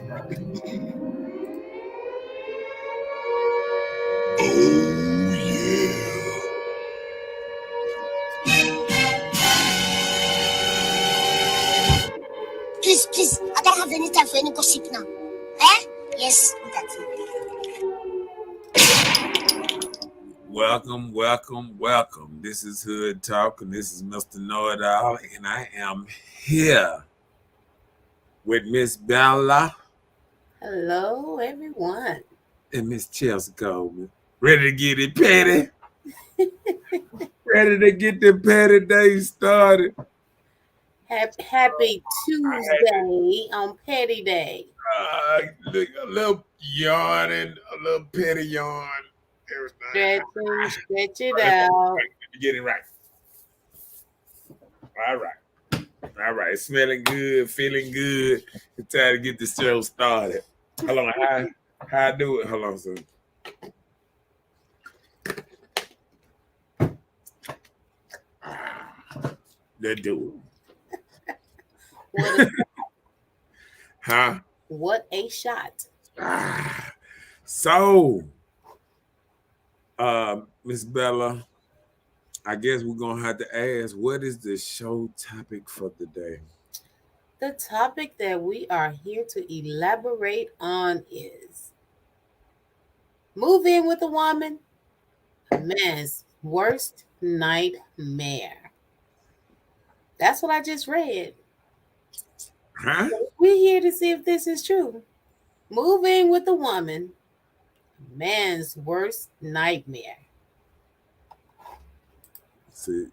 Please, I don't have any time for any gossip now. Eh? Yes, that's it. Welcome. This is Hood Talk, and this is Mr. Knowitall, and I am here with Miss Bella Hello, everyone. and Miss Chelsea Coleman. Ready to get it petty? Ready to get the petty day started? Happy Tuesday on Petty Day. Look, a little yawning, a little petty yawn. Stretch it out. Get it right. All right. Smelling good, feeling good. It's time to get the show started. Hold on, how I do it? Hold on, son. Let's do it. What a shot. So, Miss Bella, I guess we're gonna have to ask, what is the show topic for the day? The topic that we are here to elaborate on is move in with a woman, a man's worst nightmare. That's what I just read. Huh? We're here to see if this is true. Move in with a woman, man's worst nightmare. See,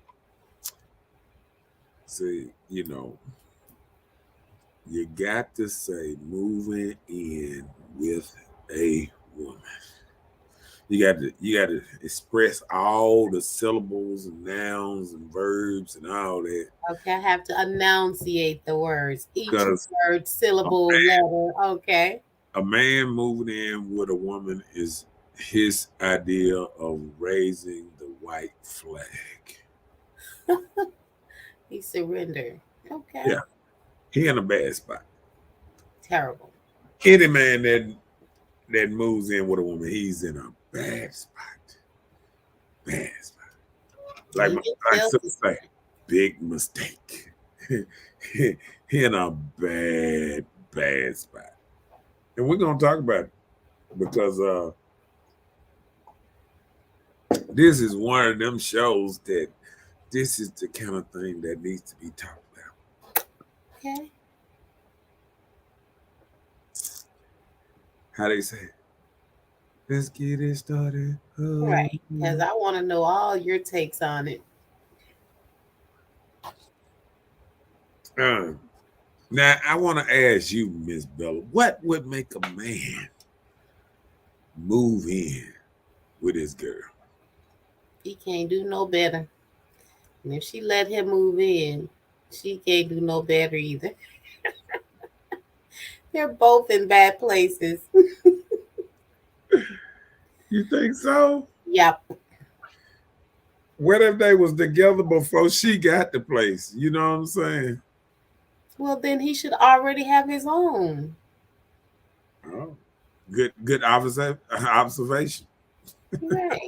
you got to say moving in with a woman. You got to express all the syllables and nouns and verbs and all that. Okay, I have to enunciate the words. Each word, syllable, letter. Okay. A man moving in with a woman is his idea of raising the white flag. He surrendered. Okay. Yeah. He in a bad spot. Terrible. Any man that moves in with a woman, he's in a bad spot. Bad spot. Like sister say, big mistake. He in a bad spot. And we're gonna talk about it because this is one of them shows that this is the kind of thing that needs to be talked about. Okay. How they say? Let's get it started. Oh. Right, because I want to know all your takes on it. Now, I want to ask you, Miss Bella, what would make a man move in with his girl? He can't do no better. And if she let him move in, she can't do no better either. They're both in bad places. You think so? Yep. What if they was together before she got the place? You know what I'm saying? Well, then he should already have his own. Oh, good observation. Right.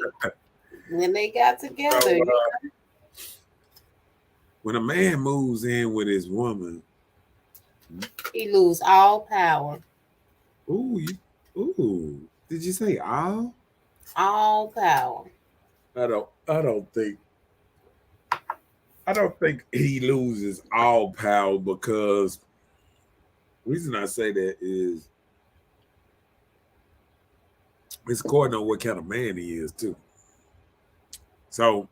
When they got together. So, when a man moves in with his woman, he lose all power. Ooh. Did you say all? All power. I don't think he loses all power, because the reason I say that is it's according on what kind of man he is too. So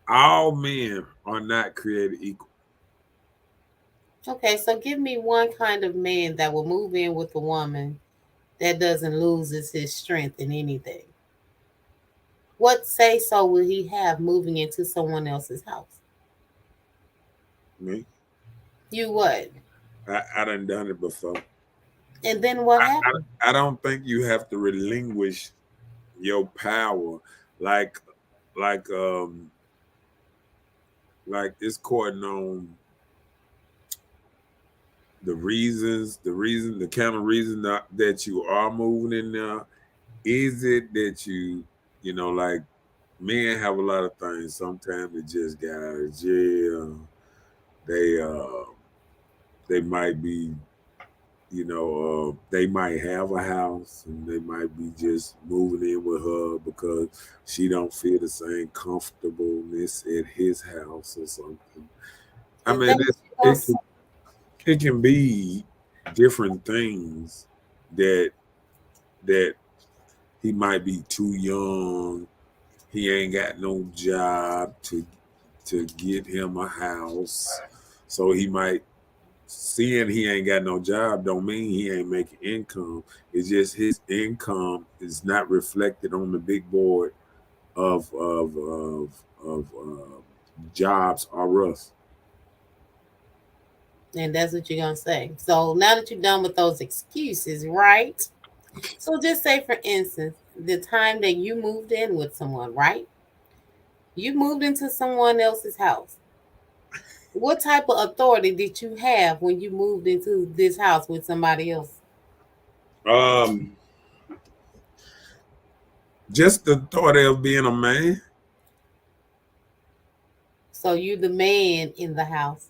all men are not created equal. Okay, so give me one kind of man that will move in with a woman that doesn't lose his strength in anything. What say so will he have moving into someone else's house? Me? You what? I done it before. And then what happened? I don't think you have to relinquish your power like it's courting on the kind of reason that you are moving in there. Is it that like men have a lot of things. Sometimes they just got out of jail. They they might be, they might have a house and they might be just moving in with her because she don't feel the same comfortableness at his house or something. I Is mean, that what you gonna it say? can, it can be different things that that he might be too young. He ain't got no job to get him a house, so he might seeing he ain't got no job don't mean he ain't making income. It's just his income is not reflected on the big board of jobs or us. And that's what you're gonna say. So now that you're done with those excuses, right? So just say, for instance, the time that you moved in with someone, right? You moved into someone else's house. What type of authority did you have when you moved into this house with somebody else? Um, just the thought of being a man. So you the man in the house.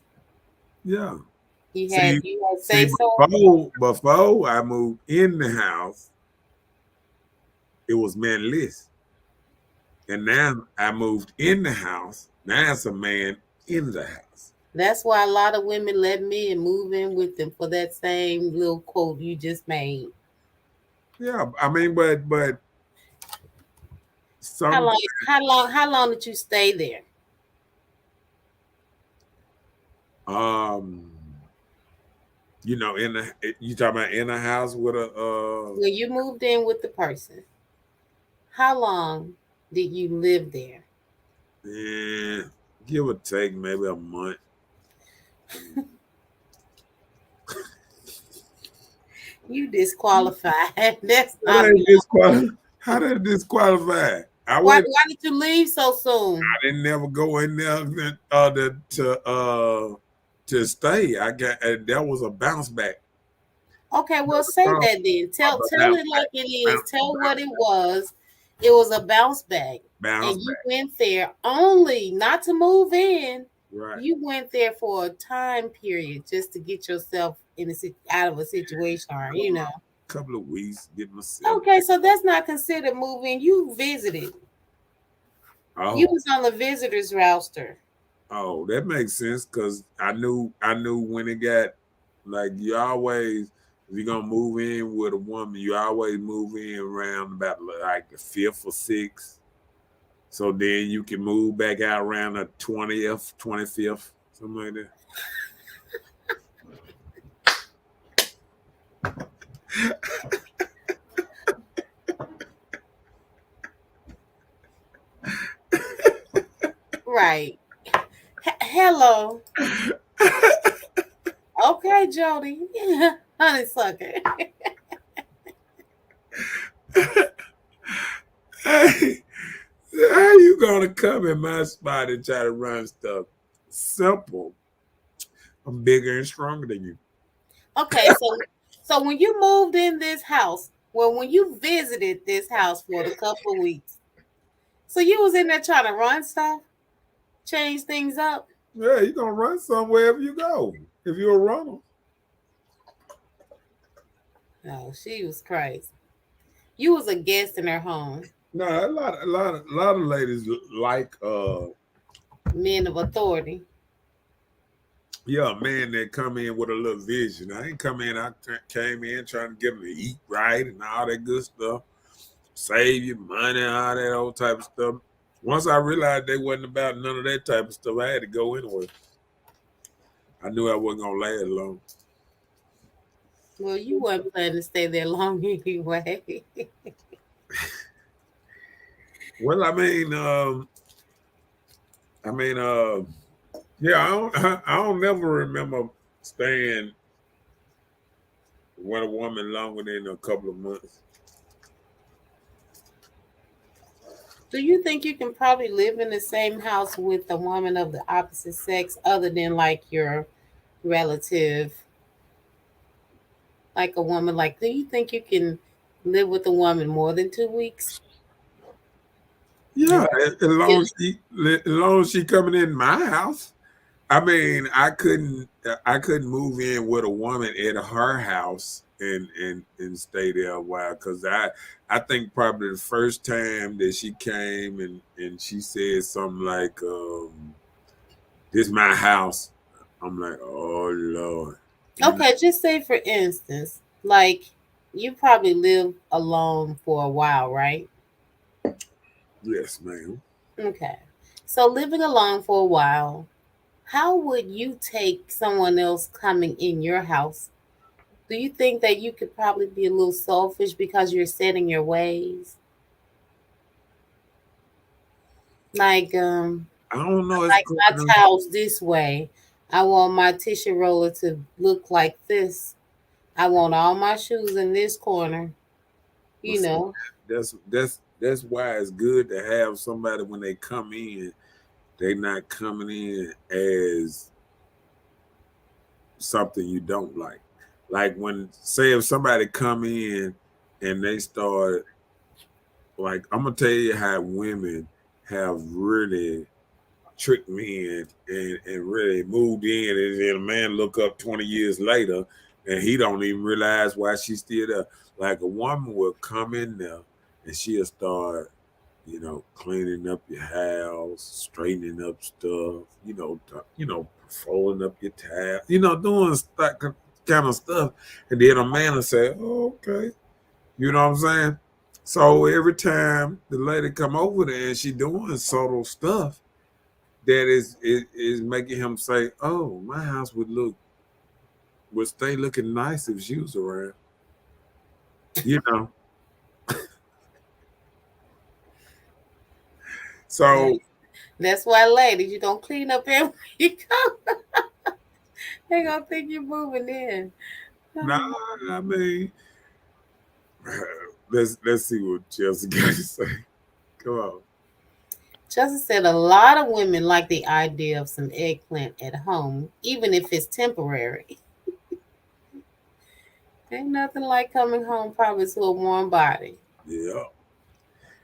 Yeah. You had See, you had see, say so. before I moved in the house, it was manless. And now I moved in the house. Now it's a man in the house. That's why a lot of women let men move in with them for that same little quote you just made. Yeah, I mean, but How some long? How long did you stay there? um in the you talking about in a house with a When you moved in with the person, how long did you live there? eh, give or take maybe a month. You disqualified. That's How not did long. disqualify? How did it disqualify? Why did you leave so soon? I didn't never go in there to stay. I got that was a bounce back. Okay, well say that then. Tell Bounce it back, like it is. bounce, Tell what bounce it back, was. It was a bounce back. bounce And you back. went there only not to move in. Right. You went there for a time period just to get yourself out of a situation, or. Couple of weeks, get myself. Okay, so that's not considered moving. You visited. You Oh, was on the visitors roster. oh, that makes sense because I knew when it got like you always if you're gonna move in with a woman, you always move in around about like the fifth or sixth. So then you can move back out around the 20th, 25th, something like that. Right. Hello. Okay, Jody. Honeysucker. Hey, how you gonna come in my spot and try to run stuff? Simple. I'm bigger and stronger than you. Okay, so when you moved in this house, well, when you visited this house for a couple of weeks, so you was in there trying to run stuff, change things up. Yeah, you gonna run somewhere if you go. If you're a runner. Oh, she was crazy. You was a guest in her home. No, a lot of ladies like Men of authority. yeah, a man that come in with a little vision. I ain't come in. Came in trying to get them to eat right and all that good stuff. Save your money, all that old type of stuff. Once I realized they wasn't about none of that type of stuff, I had to go anyway. I knew I wasn't gonna last long. Well, you weren't planning to stay there long anyway. Well, I mean, yeah, I don't never remember staying with a woman longer than a couple of months. Do you think you can probably live in the same house with a woman of the opposite sex other than like your relative Like a woman, like, do you think you can live with a woman more than 2 weeks? Yeah, And as long as she coming in my house. I mean, I couldn't move in with a woman at her house and stay there a while because I think probably the first time that she came and she said something like this my house. I'm like, oh Lord. You know, okay, just say for instance, like you probably live alone for a while, right? yes, ma'am. Okay. So living alone for a while, how would you take someone else coming in your house? Do you think that you could probably be a little selfish because you're setting your ways? Like, I don't I know. It's like my towels this way. I want my tissue roller to look like this. I want all my shoes in this corner, well, you see, know. that's why it's good to have somebody when they come in. They not coming in as something you don't like. Like when say if somebody come in and they start like I'm gonna tell you how women have really tricked me and really moved in and then a man look up 20 years later and he don't even realize why she's still there. Like a woman will come in there and she'll start cleaning up your house, straightening up stuff, folding up your tab, doing that kind of stuff. And then a man will say, oh, okay. You know what I'm saying? So every time the lady come over there and she doing subtle stuff, that is making him say, oh, my house would stay looking nice if she was around. You know. Yeah. So That's why, ladies, you don't clean up every you come. They gonna think you're moving in. nah, I mean, let's see what Chelsea got to say. Come on. Justin said a lot of women like the idea of some eggplant at home, even if it's temporary. Ain't nothing like coming home probably to a warm body. Yeah.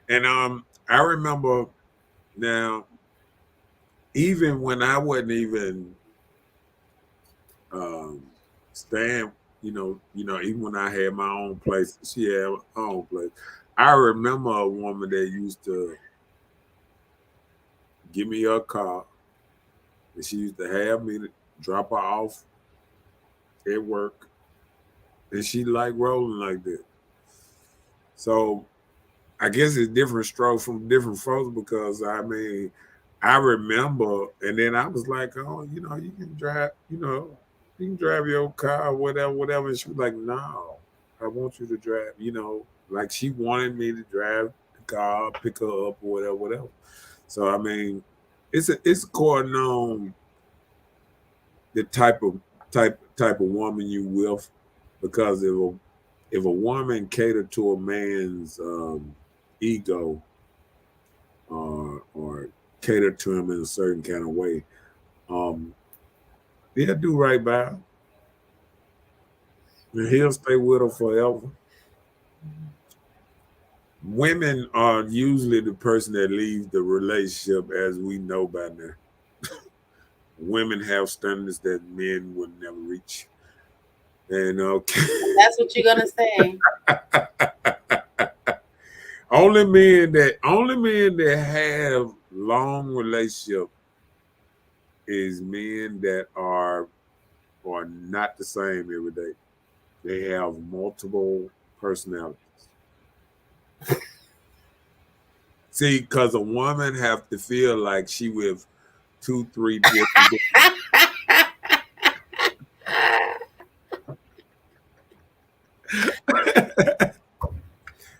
And I remember now, even when I wasn't even um staying, even when I had my own place, she had her own place. I remember a woman that used to give me her car, and she used to have me to drop her off at work, and she liked rolling like that. So I guess it's different strokes from different folks because I mean, I remember, and then I was like, oh, you can drive, you can drive your car, whatever, whatever. And she was like, no, I want you to drive, like she wanted me to drive the car, pick her up, or whatever, whatever. So I mean, it's according on the type of woman you with, because if a woman cater to a man's ego or cater to him in a certain kind of way, um, they'll do right by him, and he'll stay with her forever. Women are usually the person that leaves the relationship, as we know by now. Women have standards that men would never reach. And okay. That's what you're gonna say. only men that have long relationship is men that are not the same every day. They have multiple personalities. See, because a woman have to feel like she with two, three different.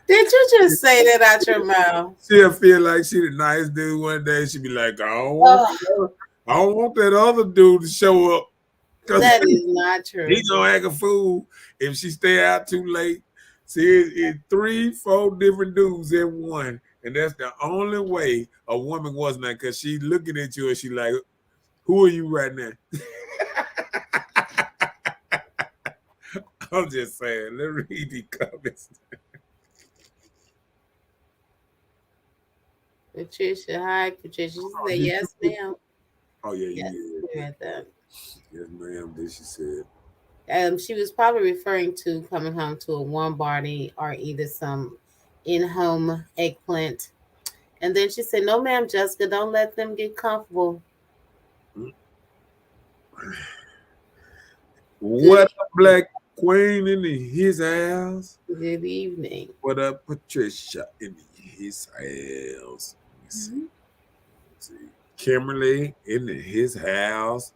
Did you just say that out your mouth? She'll feel like she the nice dude one day. She'll be like, Oh, I don't want that other dude to show up because that is not true. he gonna act a fool if she stay out too late. See, it's three, four different dudes in one, and that's the only way a woman was not, because she looking at you and she like, who are you right now? I'm just saying. Let's read the comments. Patricia, hi, Patricia. She said, yes, ma'am. Oh yeah, Yes, you we did. read that. Yes, ma'am. This she said. She was probably referring to coming home to a warm body or either some in-home eggplant. And then she said, no, ma'am, Jessica, don't let them get comfortable. Good, What up, Black Queen in his house? good evening. What up, Patricia in his house? Let me see. Mhm. See. Kimberly in his house.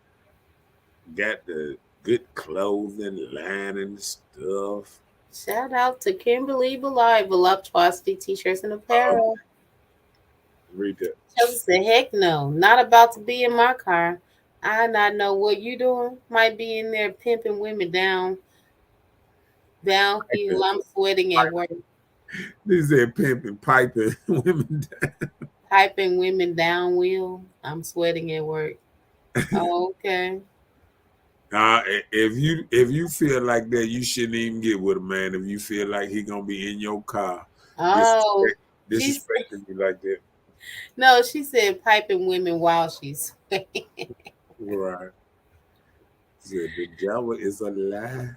Got the good clothing line and stuff. Shout out to Kimberly Belay, Voluptuosity T-shirts and Uh-oh. apparel. Read that. Chelsea said, heck no, not about to be in my car. I not know what you doing. Might be in there pimping women downhill. I'm sweating at work. This is pimping, piping women down. Piping women downhill. I'm sweating at work. Oh, okay. If you feel like that, you shouldn't even get with a man. If you feel like he gonna be in your car, Oh, she's disrespecting you like that, no, she said piping women while she's sweating. right? Said the devil is a lie.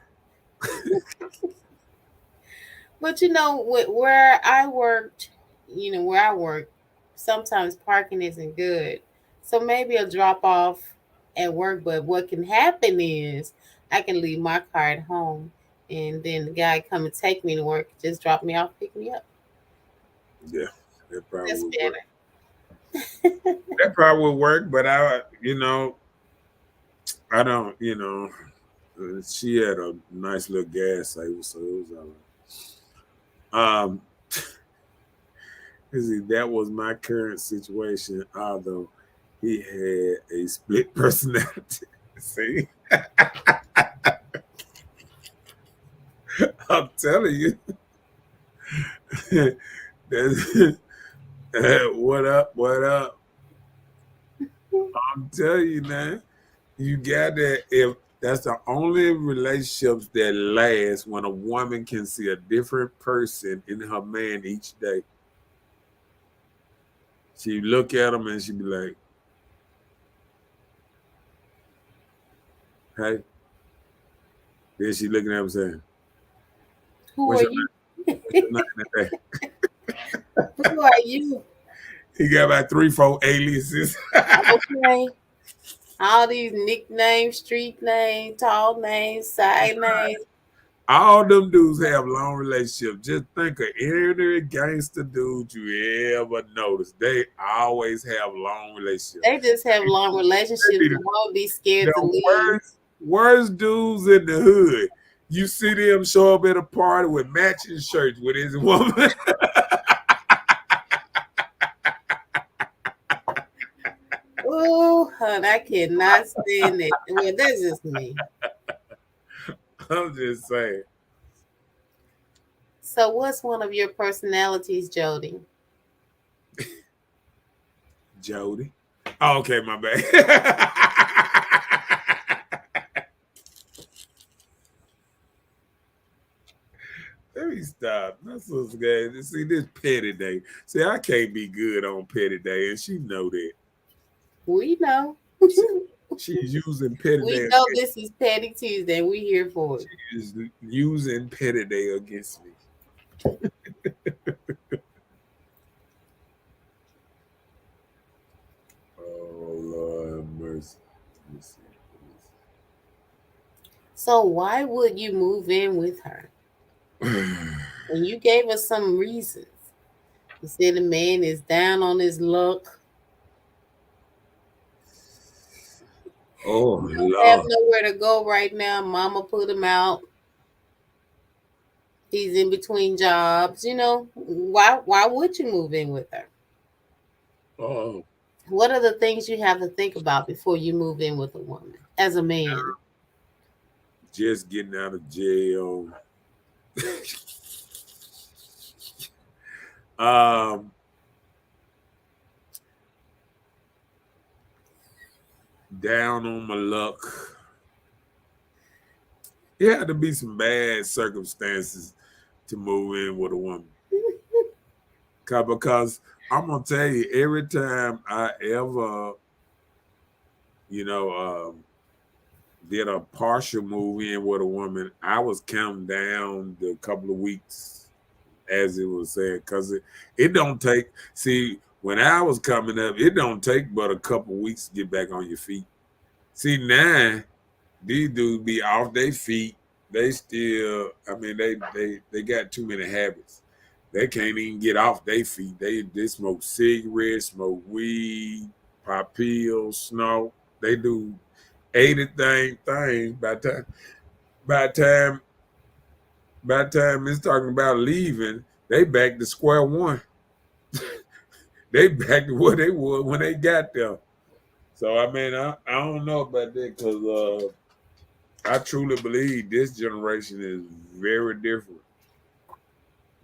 But you know, where I worked, where I work, sometimes parking isn't good. So maybe a drop off at work. But what can happen is I can leave my car at home and then the guy come and take me to work, just drop me off, pick me up. Yeah, that probably That's would work. better. That probably would work, but I don't. She had a nice little gas saver, so it was all right. See, that was my current situation, although he had a split personality. See, I'm telling you. That's, what up? What up? I'm telling you, man. You got that. If that's the only relationships that last when a woman can see a different person in her man each day. She look at him and she be like, "Hey." Then she looking at him saying, Who "What's are your you? name? What's your name today?" Who are you? He got about 3, 4 aliases. Okay. All these nicknames, street names, tall names, side names. All them dudes have long relationships. Just think of any gangster dude you ever notice. They always have long relationships. They just have long They relationships be and won't be scared to the leave. worst dudes in the hood. You see them show up at a party with matching shirts with his woman. Oh, hon, I cannot stand it. Well, that's just me. I'm just saying. So, what's one of your personalities, Jody? Jody. Oh, okay, my bad. Let me stop. That's what's good. See, this petty day. See, I can't be good on petty day, and she know that. We know. See, she's using petty We day know against this is Petty Tuesday. We here for it. she's using petty day against me. Oh Lord have mercy. Let me see. So, why would you move in with her? And you gave us some reasons. You said the man is down on his luck. Oh He don't have Lord. nowhere to go right now. Mama put him out. He's in between jobs. Why would you move in with her? Oh, What are the things you have to think about before you move in with a woman as a man? just getting out of jail. um, down on my luck. It had to be some bad circumstances to move in with a woman. Because I'm gonna tell you, every time I ever, you know, did a partial move in with a woman, I was counting down the couple of weeks, as it was said, because it don't take. See, when I was coming up, it don't take but a couple of weeks to get back on your feet. See now, these dudes be off their feet. They still, I mean, they got too many habits. They can't even get off their feet. They smoke cigarettes, smoke weed, pop pills, snow. They do 80 things by the time by the time it's talking about leaving, they back to square one. They back to where they were when they got there. So I mean, I don't know about that because I truly believe this generation is very different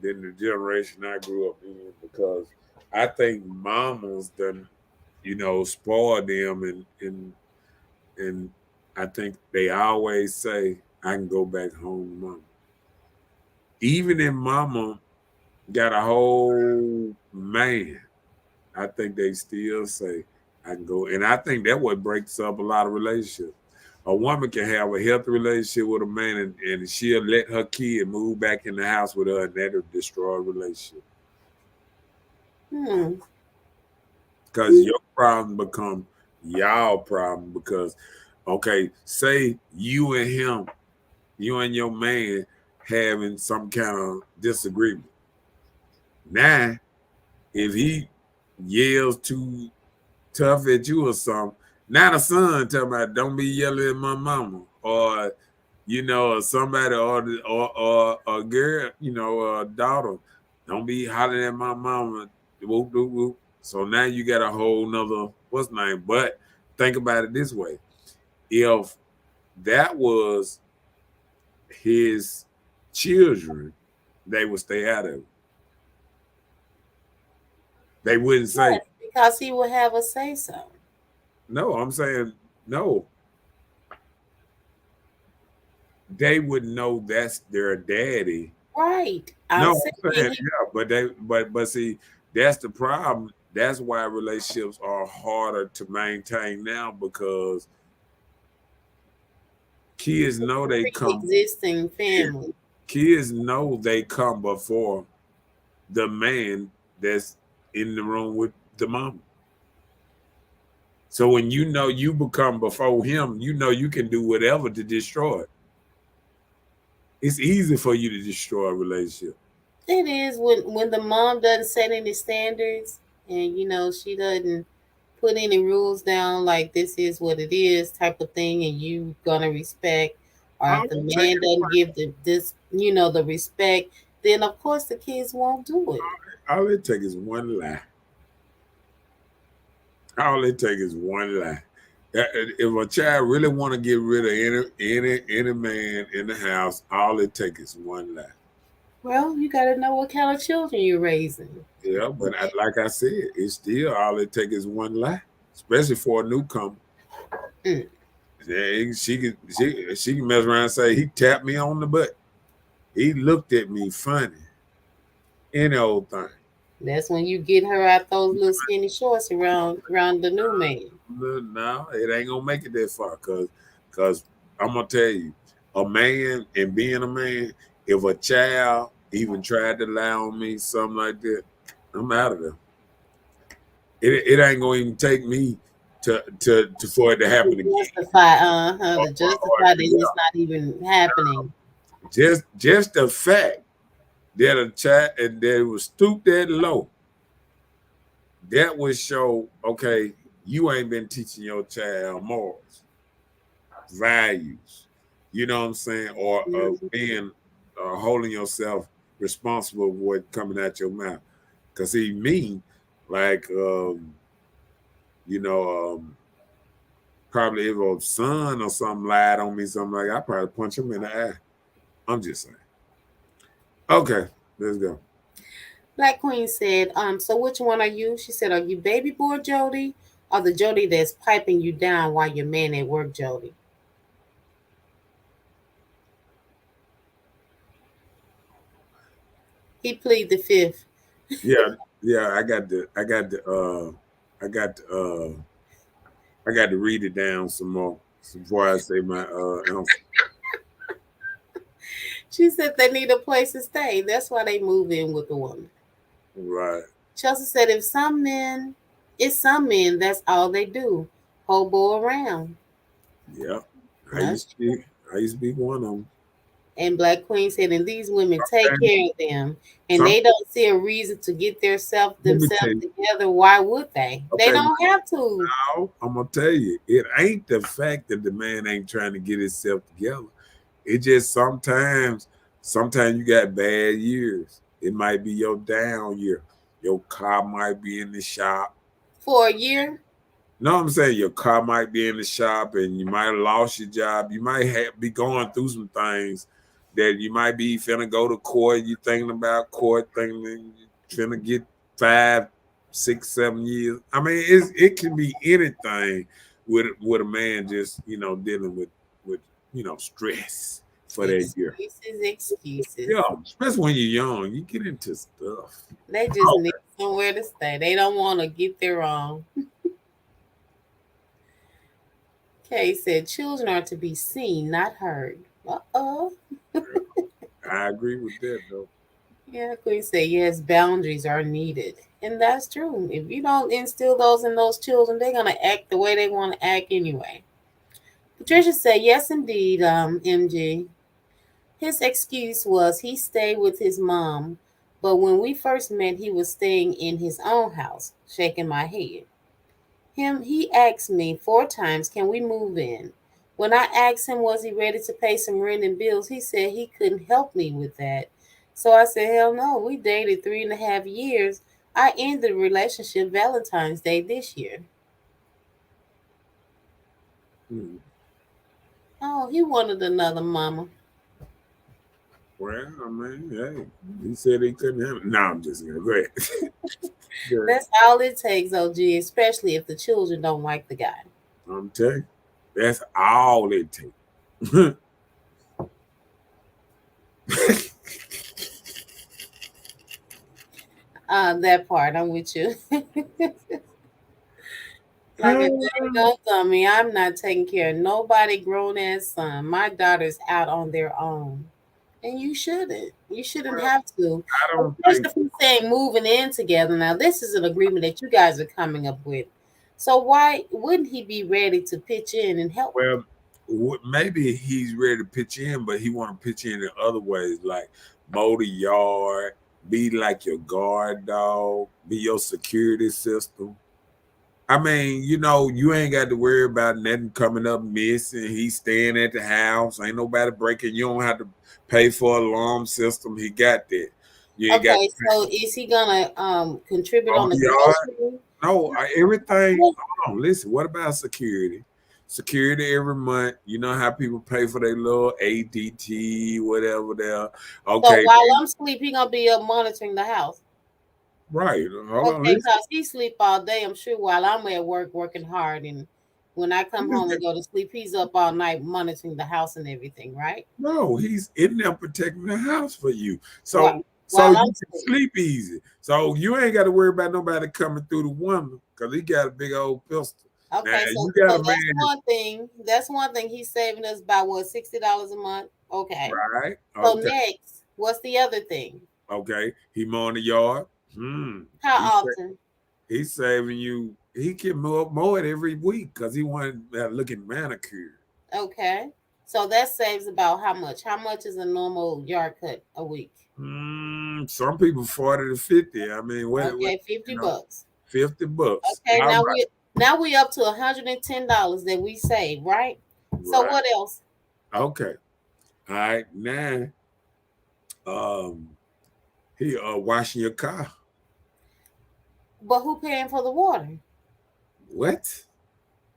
than the generation I grew up in because I think mamas done, spoil them and I think they always say I can go back home to mama. Even if mama got a whole man, I think they still say I can go. And I think that what breaks up a lot of relationships. A woman can have a healthy relationship with a man and she'll let her kid move back in the house with her and that'll destroy a relationship. Because your problem become y'all problem because, okay, say you and your man having some kind of disagreement. Now, if he yells too tough at you or something, now the son tell me don't be yelling at my mama or or somebody or a girl, a daughter, don't be hollering at my mama. Whoop, whoop, whoop. So now you got a whole nother what's name. But think about it this way: if that was his children, they would stay out of it. They wouldn't say because he would have a say so. No, I'm saying no. They would know that's their daddy. Right. I'm saying but see, that's the problem. That's why relationships are harder to maintain now because kids know they come existing family. Kids know they come before the man that's in the room with the mama. So when you become before him, you can do whatever to destroy it. It's easy for you to destroy a relationship. It is when the mom doesn't set any standards and she doesn't put any rules down like this is what it is type of thing and you gonna respect, or if the man doesn't give the respect, then of course the kids won't do it. All it takes is one lie. All it takes is one lie. If a child really want to get rid of any man in the house, all it takes is one lie. Well, you got to know what kind of children you're raising. Yeah, but like I said, it's still all it takes is one lie, especially for a newcomer. Yeah, she can mess around and say he tapped me on the butt. He looked at me funny. Any old thing. That's when you get her out those little skinny shorts around the new man. No, it ain't gonna make it that far, cause I'm gonna tell you, a man and being a man, if a child even tried to lie on me, something like that, I'm out of there. It ain't gonna even take me to for it to happen again. To justify that it's not even happening. Just the fact that a child and that was stooped that low, that would show, okay, you ain't been teaching your child morals, values, you know what I'm saying, or being holding yourself responsible for what coming out your mouth. Because see, me, like, probably if a son or something lied on me, something like, I probably punch him in the eye. I'm just saying. Okay, let's go. Black Queen said, so which one are you? She said, are you baby boy Jody or the Jody that's piping you down while your man at work, Jody? He plead the fifth. Yeah, yeah. I got to read it down some more before I say my answer. She said they need a place to stay. That's why they move in with the woman. Right. Chelsea said it's some men, that's all they do. Hobo around. Yeah. I That's used to be. I used to be one of them. And Black Queen said, and these women take And care of them, and some they don't see a reason to get let me tell themselves you. together. Why would they? They Okay, don't have to. now I'm gonna tell you, it ain't the fact that the man ain't trying to get himself together. It just sometimes you got bad years. It might be your down year. Your car might be in the shop. For a year. No, I'm saying your car might be in the shop and you might have lost your job. You might be going through some things that you might be finna go to court. You thinking about court, thinking you finna get 5, 6, 7 years. I mean, it can be anything with a man just dealing with stress for that year. Excuses. Yeah, especially when you're young, you get into stuff. They just need somewhere to stay. They don't want to get their own. Kay said, children are to be seen, not heard. Uh-oh. I agree with that though. Yeah, Queen said, yes, boundaries are needed. And that's true. If you don't instill those in those children, they're going to act the way they want to act anyway. Patricia said, yes, indeed, MG. His excuse was he stayed with his mom, but when we first met, he was staying in his own house, shaking my head. He asked me 4 times, can we move in? When I asked him, was he ready to pay some rent and bills, he said he couldn't help me with that. So I said, hell no, we dated 3.5 years. I ended the relationship Valentine's Day this year. Hmm. Oh, he wanted another mama. Well, I mean, hey, he said he couldn't have it. No, I'm just gonna go ahead. Go ahead. That's all it takes, OG, especially if the children don't like the guy. I'm telling you, that's all it takes. That part, I'm with you. Like a daddy don't tell me, I'm not taking care of nobody grown ass son. My daughter's out on their own. And you shouldn't. You shouldn't Well, have to. I don't Especially think. if you're saying moving in together. Now, this is an agreement that you guys are coming up with. So why wouldn't he be ready to pitch in and help? Well, maybe he's ready to pitch in, but he want to pitch in other ways, like mow the yard, be like your guard dog, be your security system. I mean, you ain't got to worry about nothing coming up missing. He's staying at the house. Ain't nobody breaking. You don't have to pay for alarm system. He got that. You ain't got to Okay, so is he gonna contribute mow on the the yard. grocery? No, everything. Hold on, listen. What about security? Security every month. You know how people pay for their little ADT, whatever. There. So Okay, while I'm asleep, he gonna be up monitoring the house. right. Hold on, Okay, listen. cause he sleep all day. I'm sure while I'm at work working hard, and when I come home and go to sleep, he's up all night monitoring the house and everything, right? No, he's in there protecting the house for you. While So while you I'm can asleep. sleep easy. So you ain't got to worry about nobody coming through the window because he got a big old pistol. Now Okay, you so got a so that's man, one thing. That's one thing. He's saving us by what, $60 a month. Okay. right? So Okay, next, what's the other thing? okay. He mowing the yard. He How often? he's saving you. He can mow it every week because he want looking manicured. Okay. So that saves about how much? How much is a normal yard cut a week? Some people 40 to 50. I mean, what Okay, 50 you know, bucks. $50. Okay, All now we up to $110 that we save, right? So right. what else? Okay. All right. Now, um, he washing your car. But who paying for the water? What?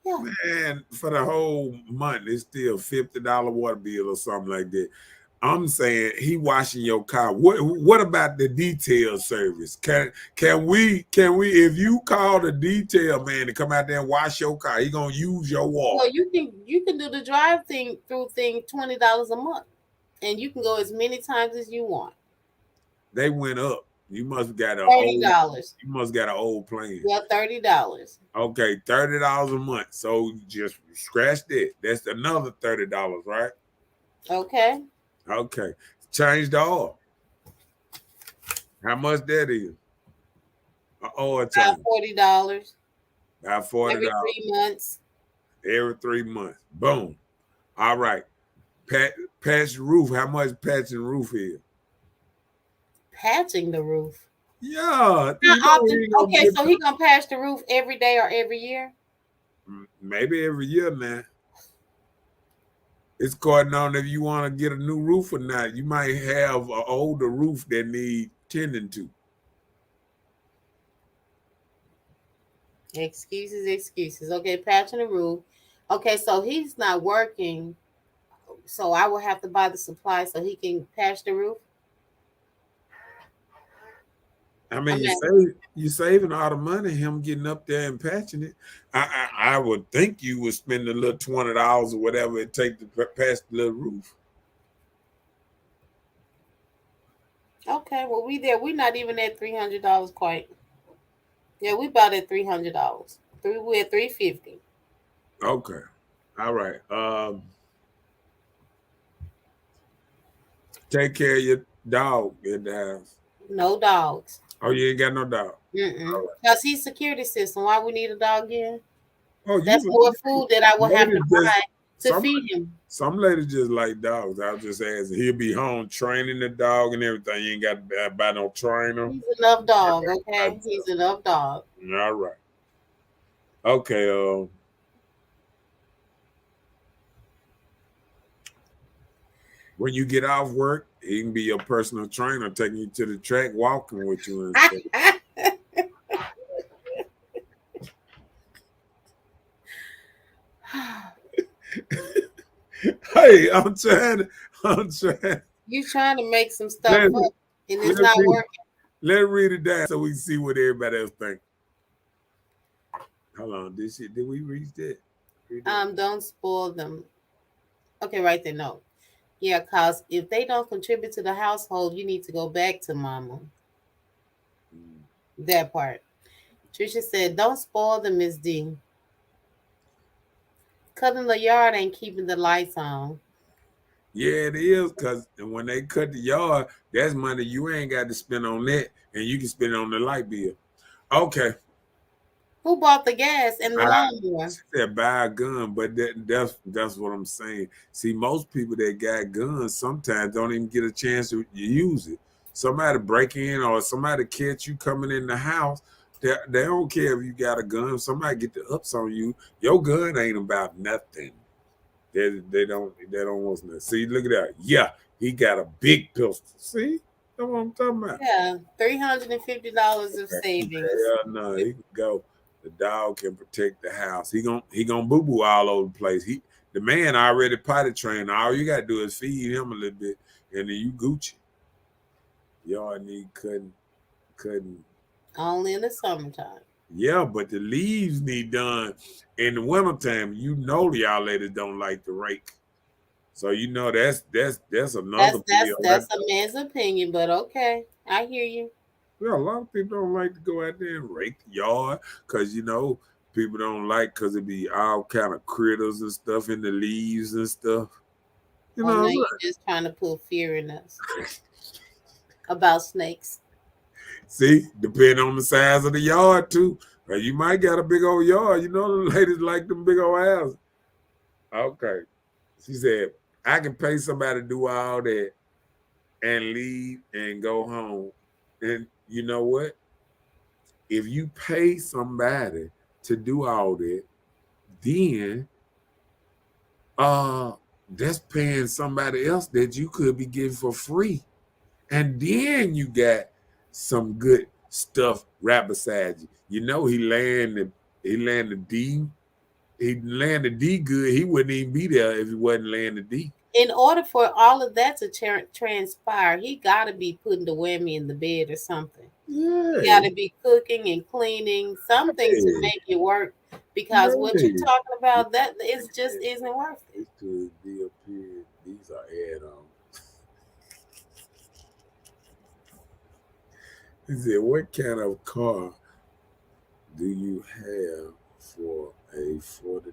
Yeah. Man, for the whole month, it's still $50 water bill or something like that. I'm saying he washing your car. What about the detail service? Can we if you call the detail man to come out there and wash your car, he gonna use your water. Well, you can do the drive thing $20 a month, and you can go as many times as you want. They went up. You must got an old. $30. You must got an old plan. Yeah, $30. Okay, $30 a month. So just scratch that. That's another $30, right? Okay. Okay. Change the oil. How much that is? Oil change. About $40 About every $40 3 months. every 3 months. Boom. All right. Patch the roof. How much patching the roof is? Patching the roof. Yeah. How You know often? he gonna Okay, get so he gonna patch the roof every day or every year? maybe every year now. It's according on if you want to get a new roof or not. You might have an older roof that need tending to. Excuses. Okay, patching the roof. Okay, so he's not working, so I will have to buy the supplies so he can patch the roof. I mean, I'm at, you saving all the money. Him getting up there and patching it. I would think you would spend a little $20 or whatever it take to patch the little roof. okay, well we there. We're not even at $300 quite. Yeah, we bought at $300. We're at $350. Okay, all right. Take care of your dog in the house. No dogs. Oh, you ain't got no dog. Mm-mm. All right. Because he's security system. Why we need a dog again? Oh, That's more food that I will have to ladies just buy to some feed him. some ladies just like dogs. I was just asking. He'll be home training the dog and everything. You ain't got to buy no trainer. He's enough dog, okay? He's enough dog. All right. Okay. When you get off work, he can be your personal trainer, taking you to the track, walking with you and stuff. Hey, I'm trying. You trying to make some stuff Let, up and it's let not me working. let's read it down so we can see what everybody else think. Hold on, did we read that? Don't spoil them. Okay, right there. No. Yeah, cause if they don't contribute to the household, you need to go back to mama. That part. Trisha said, "Don't spoil them, Miss D. Cutting the yard ain't keeping the lights on." Yeah, it is, because when they cut the yard, that's money you ain't got to spend on that, and you can spend it on the light bill. Okay. Who bought the gas and the lawnmower? She said buy a gun, but that's what I'm saying. See, most people that got guns sometimes don't even get a chance to use it. Somebody break in or somebody catch you coming in the house. They don't care if you got a gun. If somebody get the ups on you, your gun ain't about nothing. They don't want nothing. See, look at that. Yeah, he got a big pistol. See, that's what I'm talking about. Yeah, $350 of savings. Yeah, no, he can go. The dog can protect the house. He gonna boo boo all over the place. The man already potty trained. All you gotta do is feed him a little bit, and then you Gucci. Y'all need cutting. Only in the summertime. Yeah, but the leaves need done in the wintertime. You know y'all ladies don't like to rake. So you know that's another That's a man's opinion, but okay. I hear you. Yeah, a lot of people don't like to go out there and rake the yard because people don't like because it be all kind of critters and stuff in the leaves and stuff. You know, no, you're just trying to put fear in us about snakes. See, depending on the size of the yard too. You might got a big old yard. You know, the ladies like them big old houses. Okay. She said, I can pay somebody to do all that and leave and go home. And you know what? If you pay somebody to do all that, then that's paying somebody else that you could be getting for free. And then you got some good stuff right beside you. You know he landed D. He landed D good. He wouldn't even be there if he wasn't landing D. In order for all of that to transpire, he got to be putting the whammy in the bed or something. Yeah. He got to be cooking and cleaning something to make it work. Because what you're talking about, that just isn't worth it. It could be up here. These are add-ons. He said, "What kind of car do you have for a $40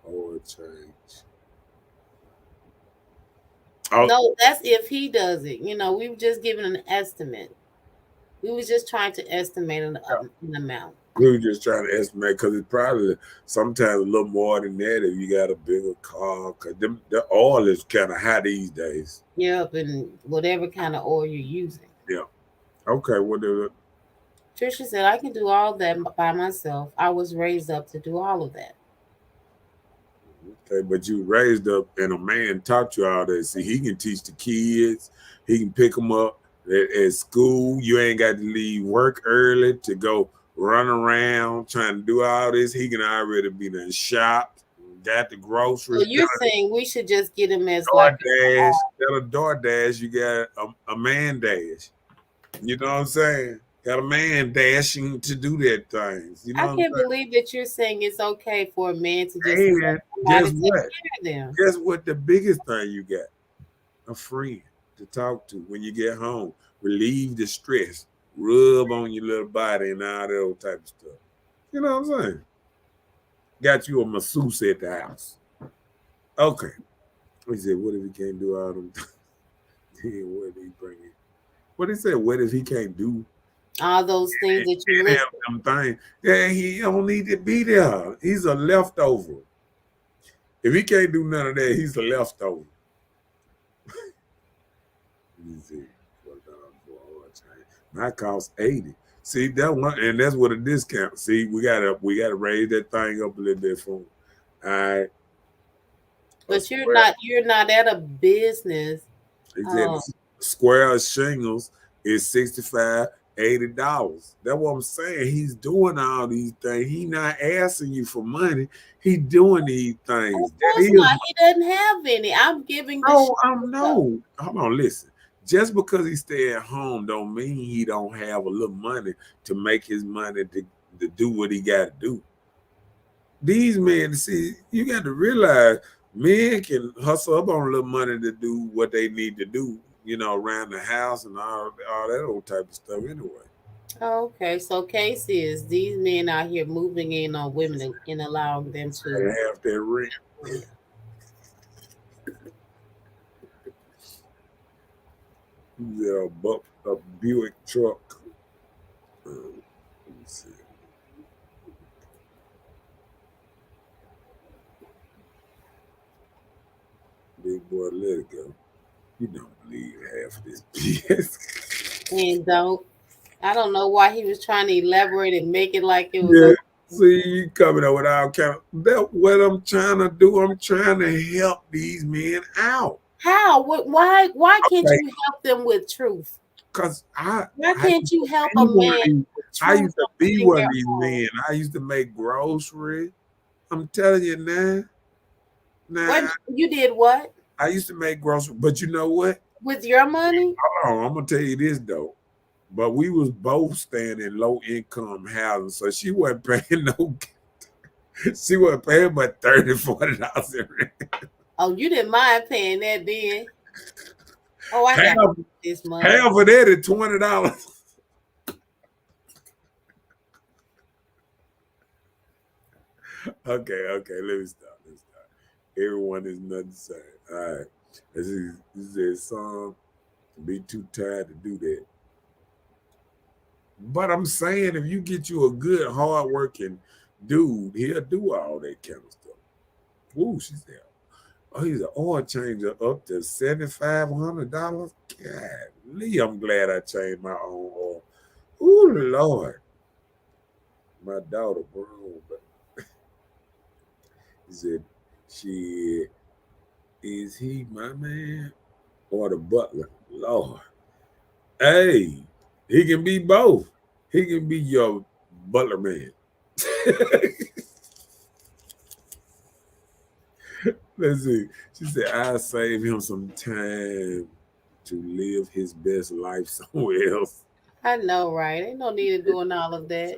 oil change?" Oh, No, that's if he does it. We were just giving an estimate. We was just trying to estimate an amount. we were just trying to estimate because it's probably sometimes a little more than that if you got a bigger car. Because the oil is kind of high these days. Yep, and whatever kind of oil you're using. Yeah. Okay. Trisha said, I can do all that by myself. I was raised up to do all of that. Okay, but you raised up and a man taught you all that. See, he can teach the kids. He can pick them up at school. You ain't got to leave work early to go run around trying to do all this. He can already be done shopped, got the So groceries. you're saying we should just get him as like DoorDash. Instead of DoorDash, you got a man dash. You know what I'm saying? Got a man dashing to do that things. You know I what I'm can't saying? believe that you're saying it's okay for a man to just And guess what? take care of them. Guess what? The biggest thing you got? A friend to talk to when you get home. Relieve the stress. Rub on your little body and all that old type of stuff. You know what I'm saying? Got you a masseuse at the house. Okay. He said, what if he can't do all them things? What did he bring in? What he said, what if he can't do All those things that you any list. of them things? Yeah, he don't need to be there. He's a leftover. If he can't do none of that, he's a leftover. That costs 80. See that one, and that's what a discount. See, we gotta raise that thing up a little bit for him. All right. But you're not at a business. He said the square shingles is $65, $80. That's what I'm saying. He's doing all these things. He not asking you for money. He doing these things. Of course not. He doesn't have any. I'm giving this. No. Hold on, listen. Just because he stay at home don't mean he don't have a little money to make his money to do what he got to do. These men, see, you got to realize men can hustle up on a little money to do what they need to do, around the house and all that old type of stuff anyway. Okay, so case is these men out here moving in on women and allowing them to have their rent. Yeah, a Buick truck. Let me see. Big boy, let it go. You don't believe half of this BS. And I don't know why he was trying to elaborate and make it like it was. See, you coming up with all kind of that's what I'm trying to do. I'm trying to help these men out. How? Why can't you help them with truth? Because why can't you help a man? I used to be one of these men. I used to make groceries. I'm telling you now. What you did what? I used to make groceries, but you know what? With your money? Hold on, I'm gonna tell you this though. But we was both staying in low income housing, so she wasn't paying she wasn't paying but $30-$40 in rent. Oh, you didn't mind paying that then? Oh, I got this money. Half of that is $20. Okay, let me stop. Everyone is nothing to say. All right. This is song. Be too tired to do that. But I'm saying if you get you a good, hard-working dude, he'll do all that kind of stuff. Ooh, she said, oh, he's an oil changer up to $7,500. Golly, I'm glad I changed my own oil. Ooh, Lord. My daughter grown, but he said, shit, is he my man or the butler? Lord. Hey, he can be both. He can be your butler man. Let's see. She said, I'll save him some time to live his best life somewhere else. I know, right? Ain't no need of doing all of that.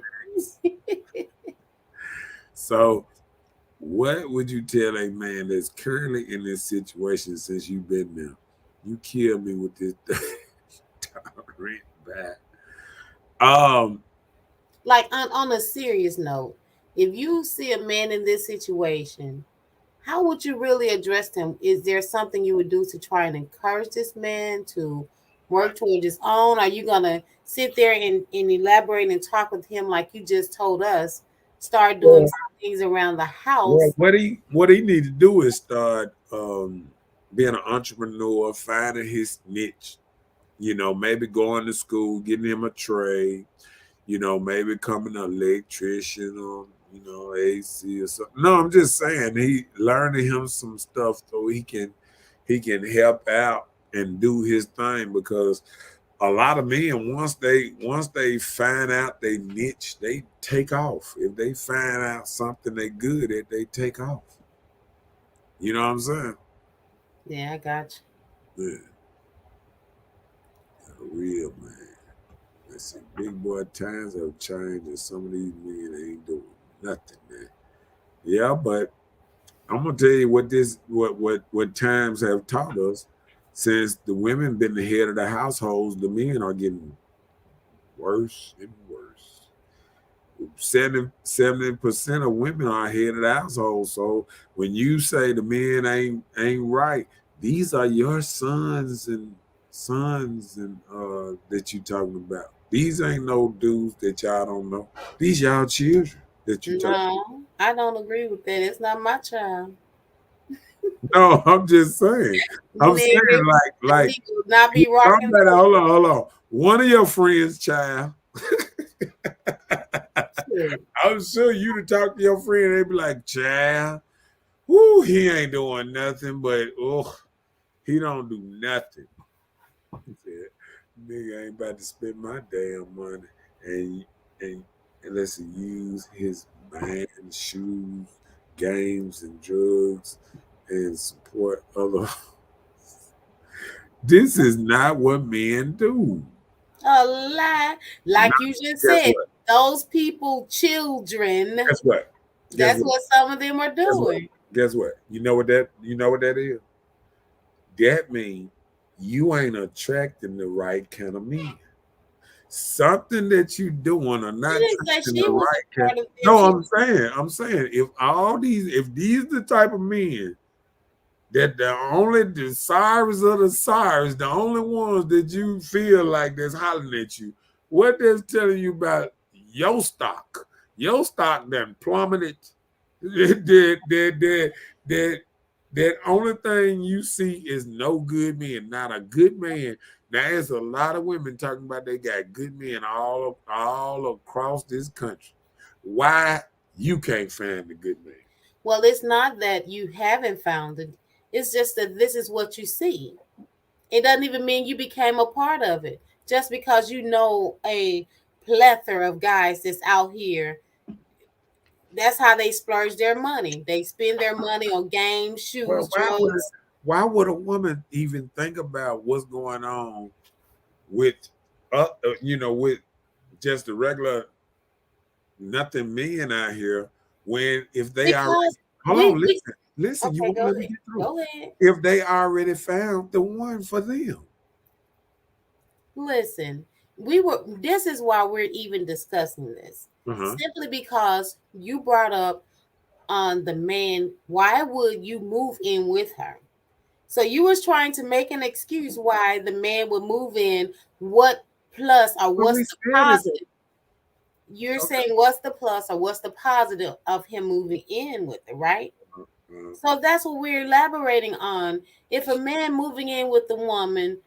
So, what would you tell a man that's currently in this situation since you've been there? You kill me with this rent back. Um, Like on a serious note, if you see a man in this situation, how would you really address him? Is there something you would do to try and encourage this man to work toward his own? Are you gonna sit there and elaborate and talk with him like you just told us? Start doing well, some things around the house. what he need to do is start being an entrepreneur, finding his niche. Maybe going to school, getting him a trade. Maybe becoming an electrician or AC or something. No, I'm just saying he learning him some stuff so he can help out and do his thing because a lot of men once they find out they niche, they take off. If they find out something they good at, they take off. You know what I'm saying? Yeah, I got Yeah, real man. Let's see, big boy, times have changed, and some of these men ain't doing nothing, man. Yeah, but I'm gonna tell you what times have taught us. Since the women been the head of the households, the men are getting worse and worse. 70% of women are head of the household. So when you say the men ain't right, these are your sons and that you talking about. These ain't no dudes that y'all don't know. These y'all children that you you. talking. No, I don't agree with that. It's not my child. No, I'm just saying. I'm saying Nigga, like he will not be rocking. somebody. Hold on. One of your friends' child. Shit. I'm sure you to talk to your friend, they be like, child, whoo, he ain't doing nothing, but he don't do nothing. He said, nigga ain't about to spend my damn money and and unless he use his man, shoes, games, and drugs and support other. This is not what men do. A lie. Not, Like you just guess said, what? those people, children, Guess what? Guess that's what? what some of them are Guess what? doing. Guess what? You know what that is? That means you ain't attracting the right kind of men. Something that you doing or She not didn't say attracting she the was right a kind. part of them. No, She I'm saying, if these the type of men that the only desires of the desires, the only ones that you feel like that's hollering at you, what that's telling you about your stock? Your stock done plummeted. That only thing you see is no good men, not a good man. Now there's a lot of women talking about they got good men all across this country. Why you can't find a good man? well, it's not that you haven't found it. It's just that this is what you see. It doesn't even mean you became a part of it. Just because you know a plethora of guys that's out here, that's how they splurge their money. They spend their money on games, Well, shoes, why would drugs. a woman even think about what's going on with with just the regular nothing men out here when if they already Because hold on, we listen, you okay, won't go let me ahead. get through. Go ahead. If they already found the one for them. Listen, this is why we're even discussing this. Uh-huh. Simply because you brought up on the man, why would you move in with her? So you was trying to make an excuse why the man would move in. What plus or What what's we the said is positive? You're okay. saying what's the plus or what's the positive of him moving in with it, right? Uh, So that's what we're elaborating on. If a man moving in with the woman,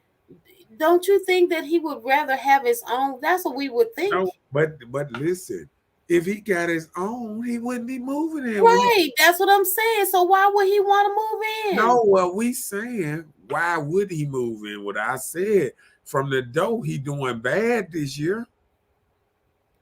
don't you think that he would rather have his own? That's what we would think. no, but listen, if he got his own, he wouldn't be moving in with. Right. That's what I'm saying. So why would he want to move in? No, what we saying, why would he move in? What I said from the door, he doing bad this year.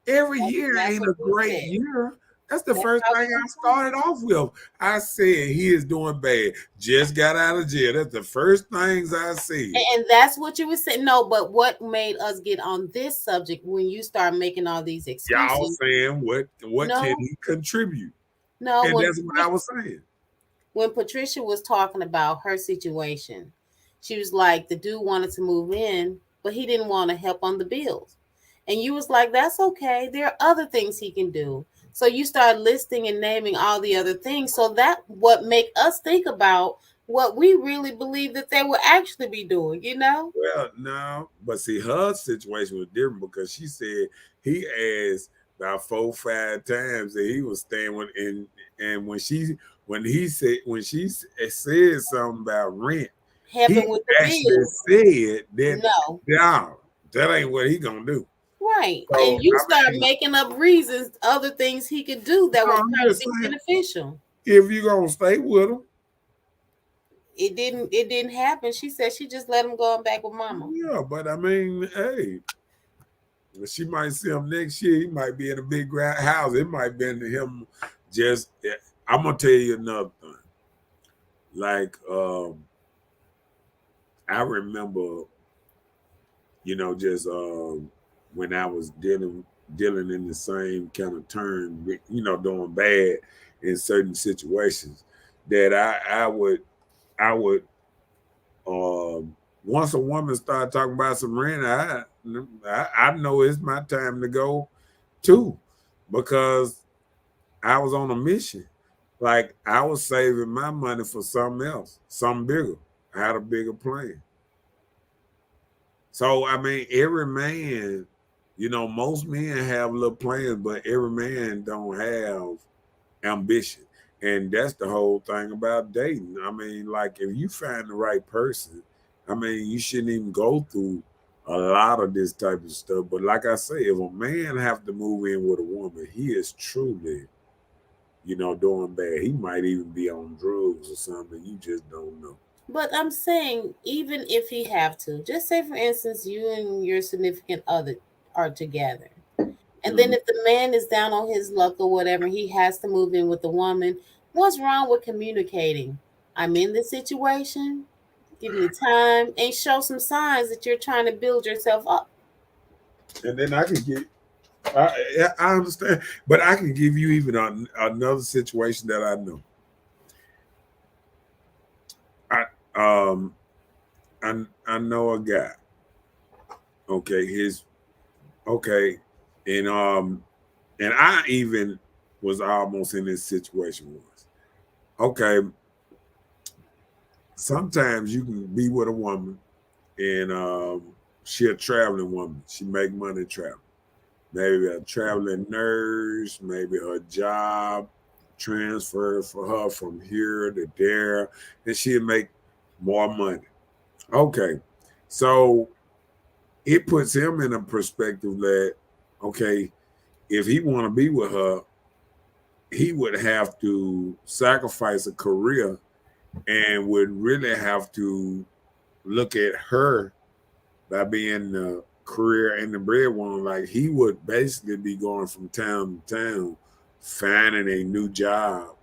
Every year That's ain't what a we great said. year. That's the That's first how thing we I were saying. started off with. I said he is doing bad. Just got out of jail. That's the first things I said. And that's what you were saying. No, but what made us get on this subject when you start making all these Y'all excuses? saying what can No, he contribute? no. And that's what I was saying. When Patricia was talking about her situation, she was like, the dude wanted to move in, but he didn't want to help on the bills. And you was like, that's okay. There are other things he can do. So you start listing and naming all the other things. So that what make us think about what we really believe that they will actually be doing, you know? Well, no, but see, her situation was different because she said he asked about 4, 5 times that he was staying with, and when she said something about rent, he Helping with the actually bills. said that No. no, that ain't what he gonna do. Right. So And you I start mean, making up reasons, other things he could do that no, would I'm probably just be saying, beneficial. if you gonna stay with him, It didn't happen. She said she just let him go on back with mama. yeah. But I mean, hey, she might see him next year. He might be in a big house. It might be in him just. I'm gonna tell you another thing. Like, I remember, just when I was dealing in the same kind of term, doing bad in certain situations, that I would once a woman started talking about some rent, I know it's my time to go too, because I was on a mission. Like, I was saving my money for something else, something bigger. I had a bigger plan. So I mean, every man, most men have little plans, but every man don't have ambition. And that's the whole thing about dating. I mean, like, if you find the right person, I mean, you shouldn't even go through a lot of this type of stuff. But like I say, if a man have to move in with a woman, he is truly, doing bad. He might even be on drugs or something. You just don't know. But I'm saying, even if he have to, just say for instance, you and your significant other are together. And then Mhm. if the man is down on his luck or whatever, he has to move in with the woman. What's wrong with communicating? I'm in this situation. Give me time and show some signs that you're trying to build yourself up. And then I can get I understand, but I can give you even another situation that I know. I um I know a guy. Okay, and and I even was almost in this situation once. Okay, sometimes you can be with a woman and she a traveling woman. She make money traveling. Maybe a traveling nurse, maybe her job transfer for her from here to there, and she'll make more money. Okay. So it puts him in a perspective that, okay, if he want to be with her, he would have to sacrifice a career and would really have to look at her by being the career and the breadwinner. Like, he would basically be going from town to town, finding a new job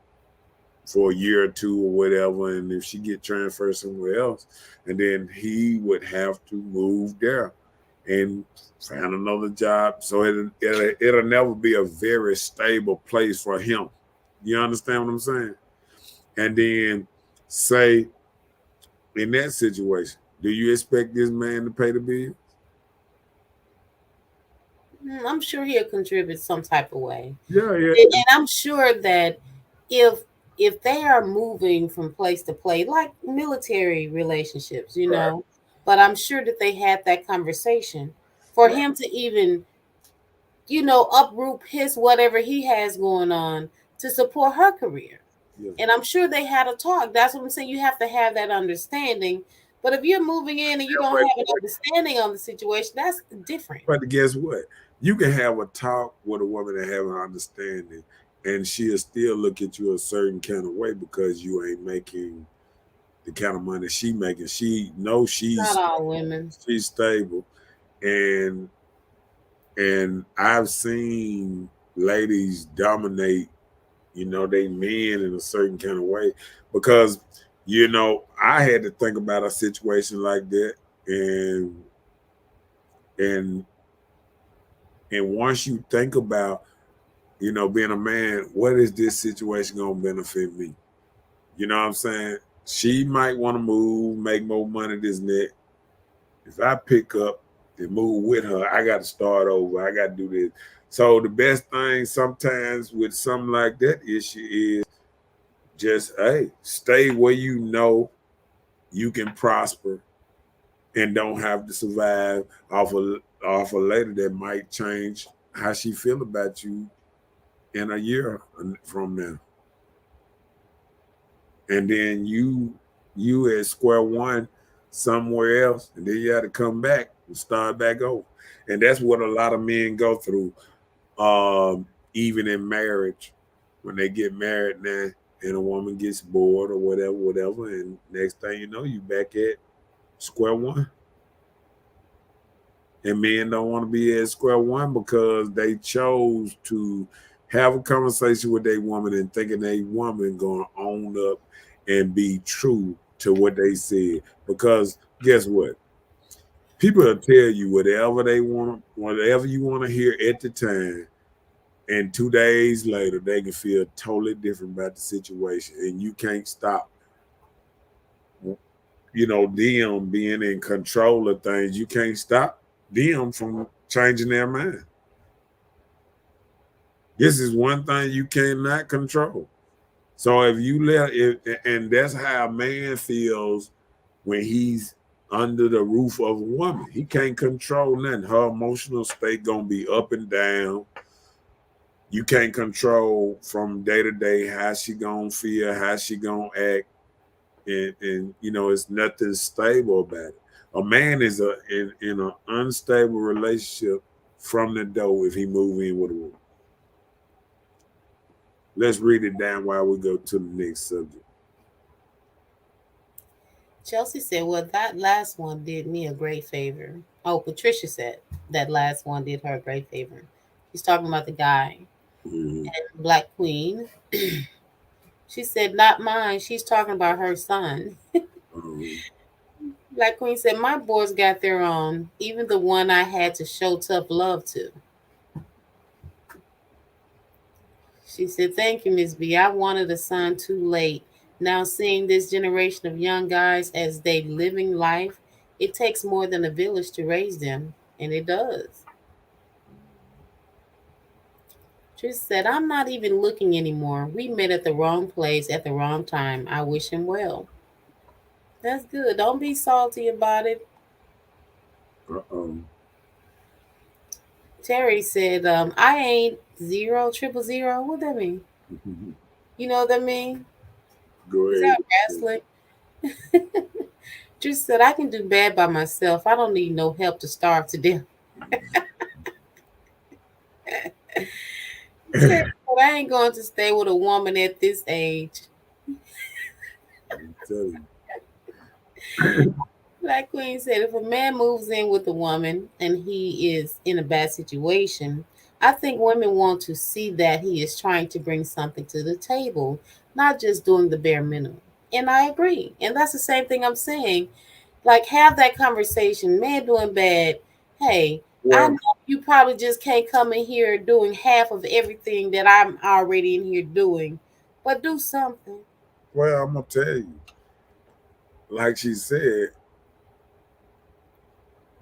for a year or two or whatever. And if she get transferred somewhere else, and then he would have to move there and find another job. So it'll never be a very stable place for him. You understand what I'm saying? And then, say, in that situation, do you expect this man to pay the bill? I'm sure he'll contribute some type of way. Yeah, yeah. And I'm sure that if if they are moving from place to place, like military relationships, Right, but I'm sure that they had that conversation for right. him to even, uproot his whatever he has going on to support her career. Yeah. And I'm sure they had a talk. That's what I'm saying. You have to have that understanding. But if you're moving in and you don't But, have an understanding on the situation, that's different. but guess what? You can have a talk with a woman and have an understanding, and she'll still look at you a certain kind of way because you ain't making the kind of money she making. She knows Not all women. she's stable, and I've seen ladies dominate, they men in a certain kind of way, because I had to think about a situation like that, and and once you think about, being a man, what is this situation gonna benefit me? You know what I'm saying? She might want to move, make more money, this and that. If I pick up to move with her. I got to start over. I got to do this. So the best thing sometimes with something like that issue is just, hey, stay where you know you can prosper and don't have to survive off a later that might change how she feel about you in a year from now. And then you at square one somewhere else, and then you had to come back and start back over. And that's what a lot of men go through, even in marriage. When they get married now and a woman gets bored or whatever, and next thing you know, you back at square one. And men don't want to be at square one because they chose to have a conversation with their woman and thinking they woman gonna own up and be true to what they said. Because guess what? People will tell you whatever they want, whatever you want to hear at the time, and 2 days later they can feel totally different about the situation, and you can't stop. Them being in control of things, you can't stop them from changing their mind. This is one thing you cannot control. So if you let it, and that's how a man feels when he's under the roof of a woman. He can't control nothing. Her emotional state gonna be up and down. You can't control from day to day how she gonna feel, how she gonna act, and it's nothing stable about it. A man is in an unstable relationship from the door if he move in with a woman. Let's read it down while we go to the next subject. Chelsea said, well, that last one did me a great favor. Oh, Patricia said that last one did her a great favor. She's talking about the guy. Mm-hmm. And Black Queen, she said, not mine. She's talking about her son. Mm-hmm. Black Queen said, my boys got their own, even the one I had to show tough love to. She said, thank you, Miss B. I wanted a son too late. Now seeing this generation of young guys as they living life, it takes more than a village to raise them. And it does. She said, I'm not even looking anymore. We met at the wrong place at the wrong time. I wish him well. That's good. Don't be salty about it. Uh-oh. Terry said, I ain't 000. What that mean? You know what that mean? Go Is ahead. that wrestling? Just said, I can do bad by myself. I don't need no help to starve to death. Said, but I ain't going to stay with a woman at this age. I'm telling you. Black Queen said, if a man moves in with a woman and he is in a bad situation, I think women want to see that he is trying to bring something to the table, not just doing the bare minimum. And I agree. And that's the same thing I'm saying. Like, have that conversation. Man doing bad. Hey, I Well, know you probably just can't come in here doing half of everything that I'm already in here doing, but do something. I'm gonna tell you, like she said,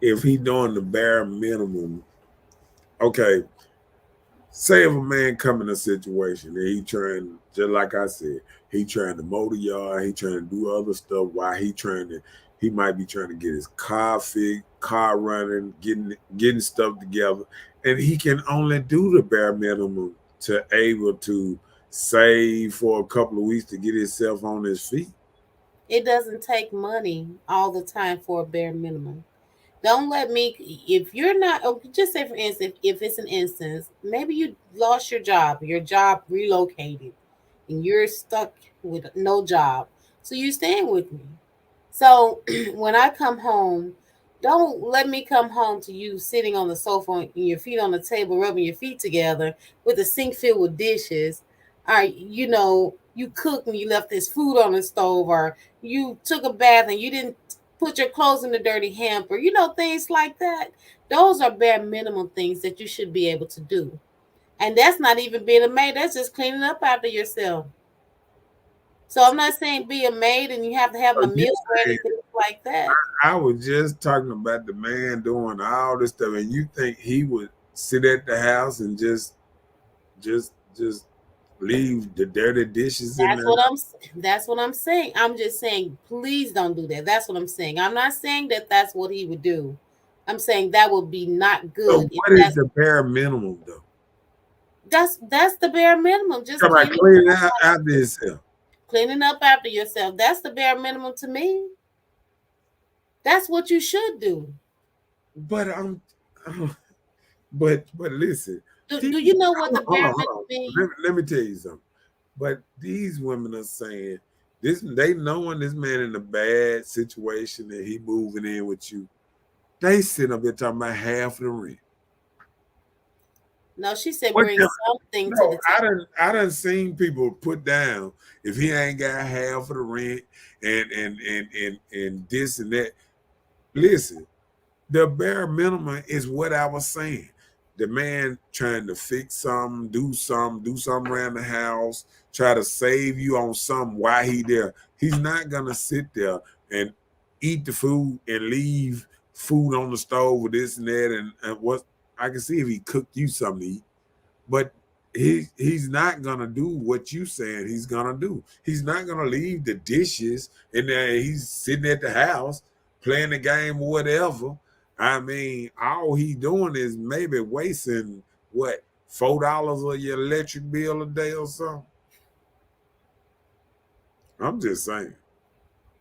if he doing the bare minimum, okay. Say if a man come in a situation and he trying, just like I said, he trying to mow the yard, he trying to do other stuff while he might be trying to get his car running, getting stuff together, and he can only do the bare minimum to able to save for a couple of weeks to get himself on his feet. It doesn't take money all the time for a bare minimum. Don't let me, if you're not, just say for instance, if it's an instance, maybe you lost your job relocated, and you're stuck with no job. So you're staying with me. So when I come home, don't let me come home to you sitting on the sofa and your feet on the table, rubbing your feet together with a sink filled with dishes. Or, you cooked and you left this food on the stove, or you took a bath and you didn't put your clothes in the dirty hamper, things like that. Those are bare minimum things that you should be able to do. And that's not even being a maid, that's just cleaning up after yourself. So I'm not saying be a maid and you have to have So my you meals ready saying, like that. I was just talking about the man doing all this stuff, and you think he would sit at the house and just leave the dirty dishes in That's there? what I'm saying. I'm just saying, please don't do that. That's what I'm saying. I'm not saying that that's what he would do. I'm saying that would be not So good. If what is the bare minimum though? that's the bare minimum. Just Come on, cleaning clean out after yourself. cleaning up after yourself. That's the bare minimum to me. That's what you should do. But but listen, Do you know what the hold bare on, hold minimum on. means? Let me tell you something. But these women are saying this. They knowing this man in a bad situation and he moving in with you. They sitting up there talking about half of the rent. No, she said What bring the, something to no, the table. I done seen people put down if he ain't got half of the rent and this and that. Listen, the bare minimum is what I was saying. The man trying to fix something, do something around the house, try to save you on something while he there. He's not gonna sit there and eat the food and leave food on the stove with this and that and what I can see if he cooked you something to eat, but he's not gonna do what you saying he's gonna do. He's not gonna leave the dishes and he's sitting at the house playing the game or whatever. I mean, all he doing is maybe wasting what $4 of your electric bill a day or something. I'm just saying.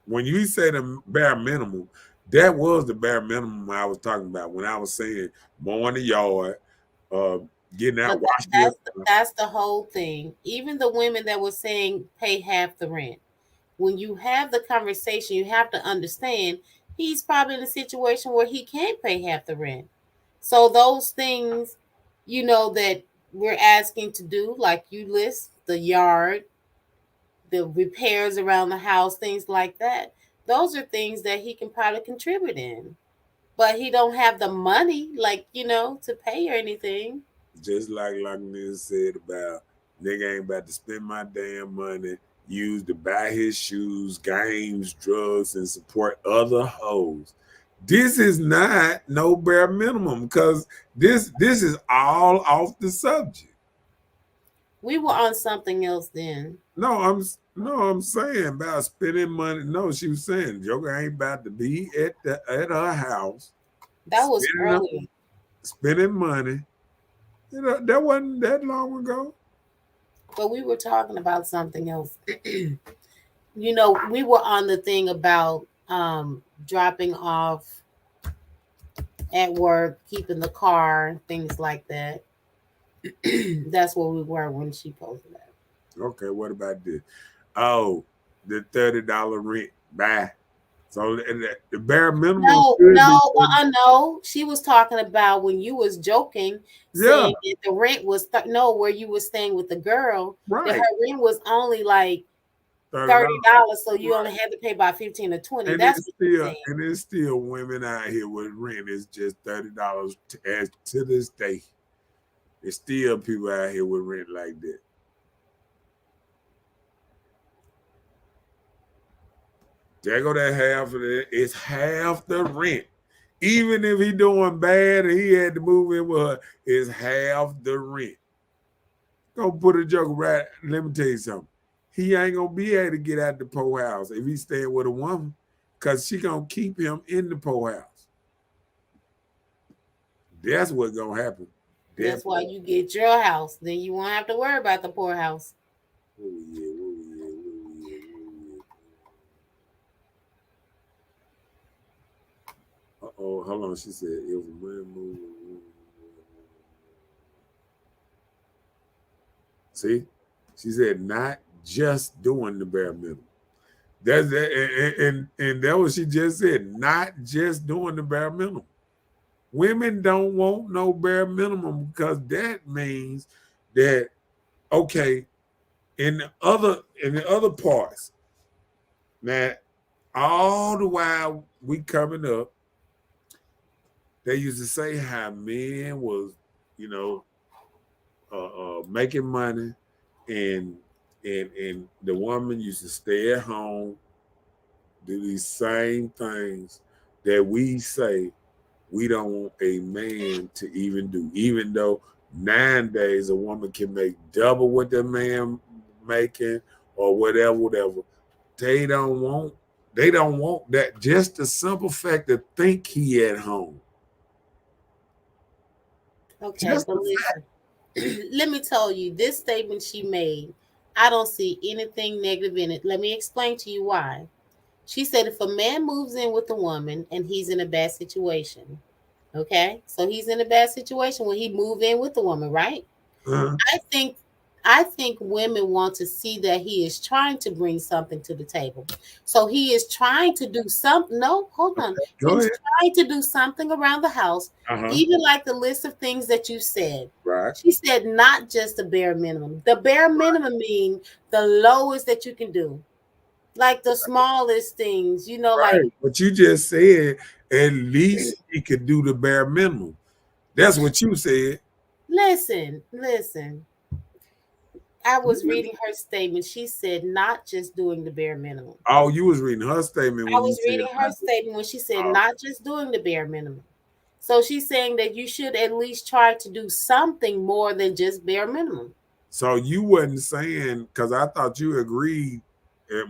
When you say the bare minimum, that was the bare minimum I was talking about when I was saying mowing the yard, uh, getting out, But washing your that's the whole thing. Even the women that were saying pay half the rent. When you have the conversation, you have to understand he's probably in a situation where he can't pay half the rent. So those things, that we're asking to do, like you list the yard, the repairs around the house, things like that. Those are things that he can probably contribute in. But he don't have the money, like, to pay or anything. just like Nigga said about nigga ain't about to spend my damn money used to buy his shoes, games, drugs, and support other hoes. This is not no bare minimum because this is all off the subject. We were on something else then. No, I'm saying about spending money. No, she was saying Joker ain't about to be at her house That was earlier. spending money. That wasn't that long ago. But we were talking about something else. We were on the thing about dropping off at work, keeping the car, things like that. That's where we were when she posted that. Okay, what about this? Oh, the $30 rent. Bye. So the bare minimum No, should be no, no. She was talking about when you was joking, yeah, saying that the rent was no, where you were staying with the girl, that right. her rent was only like $30. $30, so you Right. only had to pay about 15 or 20. And That's it's what you're still saying. and it's still women out here with rent. It's just $30 as to this day. There's still people out here with rent like that. There go that half of it. It's half the rent. Even if he doing bad and he had to move in with her, it's half the rent. Gonna put a joke right. Let me tell you something. He ain't gonna be able to get out the poorhouse if he's staying with a woman, cause she gonna keep him in the poorhouse. That's what's gonna happen. That's why you get your house. Then you won't have to worry about the poorhouse. Oh yeah. Uh-oh, hold on. She said if a man move. See? She said not just doing the bare minimum. That's and that what she just said. Not just doing the bare minimum. Women don't want no bare minimum because that means that okay, in the other parts, now all the while we coming up, they used to say how men was, you know, making money, and the woman used to stay at home, do these same things that we say we don't want a man to even do, even though nowadays a woman can make double what the man making or whatever. They don't want that. Just the simple fact to think he at home. Okay, Just but listen, let me tell you, this statement she made, I don't see anything negative in it. Let me explain to you why. She said if a man moves in with a woman and he's in a bad situation, okay? So he's in a bad situation when he move in with the woman, right? uh, I think I think women want to see that he is trying to bring something to the table. So he is trying to do something. No, hold on. go He's ahead. trying to do something around the house, Uh-huh. even like the list of things that you said. Right. She said not just the bare minimum. The bare minimum mean the lowest that you can do. Like the smallest things, like Right. But you just said at least he could do the bare minimum. That's what you said. listen. I was reading her statement. She said not just doing the bare minimum. Oh, you was reading her statement I when you was said reading her statement when she said oh, not just doing the bare minimum. So she's saying that you should at least try to do something more than just bare minimum. so you wasn't saying, because I thought you agreed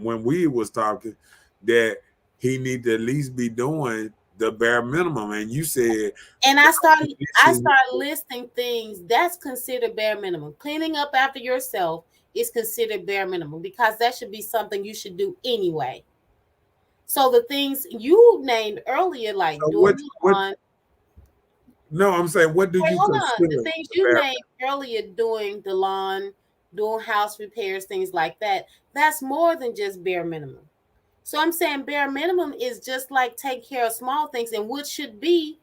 when we was talking that he need to at least be doing the bare minimum, and you said And I conditions. started listing things that's considered bare minimum. Cleaning up after yourself is considered bare minimum because that should be something you should do anyway. So the things you named earlier, like So doing what? the What? lawn, No, I'm saying, what do wait, you hold on. The consider things the you bare? named earlier, doing the lawn, doing house repairs, things like that, that's more than just bare minimum. So I'm saying bare minimum is just like take care of small things, and what should be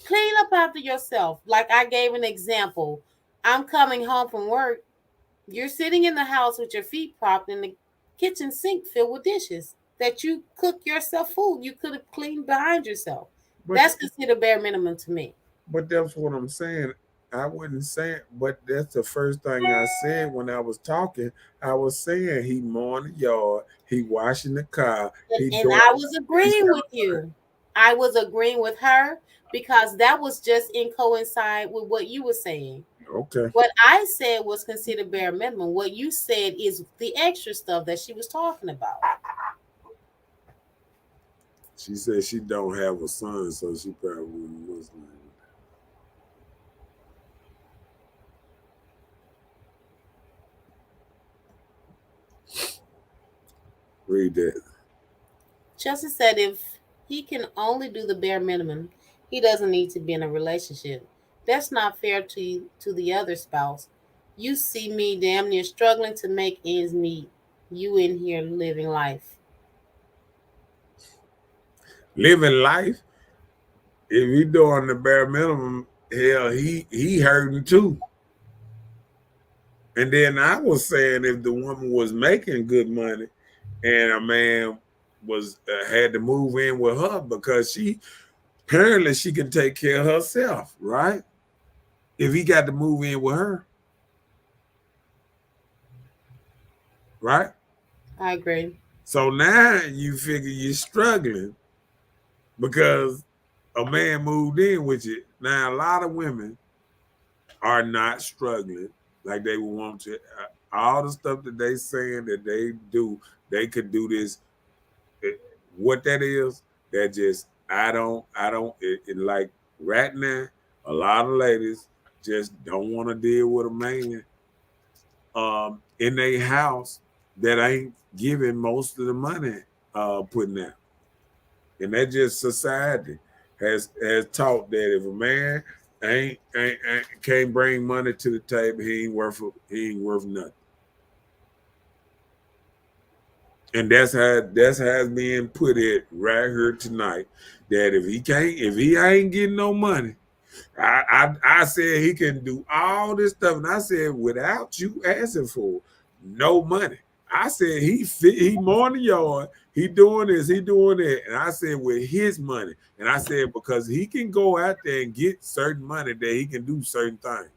clean up after yourself. Like I gave an example. I'm coming home from work. You're sitting in the house with your feet propped in the kitchen sink filled with dishes that you cook yourself food. You could have cleaned behind yourself. But That's considered bare minimum to me. But that's what I'm saying. I wouldn't say it, but that's the first thing I said when I was talking. I was saying he mowing the yard, he washing the car, he And doing I was agreeing with you. I was agreeing with her because that was just in coincide with what you were saying. okay. What I said was considered bare minimum. What you said is the extra stuff that she was talking about. She said she don't have a son, so she probably wouldn't Muslim. Read that. Chelsea said if he can only do the bare minimum, he doesn't need to be in a relationship. That's not fair to the other spouse. You see me damn near struggling to make ends meet. You in here living life. Living life, if he doing the bare minimum, hell, he hurting too. And then I was saying if the woman was making good money and a man was had to move in with her because she apparently she can take care of herself, right? If he got to move in with her, right? I agree. So now you figure you're struggling because a man moved in with you. Now a lot of women are not struggling like they would want to. All the stuff that they saying that they do, they could do this. What that is, that just I don't like right now. A lot of ladies just don't want to deal with a man in a house that ain't giving most of the money putting out. And that just society has taught that if a man ain't can't bring money to the table, he ain't worth nothing. And that's how it's being put it right here tonight. That if he ain't getting no money, I said he can do all this stuff, and I said without you asking for no money. I said he mowing the yard, he doing this, he doing that, and I said with his money, and I said because he can go out there and get certain money that he can do certain things.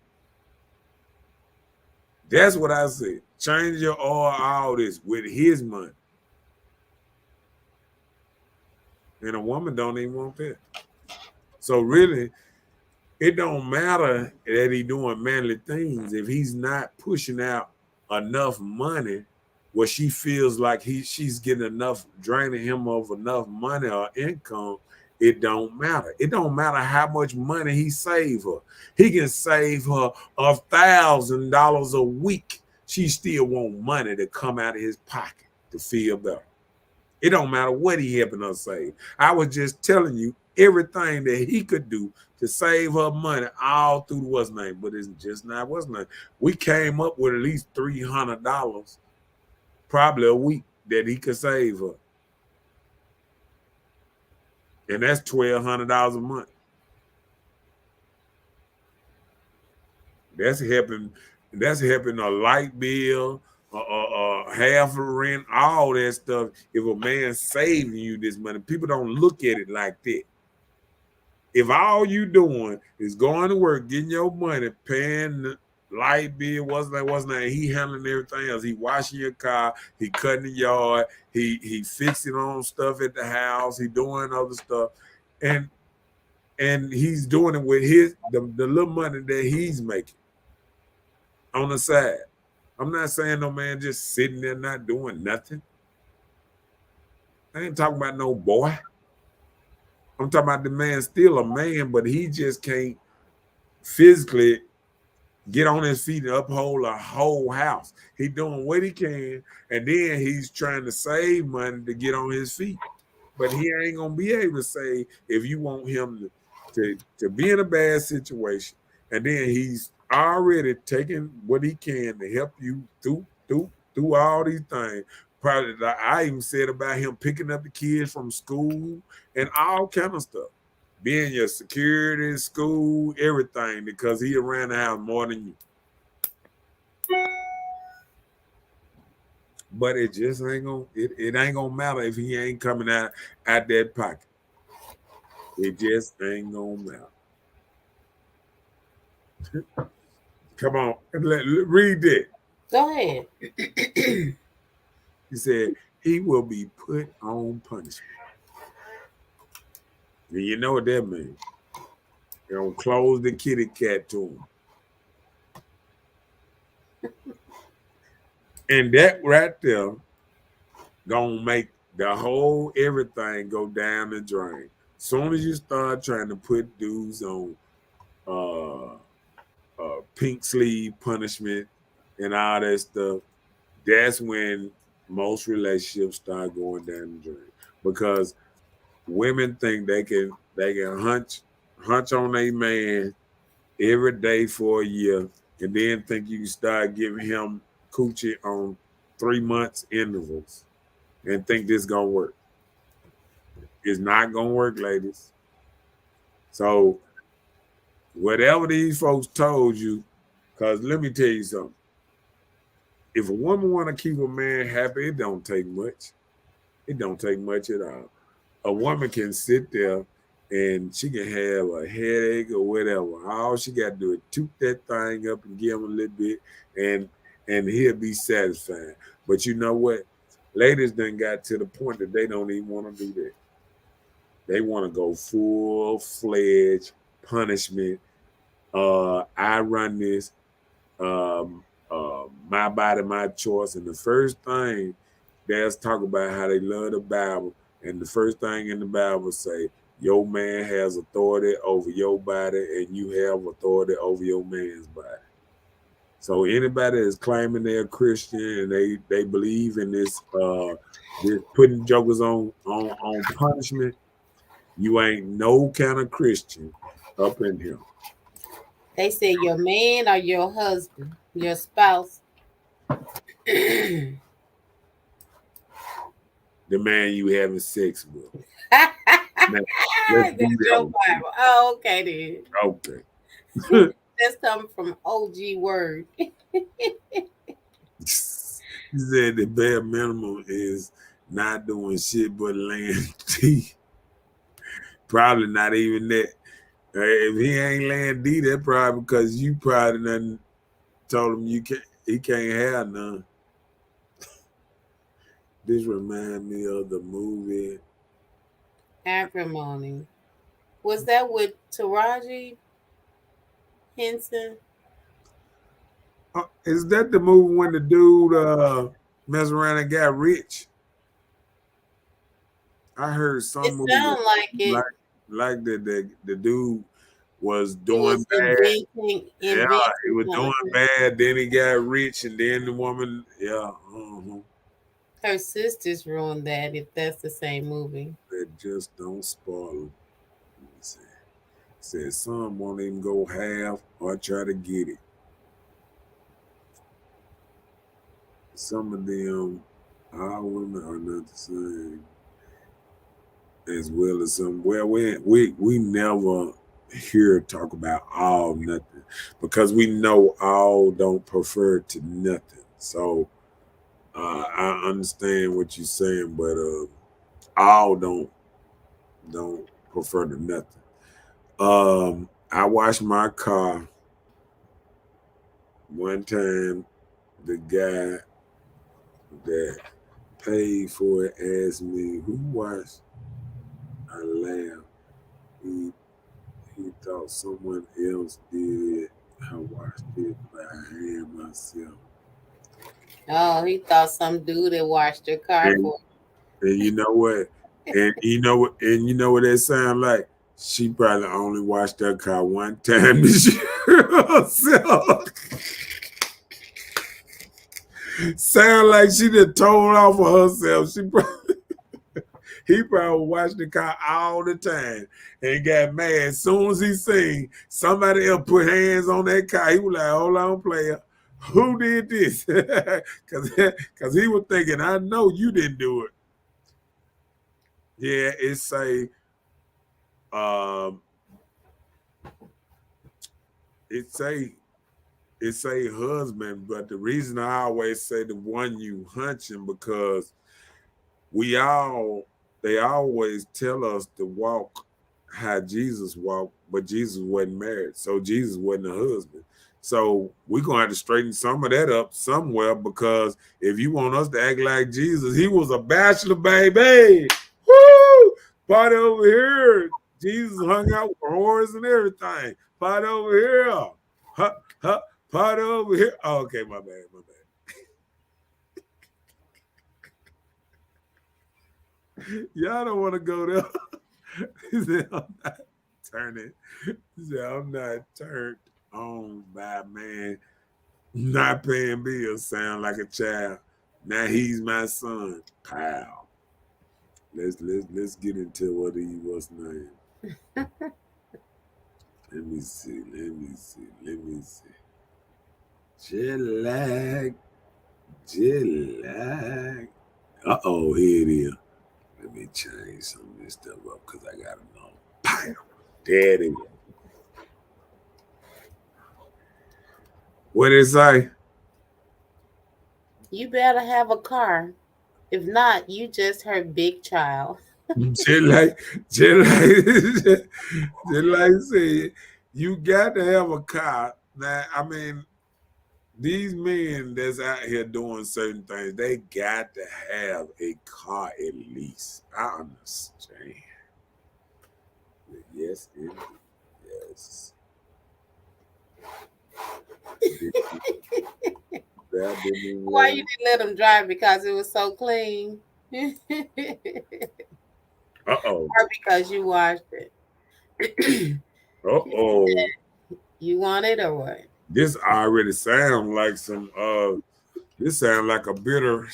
That's what I said. Change your oil, all this with his money. And a woman don't even want that. So really, it don't matter that he doing manly things if he's not pushing out enough money where she feels like she's getting enough, draining him of enough money or income. It don't matter. It don't matter how much money he save her. He can save her $1,000 a week. She still want money to come out of his pocket to feel better. It don't matter what he helping her save. I was just telling you everything that he could do to save her money all through the what's name, but it's just not what's name. We came up with at least $300 probably a week that he could save her. And that's $1,200 a month. That's helping a light bill, half a rent, all that stuff. If a man's saving you this money, people don't look at it like that. If all you doing is going to work, getting your money, paying the light bill, what's that? He handling everything else. He washing your car, he cutting the yard, he fixing on stuff at the house, he doing other stuff, and he's doing it with the little money that he's making on the side. I'm not saying no man just sitting there not doing nothing. I ain't talking about no boy. I'm talking about the man still a man, but he just can't physically get on his feet and uphold a whole house. He doing what he can, and then he's trying to save money to get on his feet. But he ain't gonna be able to say if you want him to be in a bad situation, and then he's already taking what he can to help you through all these things. Probably, I even said about him picking up the kids from school and all kind of stuff. Being your security, school, everything, because he around the house more than you. But it just ain't gonna it ain't gonna matter if he ain't coming out that pocket. It just ain't gonna matter. Come on, read that. Go ahead. He said he will be put on punishment. And you know what that means? They're gonna close the kitty cat to him. And that right there gonna make the whole everything go down the drain. Soon as you start trying to put dudes on pink sleeve punishment and all that stuff, that's when most relationships start going down the drain. Because women think they can hunch on a man every day for a year, and then think you can start giving him coochie on 3 months intervals and think this gonna work. It's not gonna work, ladies. So whatever these folks told you, because let me tell you something. If a woman want to keep a man happy, it don't take much. It don't take much at all. A woman can sit there and she can have a headache or whatever. All she got to do is toot that thing up and give him a little bit, and he'll be satisfied. But you know what? Ladies done got to the point that they don't even want to do that. They want to go full-fledged punishment. I run this. My body, my choice. And the first thing they'll talk about how they love the Bible. And the first thing in the Bible say, your man has authority over your body and you have authority over your man's body. So anybody that's claiming they're Christian and they believe in this putting jokers on punishment, you ain't no kind of Christian up in here. They say your man or your husband, your spouse. The man you having sex with. That's your Bible. Oh, okay then. Okay. That's coming from OG word. He said the bare minimum is not doing shit but laying D. Probably not even that. If he ain't laying D, that's probably because you probably done told him he can't have none. This reminds me of the movie Acrimony. Was that with Taraji Henson? Is that the movie when the dude messed around and got rich? I heard It some movie sounded like it. like the dude was It doing was bad. Yeah, he inventing was doing something. bad. Then he got rich, and then the woman, yeah, Her sisters ruined that. If that's the same movie. that just don't spoil it. Let me see. Said some won't even go half or try to get it. Some of them, our women are not the same as well as some. Well, we never hear talk about all nothing because we know all don't prefer to nothing. So I understand what you're saying, but all don't prefer to nothing. I washed my car one time. The guy that paid for it asked me who washed. I laughed. He he thought someone else did. I watched it by hand myself. Oh, he thought some dude had washed your car And, for and you know what? And you know what that sound like? She probably only washed her car one time this year herself. Sound like she done told off of herself. He probably watched the car all the time and got mad. As soon as he seen somebody else put hands on that car, he was like, hold on, player. Who did this? Because he was thinking, I know you didn't do it. Yeah, um, it say it's a husband, but the reason I always say the one you hunching because we all they always tell us to walk how Jesus walked, but Jesus wasn't married, so Jesus wasn't a husband. So we're gonna have to straighten some of that up somewhere because if you want us to act like Jesus, he was a bachelor, baby. Woo! Party over here. Jesus hung out with whores and everything. Party over here. Huh, huh, party over here. Oh, okay, my bad, my bad. Y'all don't want to go there. He said, I'm not turning. He said, I'm not turned on by a man not paying bills. Sound like a child. Now he's my son. Pow. Let's get into what he was named. Let me see. Let me see. Let me see. Jillac. Jillac. Uh-oh, here it is. Let me change some of this stuff up because I got to know. Pow. There it is. What did it say? you better have a car. If not, you just hurt big child. Just like, just like, just like said, you got to have a car. Now, I mean, these men that's out here doing certain things, they got to have a car at least. I understand. Yes, indeed. Yes. That didn't Why work. you didn't let him drive? Because it was so clean. Or Uh-oh. because you washed it. Uh-oh. You want it or what? This already sounds like some this sounds like a bitter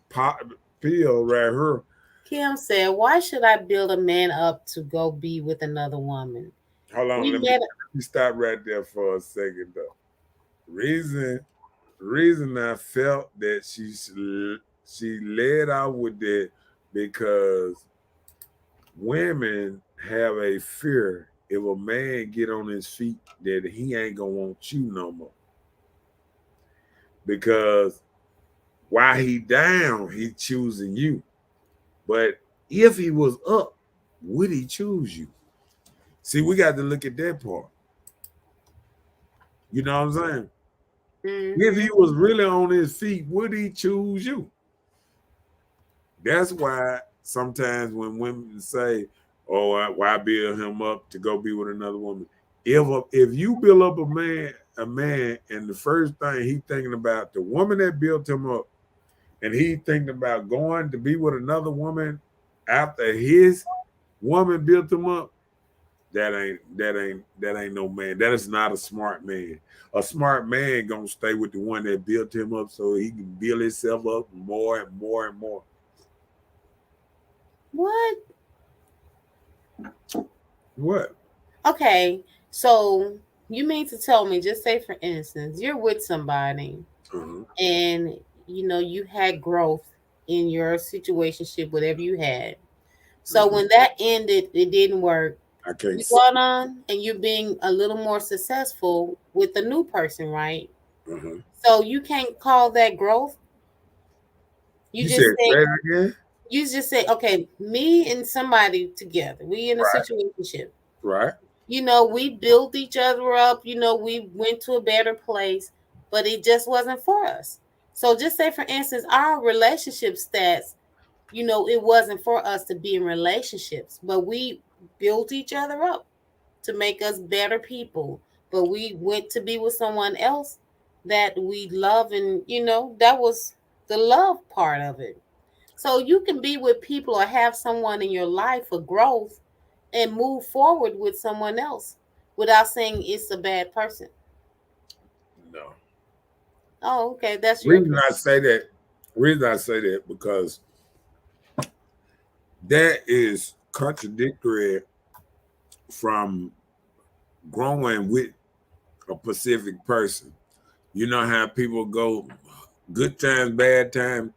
pot pill right here. Kim said, "Why should I build a man up to go be with another woman? Hold on, We let met." me stop right there for a second though. Reason reason I felt that she led out with that because women have a fear if a man get on his feet that he ain't gonna want you no more. Because while he down, he choosing you. But if he was up, would he choose you? See, we got to look at that part. You know what I'm saying? If Mm-hmm. he was really on his feet, would he choose you? That's why sometimes when women say, or why build him up to go be with another woman? If you build up a man, and the first thing he thinking about the woman that built him up, and he thinking about going to be with another woman after his woman built him up, that ain't no man. That is not a smart man. A smart man gonna stay with the one that built him up so he can build himself up more and more and more. What? What? Okay, so you mean to tell me, just say for instance, you're with somebody and you had growth in your situationship, whatever you had. So when that ended, it didn't work. I can't You gone on and you're being a little more successful with the new person, right? So you can't call that growth. You just said say, that again? you just say, okay, me and somebody together, we in a situationship. Right. We built each other up, we went to a better place, but it just wasn't for us. So just say, for instance, our relationship stats, it wasn't for us to be in relationships, but we built each other up to make us better people. But we went to be with someone else that we love, and that was the love part of it. So you can be with people or have someone in your life for growth and move forward with someone else without saying it's a bad person. No. Oh, okay. That's your Reason opinion. I say that, because that is contradictory from growing with a specific person. You know how people go good times, bad times.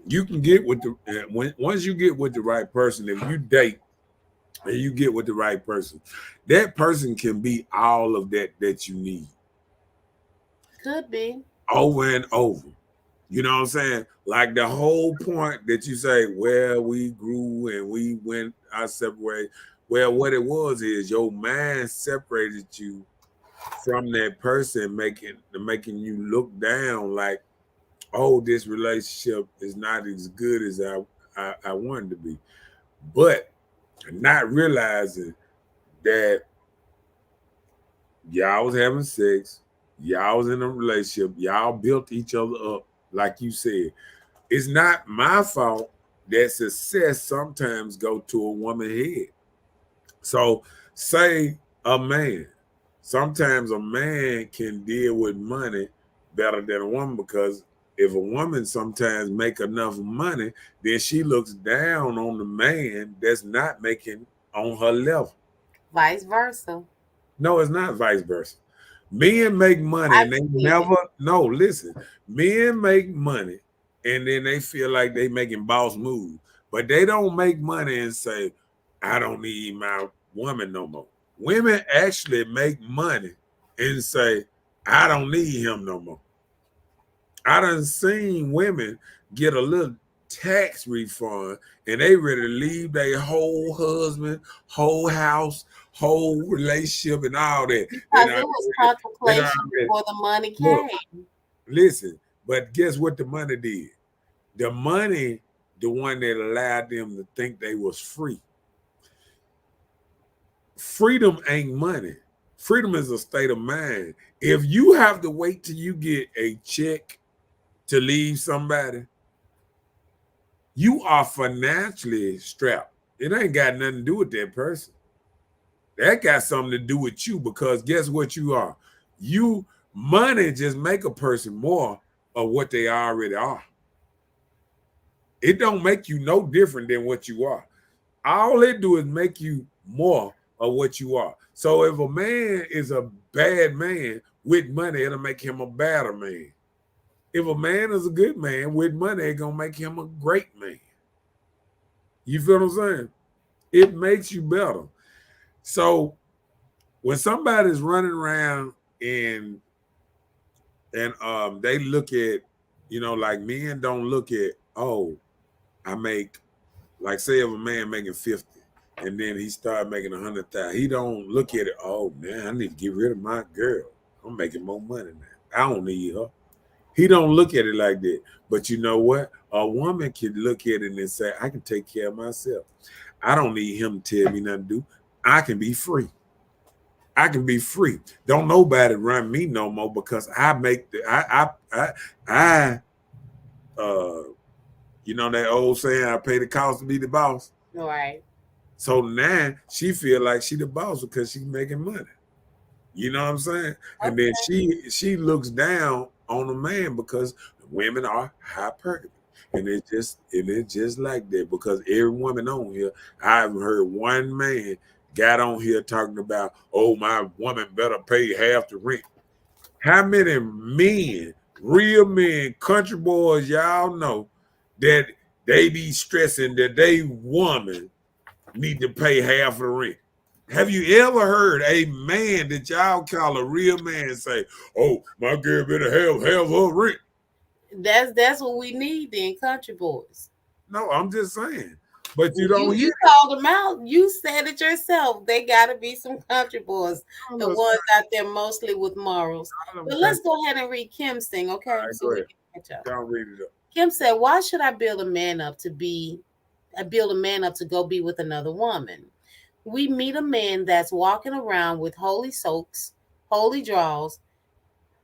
You can get with once you get with the right person, if you date and you get with the right person, that person can be all of that you need. Could be. Over and over. You know what I'm saying? Like the whole point that you say, well, we grew and we went our separate ways. Well, what it was is your mind separated you from that person, making you look down like, oh, this relationship is not as good as I wanted to be. But not realizing that y'all was having sex, y'all was in a relationship, y'all built each other up, like you said. It's not my fault that success sometimes go to a woman's head. So say a man. Sometimes a man can deal with money better than a woman, because if a woman sometimes make enough money, then she looks down on the man that's not making on her level. Vice versa. No, it's not vice versa. Men make money I've and they seen it. never, no, listen. Men make money and then they feel like they making boss moves, but they don't make money and say, I don't need my woman no more. Women actually make money and say, I don't need him no more. I done seen women get a little tax refund and they ready to leave their whole husband, whole house, whole relationship, and all that. Because it was contemplation before the money Look, came. listen, but guess what the money did? The money, the one that allowed them to think they was free. Freedom ain't money. Freedom is a state of mind. If you have to wait till you get a check to leave somebody, you are financially strapped. It ain't got nothing to do with that person. That got something to do with you, because guess what you are? Money just make a person more of what they already are. It don't make you no different than what you are. All it do is make you more of what you are. So if a man is a bad man with money, it'll make him a better man. If a man is a good man with money, it's gonna make him a great man. You feel what I'm saying? It makes you better. So when somebody's running around and they look at, like men don't look at, oh, I make, like say if a man making 50 and then he start making 100,000, he don't look at it, oh man, I need to get rid of my girl. I'm making more money now. I don't need her. He don't look at it like that. But you know what? A woman can look at it and say, I can take care of myself. I don't need him to tell me nothing to do. I can be free. I can be free. Don't nobody run me no more because I make the I uh you know that old saying, I pay the cost to be the boss. Right. So now she feel like she the boss because she's making money. You know what I'm saying? And then Okay. she looks down on a man because women are hypergamy. And it's just like that because every woman on here, I haven't heard one man got on here talking about, oh, my woman better pay half the rent. How many men, real men, country boys, y'all know that they be stressing that they woman need to pay half the rent? Have you ever heard a man that y'all call a real man say, "Oh, my girl better have her rent"? That's what we need then, country boys. No, I'm just saying. But you You don't hear you called them out. You said it yourself. They got to be some country boys, all the of ones out there mostly with morals. them But let's country. go ahead and read Kim's thing, All okay? right, So go we ahead. can catch up. Y'all read it up. Kim said, "Why should I build a man up to be? I build a man up to go be with another woman? We meet a man that's walking around with holy soaks, holy draws,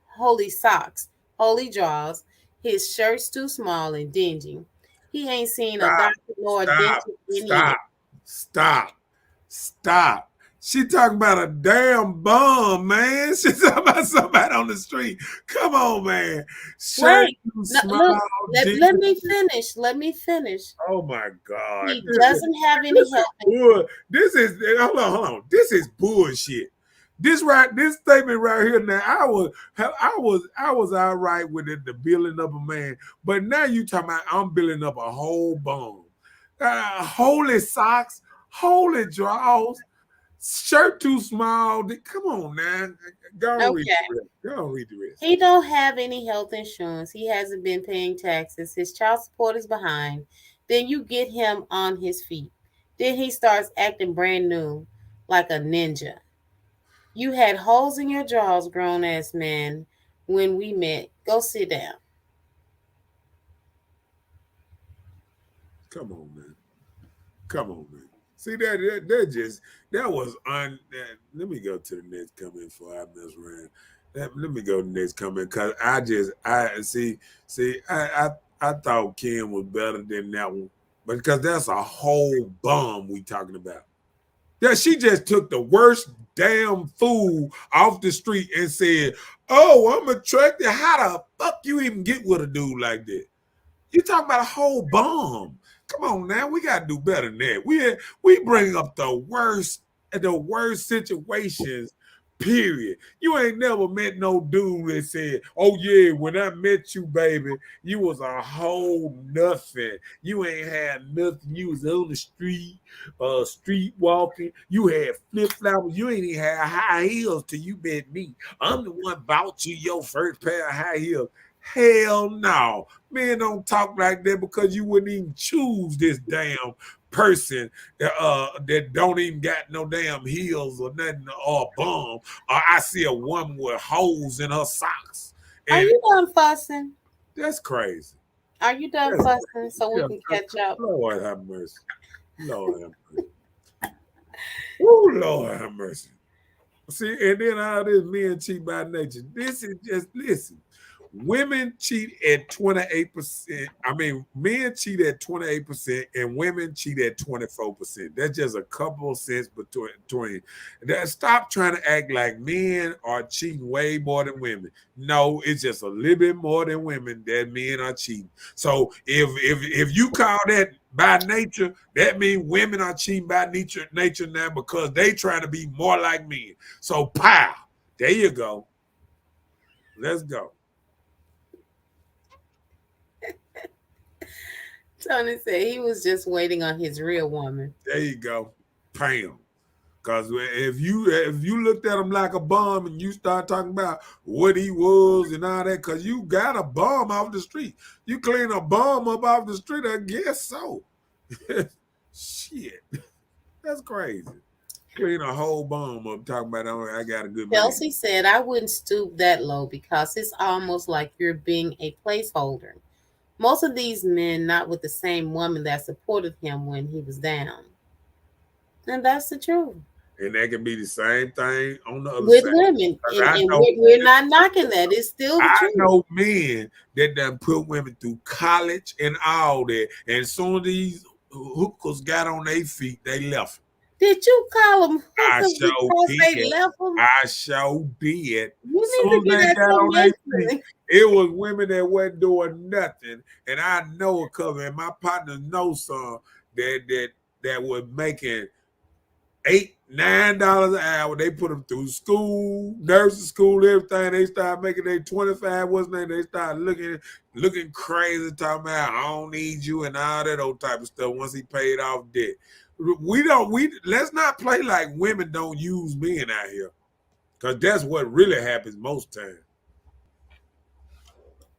holy socks, holy draws. His shirt's too small and dingy. He ain't seen a Stop, doctor nor a stop, dentist in years." stop, stop, stop. She talking about a damn bum, man. She talking about somebody on the street. Come on, man. Shirt Wait, too no, look, small, let me finish. Let me finish. oh my God. He doesn't have any This is health. bull. This is hold on. This is bullshit. This statement right here. Now I was all right with it, the building up a man, but now you talking about I'm building up a whole bone. Holy socks, holy drawers, shirt too small. Come on now, go and read Okay. the rest. Go and read the rest. He don't have any health insurance. He hasn't been paying taxes. His child support is behind. Then you get him on his feet. Then he starts acting brand new, like a ninja. You had holes in your drawers, grown ass man, when we met. Go sit down. Come on, man. Come on, man. See that just that was on. Let me go to the next comment before I mess around. Let me go to the next comment because I I thought Kim was better than that one, but because that's a whole bum we talking about. Yeah, she just took the worst damn fool off the street and said, "Oh, I'm attracted." How the fuck you even get with a dude like that? You talking about a whole bomb. Come on now, we gotta do better than that. We bring up the worst situations. Period. You ain't never met no dude that said, "Oh yeah, when I met you, baby, you was a whole nothing. You ain't had nothing. You was on the street walking. You had flip flops. You ain't even had high heels till you met me. I'm the one bought you your first pair of high heels." Hell no. Men don't talk like that because you wouldn't even choose this damn person that don't even got no damn heels or nothing or a bum. Or I see a woman with holes in her socks. Are And you done fussing? that's crazy. Are you done That's fussing crazy. so we Yeah, can catch up? Lord have mercy. Lord have mercy. Oh, Lord have mercy. See, and then all this men cheat by nature. This is just listen. Women cheat at 28%. I mean, men cheat at 28% and women cheat at 24%. That's just a couple of cents between that. Stop trying to act like men are cheating way more than women. No, it's just a little bit more than women that men are cheating. So if you call that by nature, that means women are cheating by nature now because they trying to be more like men. So pow, there you go. Let's go. Tony said he was just waiting on his real woman. There you go. Bam. Because if you looked at him like a bum and you start talking about what he was and all that, because you got a bum off the street. You clean a bum up off the street, I guess so. Shit. That's crazy. Clean a whole bum up talking about, oh, I got a good man. Chelsea said, "I wouldn't stoop that low because it's almost like you're being a placeholder. Most of these men not with the same woman that supported him when he was down." And that's the truth. And that can be the same thing on the other With side. women. 'Cause And we're not knocking that. It's still the I truth. know men that done put women through college and all that, and soon as these hookers got on their feet, they left. Did you call them I hookers sure because they did. left them? I sure did. You need Soon to as get they that got on their feet, information. it was women that wasn't doing nothing. And I know a couple, and my partner knows some that was making $8, $9 an hour. They put them through school, nursing school, everything. They started making their 25. What's name? They started looking crazy, talking about I don't need you and all that old type of stuff. Once he paid off debt, we let's not play like women don't use men out here, because that's what really happens most times.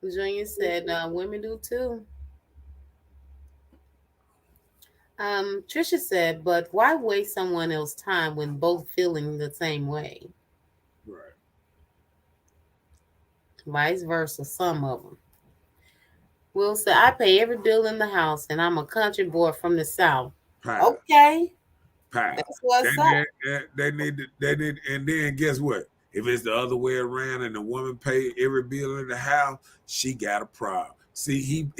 Junior said women do too. Trisha said, but why waste someone else's time when both feeling the same way? Right. Vice versa, some of them. Will said, I pay every bill in the house and I'm a country boy from the South. Pie. Okay. Pie. That's what's up. They need, and then guess what? If it's the other way around and the woman pay every bill in the house, she got a problem. See,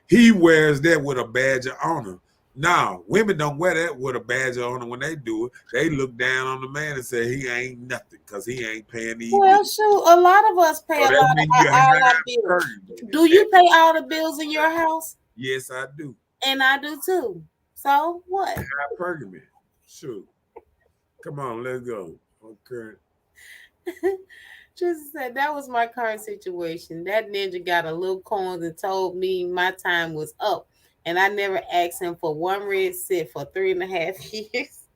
he wears that with a badge of honor. Now, women don't wear that with a badge of honor when they do it. They look down on the man and say he ain't nothing because he ain't paying these Well, bills. shoot, a lot of us pay So a that lot means of you all our have bills. curtains. Do you pay all the bills in your house? Yes, I do. And I do too. So what? High pergament. Shoot. Come on, let's go. Okay. Just said that was my current situation. That ninja got a little coins and told me my time was up, and I never asked him for one red cent for 3.5 years.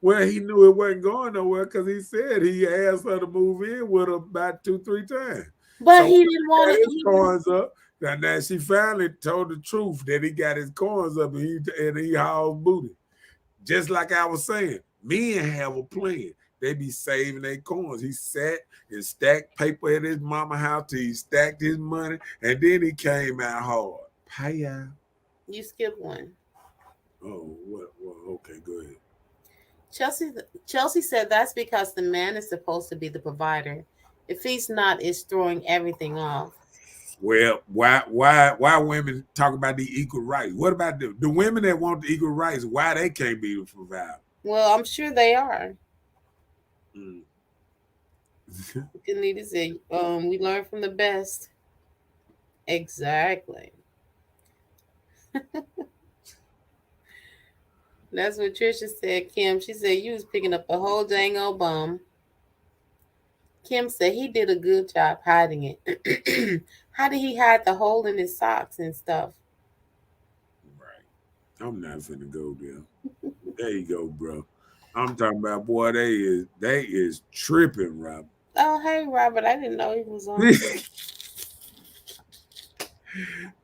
Well, he knew it wasn't going nowhere because he said he asked her to move in with him about 2-3 times. But So he didn't want got to. his coins up. Now she finally told the truth that he got his coins up and he hauled booty. Just like I was saying, men have a plan. They be saving their coins. He sat and stacked paper at his mama house till he stacked his money, and then he came out hard. Pay out. You skipped one. Oh, what? Well, okay, go ahead. Chelsea said that's because the man is supposed to be the provider. If he's not, it's throwing everything off. Well, why women talk about the equal rights? What about the women that want the equal rights? Why they can't be the provider? Well, I'm sure they are. Mm. Need to say, we learn from the best. Exactly. That's what Trisha said, Kim. She said you was picking up the whole dang old bum. Kim said he did a good job hiding it. How did he hide the hole in his socks and stuff? Right. I'm not finna go there. There you go, bro. I'm talking about, boy, they is tripping, Rob. Oh, hey, Robert. I didn't know he was on.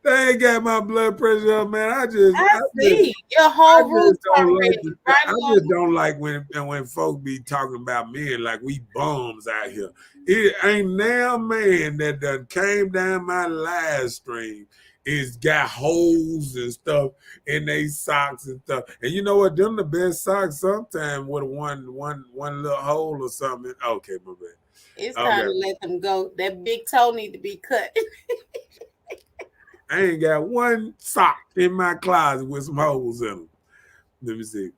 They ain't got my blood pressure up, man. I see. Your whole room I just don't like when folks be talking about men like we bums out here. It ain't now a man that done came down my live stream is got holes and stuff in they socks and stuff. And you know what? Them the best socks sometimes with one little hole or something. Okay, my bad. It's time to let them go. That big toe need to be cut. I ain't got one sock in my closet with some holes in them. Let me see.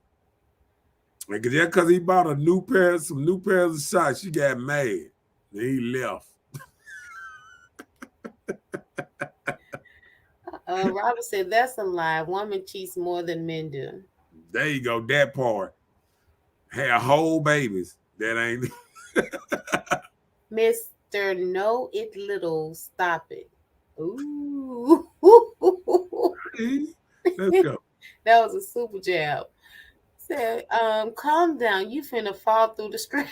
Like, just because he bought some new pairs of socks, she got mad. And he left. Robert said that's a lie. Woman cheats more than men do. There you go. That part. Had whole babies. That ain't. Mr.Knowitall, stop it. Ooh. Let's go. That was a super jab. Said, calm down. You finna fall through the screen.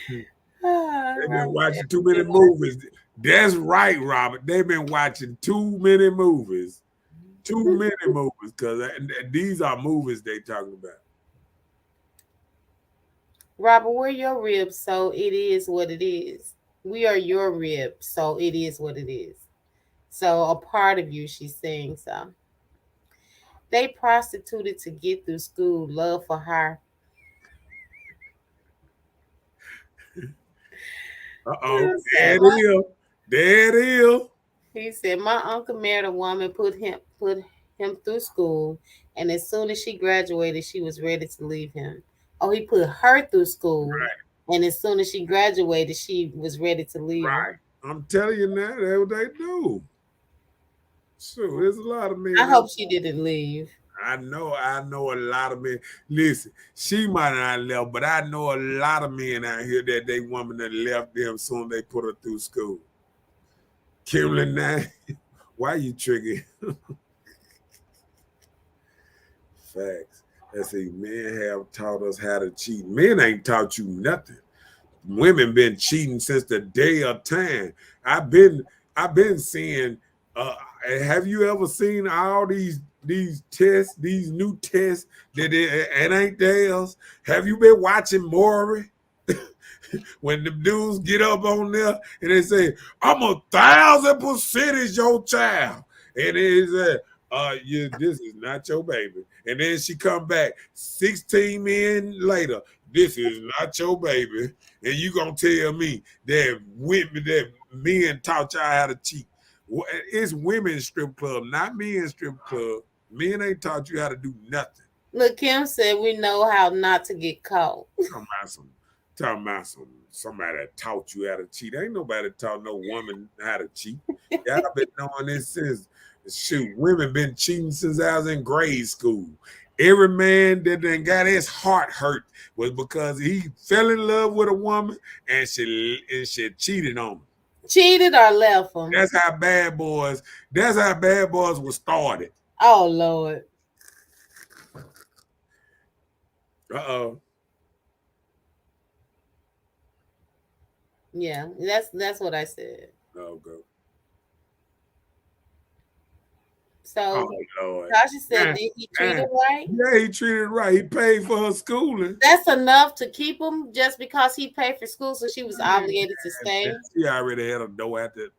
They've been watching too many movies. That's right, Robert. They've been watching too many movies. Too many movies, because these are movies they talking about. Robert, we're your ribs, so it is what it is. We are your ribs, so it is what it is. So a part of you, she's saying so. They prostituted to get through school. Love for her. Uh-oh. There it is. There it is. He said, "My uncle married a woman, put him through school, and as soon as she graduated, she was ready to leave him. Oh, he put her through school, and as soon as she graduated, she was ready to leave him." I'm telling you now, that's what they do. Sure, there's a lot of men. I hope she didn't leave. I know a lot of men. Listen, she might not have left, but I know a lot of men out here that they woman that left them soon they put her through school. Kimberly, now, why you triggering? Facts. Let's see, men have taught us how to cheat. Men ain't taught you nothing. Women been cheating since the day of time. I've been seeing. Have you ever seen all these tests, these new tests that it ain't theirs? Have you been watching Maury? When the dudes get up on there and they say, "I'm 1,000% is your child," and it is this is not your baby. And then she come back 16 men later, "This is not your baby," and you gonna tell me that men taught y'all how to cheat? It's women's strip club, not men's strip club. Men ain't taught you how to do nothing. Look, Kim said we know how not to get caught. Talking about somebody that taught you how to cheat. Ain't nobody taught no woman how to cheat. Y'all been knowing this since, shoot, women been cheating since I was in grade school. Every man that done got his heart hurt was because he fell in love with a woman and she cheated on him. Cheated or left him. That's how bad boys were started. Oh Lord. Uh-oh. Yeah, that's what I said. Oh, go. So Lord. Tasha said, did he treat her right? Yeah, he treated her right. He paid for her schooling. That's enough to keep him just because he paid for school, so she was obligated to stay. She already had a door at the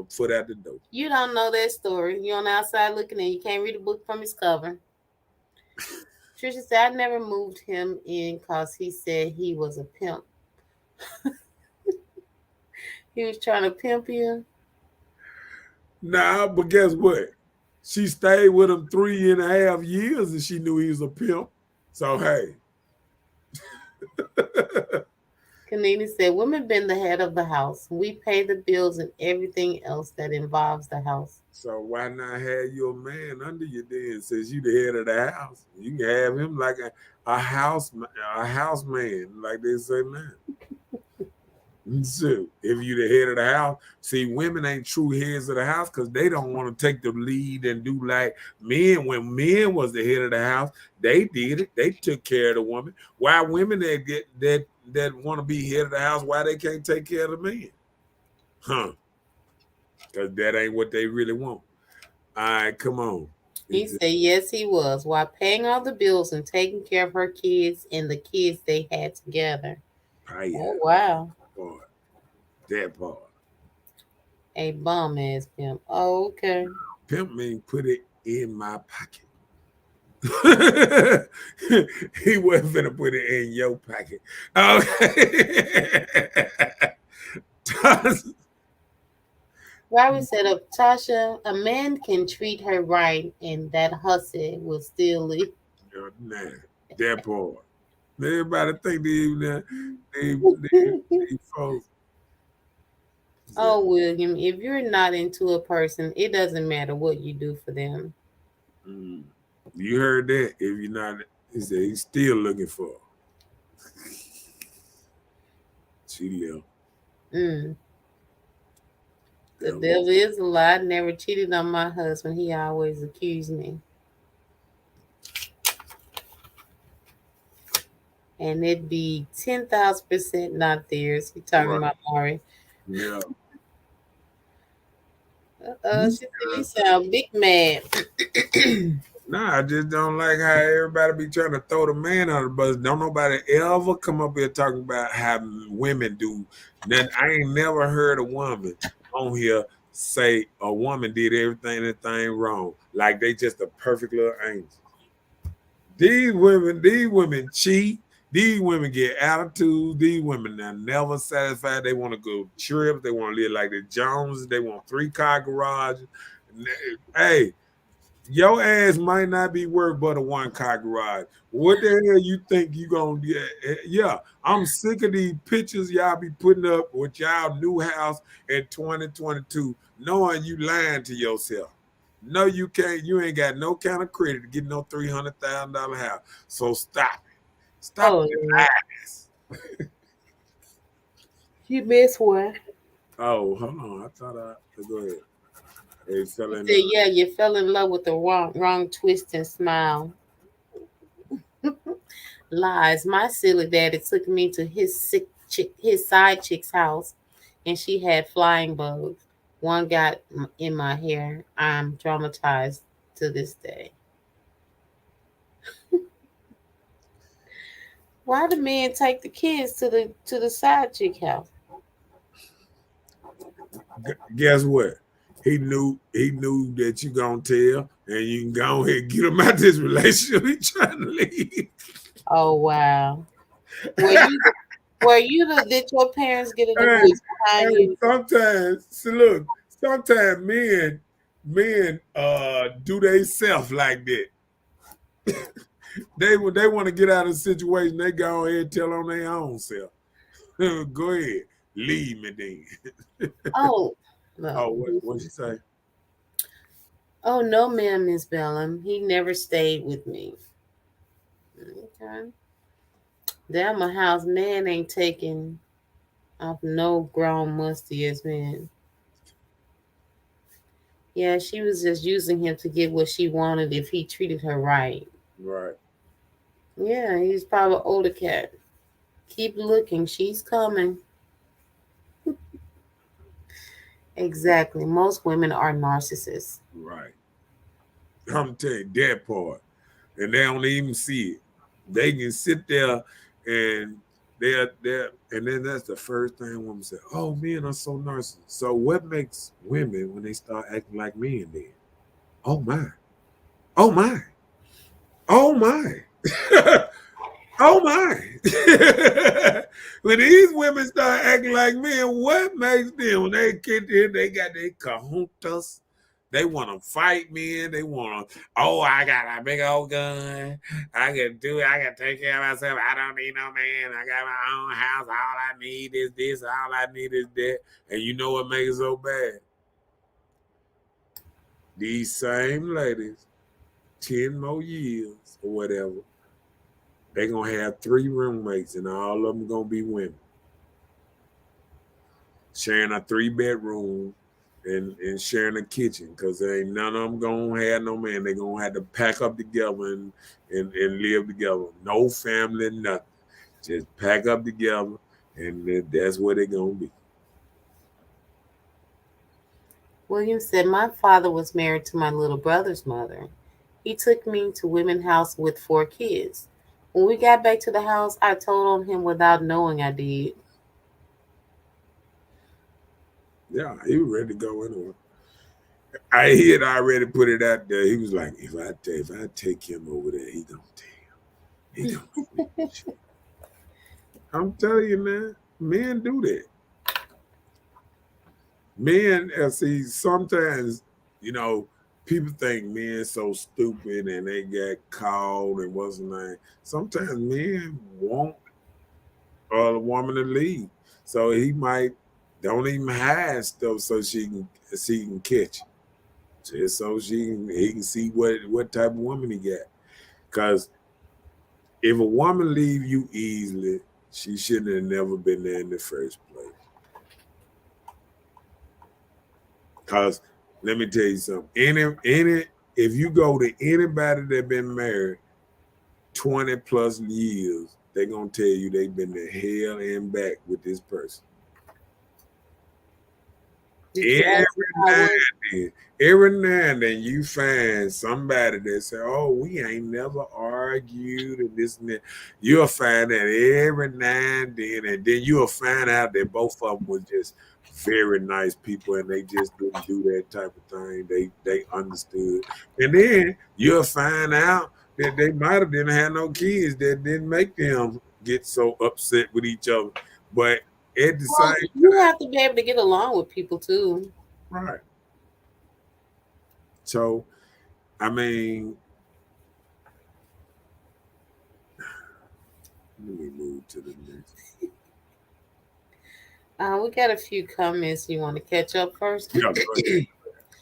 foot at the door. You don't know that story. You're on the outside looking in. You can't read a book from his cover. Trisha said, "I never moved him in because he said he was a pimp." He was trying to pimp you. Nah, but guess what? She stayed with him 3.5 years and she knew he was a pimp. So, hey. Kanini said, "Women been the head of the house. We pay the bills and everything else that involves the house." So why not have your man under you then? Since you the head of the house, you can have him like a house man, like they say now. So if you the head of the house, see, women ain't true heads of the house because they don't want to take the lead and do like men. When men was the head of the house, they did it. They took care of the woman. Why women that want to be head of the house, why they can't take care of the man? Huh? Because that ain't what they really want. All right, come on. He said, yes, he was, while paying all the bills and taking care of her kids and the kids they had together. Oh, wow. That part. A bum ass pimp. Oh, okay. Pimp mean put it in my pocket. He wasn't gonna put it in your pocket. Okay. Robert said, Tasha, a man can treat her right and that hussy will still leave. Nah, that part. Everybody think they folks. Oh, William, if you're not into a person, it doesn't matter what you do for them. You heard that? If you're not, he said he's still looking for her. She left. The devil is a lie. I never cheated on my husband. He always accused me. And it'd be 10,000% not theirs. He talking about Mari. Yeah. She said, you sound big mad. Nah, I just don't like how everybody be trying to throw the man on the bus. Don't nobody ever come up here talking about how women do. Then I ain't never heard a woman on here say a woman did anything wrong, like they just a perfect little angel. These women cheat. These women get attitudes. These women are never satisfied. They want to go trips. They want to live like the Joneses. They want 3-car garages. Hey, your ass might not be worth but a 1-car garage. What the hell you think you gonna get? Yeah, I'm sick of these pictures y'all be putting up with y'all new house in 2022, knowing you lying to yourself. No, you can't. You ain't got no kind of credit to get no $300,000 house. So stop it. Stop Oh, the Lord. lies. You missed one. Oh, hold on. I thought go ahead. They fell You in said, love. yeah, you fell in love with the wrong twist and smile. Lies. My silly daddy took me to his side chick's house, and she had flying bugs. One got in my hair. I'm traumatized to this day. Why do men take the kids to the side chick house? Guess what? He knew that you gonna tell, and you can go ahead and get him out this relationship. He trying to leave. Oh wow. Were you did your parents get a Hey, divorce behind you? sometimes, see, look, sometimes men do they self like that. They want to get out of the situation. They go ahead and tell on their own self. Go ahead, leave me then. Oh no. Oh, what you say? Oh no, ma'am, Miss Bellum. He never stayed with me. Okay. Damn, my house man ain't taking off no grown musty ass man. Yeah, she was just using him to get what she wanted if he treated her right. Right. Yeah, he's probably an older cat. Keep looking, she's coming. Exactly. Most women are narcissists. Right. I'm telling you that part. And they don't even see it. They can sit there and they're and then that's the first thing women say, oh, men are so narcissistic. So what makes women when they start acting like men then? Oh my. Oh my. Oh my. Oh my. When these women start acting like men, what makes them when they get there, they got their cahuntas. They want to fight men. They want to, oh, I got a big old gun. I can do it. I can take care of myself. I don't need no man. I got my own house. All I need is this. All I need is that. And you know what makes it so bad? These same ladies, 10 more years or whatever, they're going to have 3 roommates and all of them going to be women. Sharing a 3-bedroom and sharing a kitchen because ain't none of them going to have no man. They're going to have to pack up together and live together. No family, nothing. Just pack up together and that's where they're going to be. William said, my father was married to my little brother's mother. He took me to women's house with 4 kids. When we got back to the house, I told on him without knowing I did. Yeah, he was ready to go anyway. He had already put it out there. He was like, if I take him over there, he gonna tell. He gonna I'm telling you, man, men do that. Men, see, sometimes, people think men so stupid and they get called and what's the name. Sometimes men want a woman to leave. So he might don't even hide stuff so she can catch it. Just so he can see what type of woman he got. Because if a woman leave you easily, she shouldn't have never been there in the first place. Because let me tell you something. If you go to anybody that been married 20 plus years, they're gonna tell you they've been to hell and back with this person. Did you Every ask him how it now was? and then, every now and then, you find somebody that say, "Oh, we ain't never argued," and this and that. You'll find that every now and then you'll find out that both of them were just very nice people, and they just didn't do that type of thing. They understood, and then you'll find out that they might have didn't have no kids that didn't make them get so upset with each other, but at the same Well, you have to be able to get along with people too. right. So I mean, let me move to the next. We got a few comments you want to catch up first. Yeah, go ahead.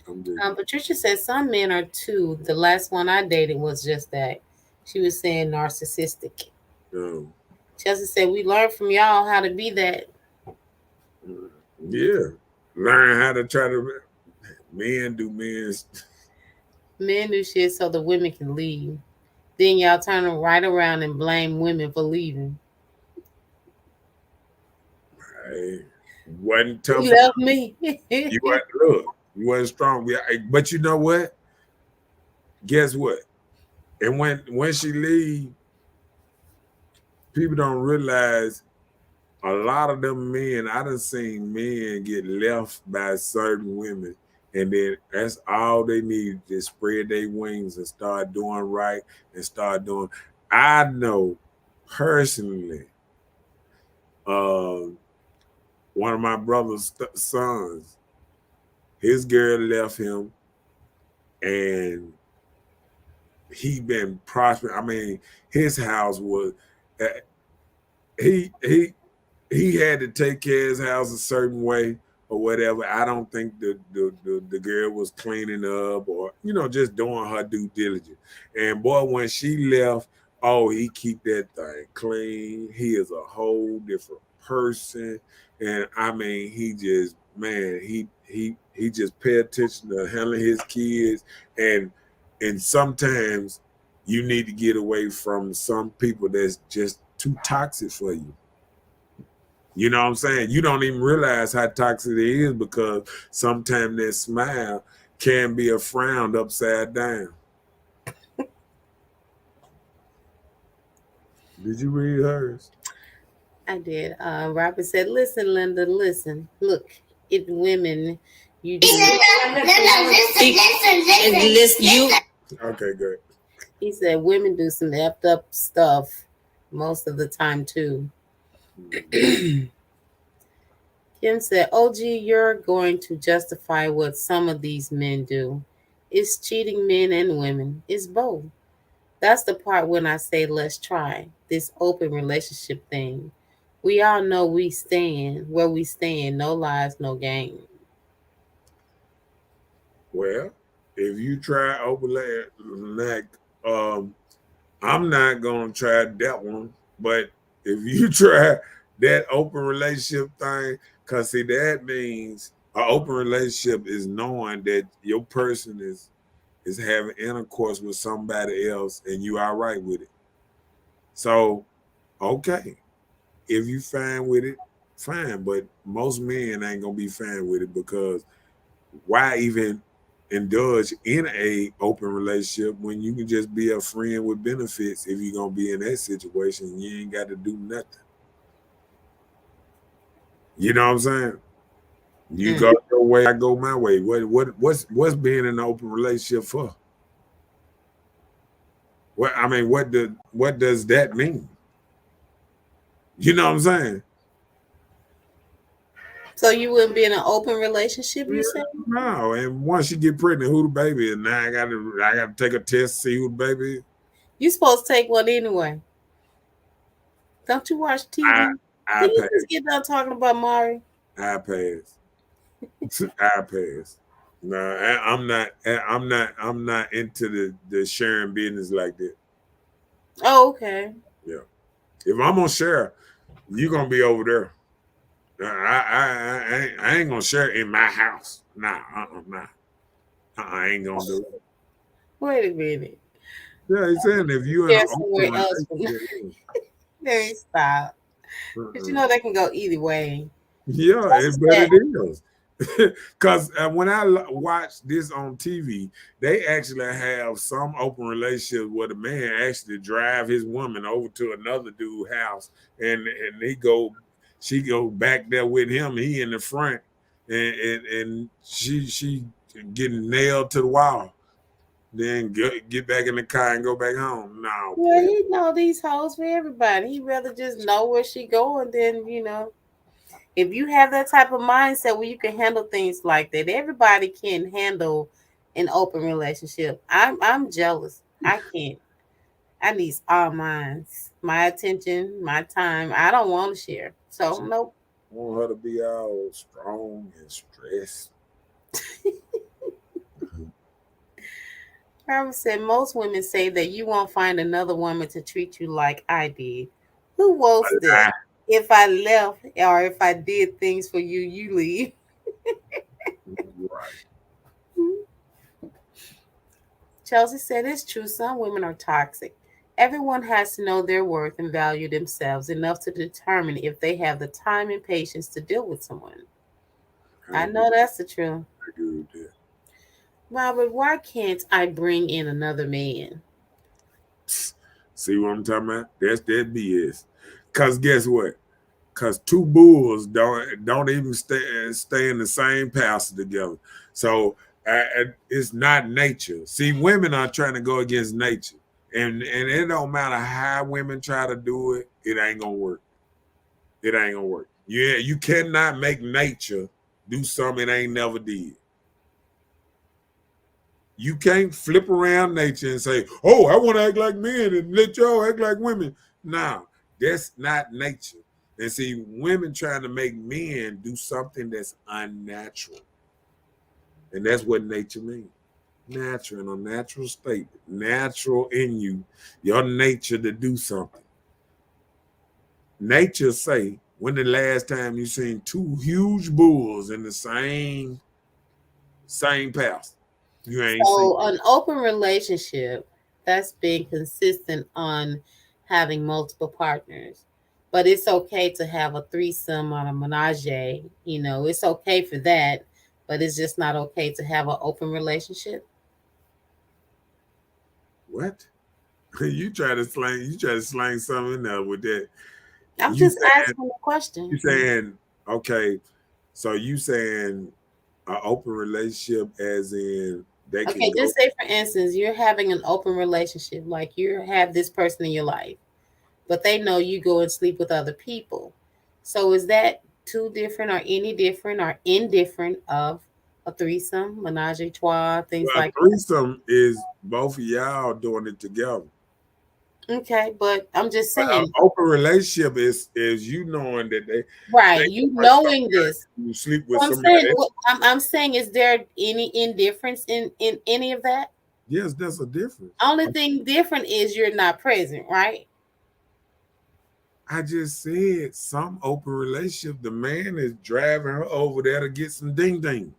I'm just Patricia said some men are too. The last one I dated was just that. She was saying narcissistic. um, Chelsea said we learned from y'all how to be that. yeah. Learn how to try to men do men's Men do shit so the women can leave. Then y'all turn right around and blame women for leaving. I wasn't He tough. left me. You wasn't look. You wasn't strong. But you know what? Guess what? And when she leave, people don't realize a lot of them men, I done seen men get left by certain women, and then that's all they need to spread their wings and start doing right and start doing. I know personally, uh, one of my brother's sons, his girl left him, and he been prospering. I mean, his house was uh, he he he had to take care of his house a certain way or whatever. I don't think the girl was cleaning up or just doing her due diligence. And boy, when she left, oh, he keep that thing clean. He is a whole different person, and I mean, he just man, he just pay attention to handling his kids, and sometimes you need to get away from some people that's just too toxic for you. You know what I'm saying? You don't even realize how toxic it is because sometimes that smile can be a frown upside down. Did you read hers? I did. Robert said, "Listen, Linda, listen. Look, it women. You do." Listen, you. Okay, good. He said, "Women do some effed up stuff most of the time too." Kim said, "OG, you're going to justify what some of these men do. It's cheating men and women. It's both. That's the part when I say let's try this open relationship thing. We all know we stand where we stand. No lies, no game." Well, if you try like, I'm not gonna try that one, but if you try that open relationship thing, cause see that means an open relationship is knowing that your person is having intercourse with somebody else and you all right with it. So, okay, if you fine with it, fine. But most men ain't gonna be fine with it because why even indulge in a open relationship when you can just be a friend with benefits if you're gonna be in that situation, you ain't got to do nothing. You know what I'm saying? You go your way, I go my way. What's being in an open relationship for? What does that mean? You know what I'm saying? So you wouldn't be in an open relationship, you say? No, and once you get pregnant, who the baby is? Now I gotta take a test to see who the baby is. You supposed to take one anyway. Don't you watch TV? I Did you pass. just get done talking about Mari? I pass. I pass. No, I'm not into the sharing business like that. Oh, okay. Yeah. If I'm gonna share, you gonna be over there. I ain't gonna share in my house. Nah. I ain't gonna do it. Wait a minute. Yeah, he's saying if you in an Share somewhere open else. relationship, Let me stop. But you know they can go either way. yeah, Chelsea but said, it is. Because when I watch this on TV, they actually have some open relationships where the man actually drive his woman over to another dude's house, and she go back there with him. He in the front, and she getting nailed to the wall. Then get back in the car and go back home. No, Well, play. he know these hoes for everybody. He rather just know where she going than if you have that type of mindset where you can handle things like that, everybody can handle an open relationship. I'm jealous. I can't. I need all mine, my attention, my time. I don't want to share. So nope. Want her to be all strong and stressed. Carmen said most women say that you won't find another woman to treat you like I did. Who was that? If I left or if I did things for you, you leave. Right. Chelsea said it's true. Some women are toxic. Everyone has to know their worth and value themselves enough to determine if they have the time and patience to deal with someone. I know that's the truth. I agree with that. Robert, why can't I bring in another man? See what I'm talking about? That's that BS. Cause guess what? Cause two bulls don't even stay in the same pasture together. So it's not nature. See, women are trying to go against nature, and it don't matter how women try to do it. It ain't gonna work. It ain't gonna work. Yeah, you cannot make nature do something it ain't never did. You can't flip around nature and say, "Oh, I want to act like men and let y'all act like women." No, that's not nature. And see, women trying to make men do something that's unnatural, and that's what nature means. Natural, in a natural state, natural in you, your nature to do something. Nature say, when the last time you seen two huge bulls in the same path? You ain't seen. So, an open relationship, that's being consistent on having multiple partners. But it's okay to have a threesome or a menage. It's okay for that, but it's just not okay to have an open relationship. What? You try to slang something in there with that. I'm You just saying asking a question. you saying okay, so you saying an open relationship as in they can Okay, go. just say for instance, you're having an open relationship, like you have this person in your life, but they know you go and sleep with other people. So is that too different or any different or indifferent of a threesome, menage a trois, things Well, like threesome is both of y'all doing it together. that? Okay, but I'm just But an saying, open relationship is you knowing that they right, you knowing this. you sleep with So I'm somebody saying, else. I'm saying, is there any indifference in any of that? Yes, that's a difference. Only thing different is you're not present, right? I just said some open relationship, the man is driving her over there to get some ding ding.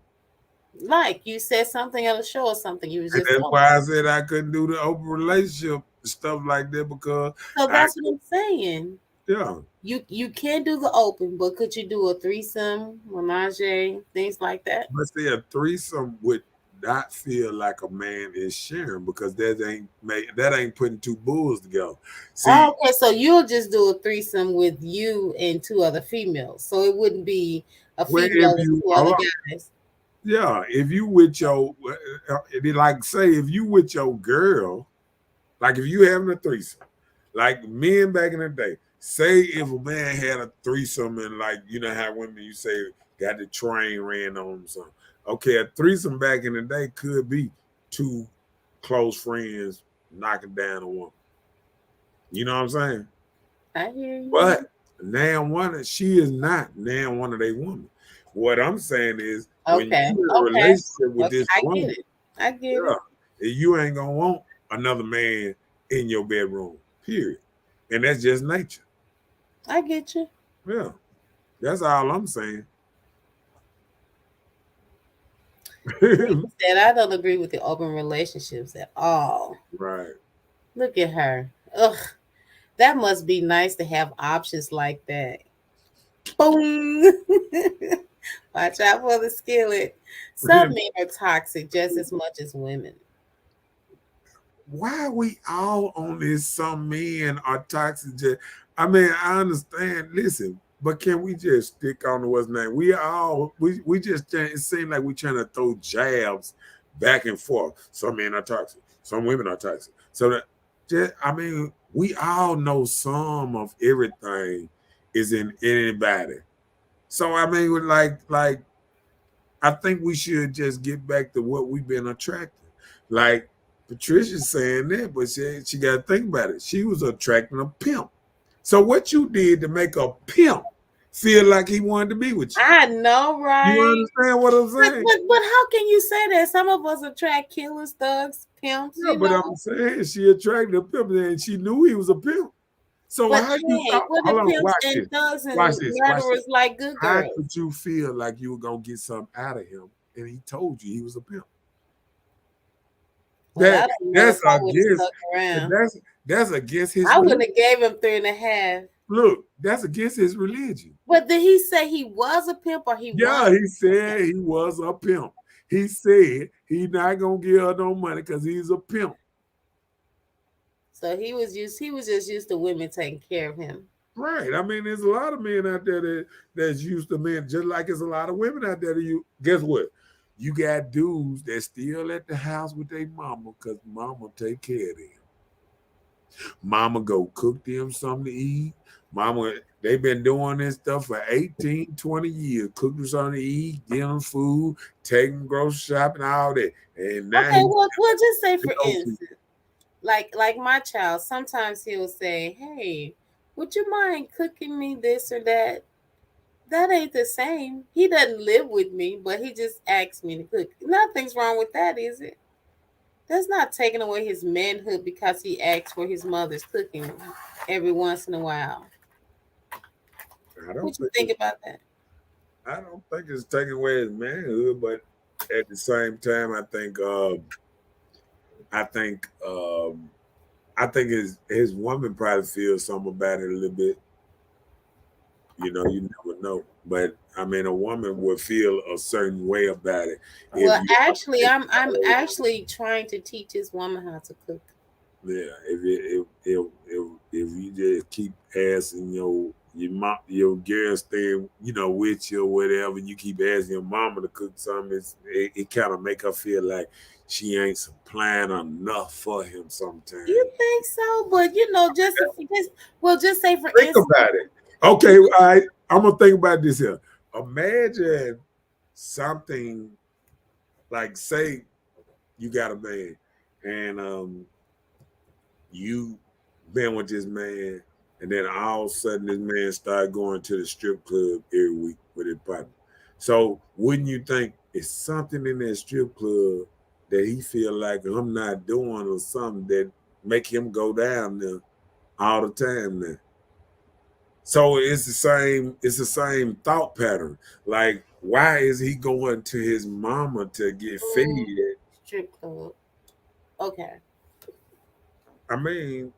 Like you said something on the show or something. You was And just that's telling. why I said I couldn't do the open relationship stuff like that because So I that's what I'm saying. yeah. You can do the open, but could you do a threesome, menage, things like that? But see, a threesome would not feel like a man is sharing because that ain't putting two bulls together. See, Oh, okay, so you'll just do a threesome with you and two other females. So it wouldn't be a where if female and you two other guys. yeah, if you with your like say if you with your girl, like if you having a threesome, like men back in the day, say if a man had a threesome and like you know how women you say got the train ran on them something. Okay, a threesome back in the day could be two close friends knocking down a woman. You know what I'm saying? I hear you. But now she is not now one of their women. What I'm saying is when Okay, you're in a okay, relationship with okay. this I get woman, it. I get yeah, it. you ain't gonna want another man in your bedroom. Period. And that's just nature. I get you. Yeah, that's all I'm saying. Said I don't agree with the open relationships at all. Right. Look at her. Ugh, that must be nice to have options like that. Boom. Watch out for the skillet. Some men are toxic just as much as women. Why are we all on this? Some men are toxic. I mean, I understand. Listen, but can we just stick on to what's name? We just it seems like we're trying to throw jabs back and forth. Some men are toxic. Some women are toxic. So that I mean, we all know some of everything is in anybody. So I mean, like I think we should just get back to what we've been attracting. Like Patricia's saying that, but she got to think about it. She was attracting a pimp. So what you did to make a pimp feel like he wanted to be with you? I know, right? You understand what I'm saying? But how can you say that? Some of us attract killers, thugs, pimps. Yeah, but know? I'm saying she attracted a pimp and she knew he was a pimp. So but how you thought? what Hold the on, pimps watch and this. thugs and Watch this. Watch murderers this. like good How girls? could you feel like you were gonna get something out of him and he told you he was a pimp? Well, I don't know if I would have stuck around. That's against his I religion. wouldn't have gave him 3.5. Look, that's against his religion. But did he say he was a pimp or he Yeah, was? he said he was a pimp. He said he's not gonna give her no money because he's a pimp. So he was just used to women taking care of him. Right. I mean, there's a lot of men out there that's used to men, just like there's a lot of women out there that you guess what? You got dudes that still at the house with their mama because mama take care of them. Mama go cook them something to eat. Mama, they've been doing this stuff for 18, 20 years. Cook them something to eat, give them food, take them grocery shopping, all that. And now okay, well, just say for instance, like my child, sometimes he'll say, "Hey, would you mind cooking me this or that?" That ain't the same. He doesn't live with me, but he just asks me to cook. Nothing's wrong with that, is it? That's not taking away his manhood because he asks for his mother's cooking every once in a while. What you think about that? I don't think it's taking away his manhood, but at the same time, I think his woman probably feels something about it a little bit. You know, you never know. But I mean, a woman would feel a certain way about it. Well, actually, I'm actually trying to teach his woman how to cook. Yeah, if you just keep asking your girl staying, with you or whatever, and you keep asking your mama to cook something, it kind of make her feel like she ain't supplying enough for him sometimes. You think so? But just say for think instance. About it. Okay, all right. I'm gonna think about this here. Imagine something like, say you got a man and you been with this man, and then all of a sudden this man started going to the strip club every week with his partner. So wouldn't you think it's something in that strip club that he feel like I'm not doing or something that make him go down there all the time now? So it's the same thought pattern. Like, why is he going to his mama to get fed? Strip club. Okay. I mean,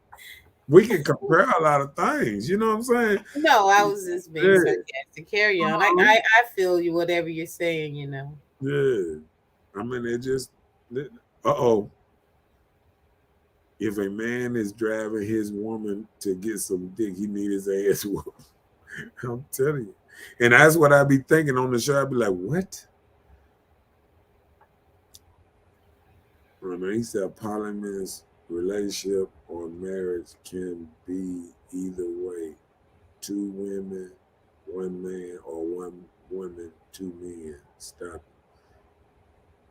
we can compare a lot of things. You know what I'm saying? No, I was just being sarcastic. Carry on. I feel you. Whatever you're saying, Yeah. I mean, uh-oh. If a man is driving his woman to get some dick, he need his ass whooped. I'm telling you. And that's what I be thinking on the show. I be like, what? I mean, he said polyamorous relationship or marriage can be either way. 2 women, 1 man, or 1 woman, 2 men. Stop it.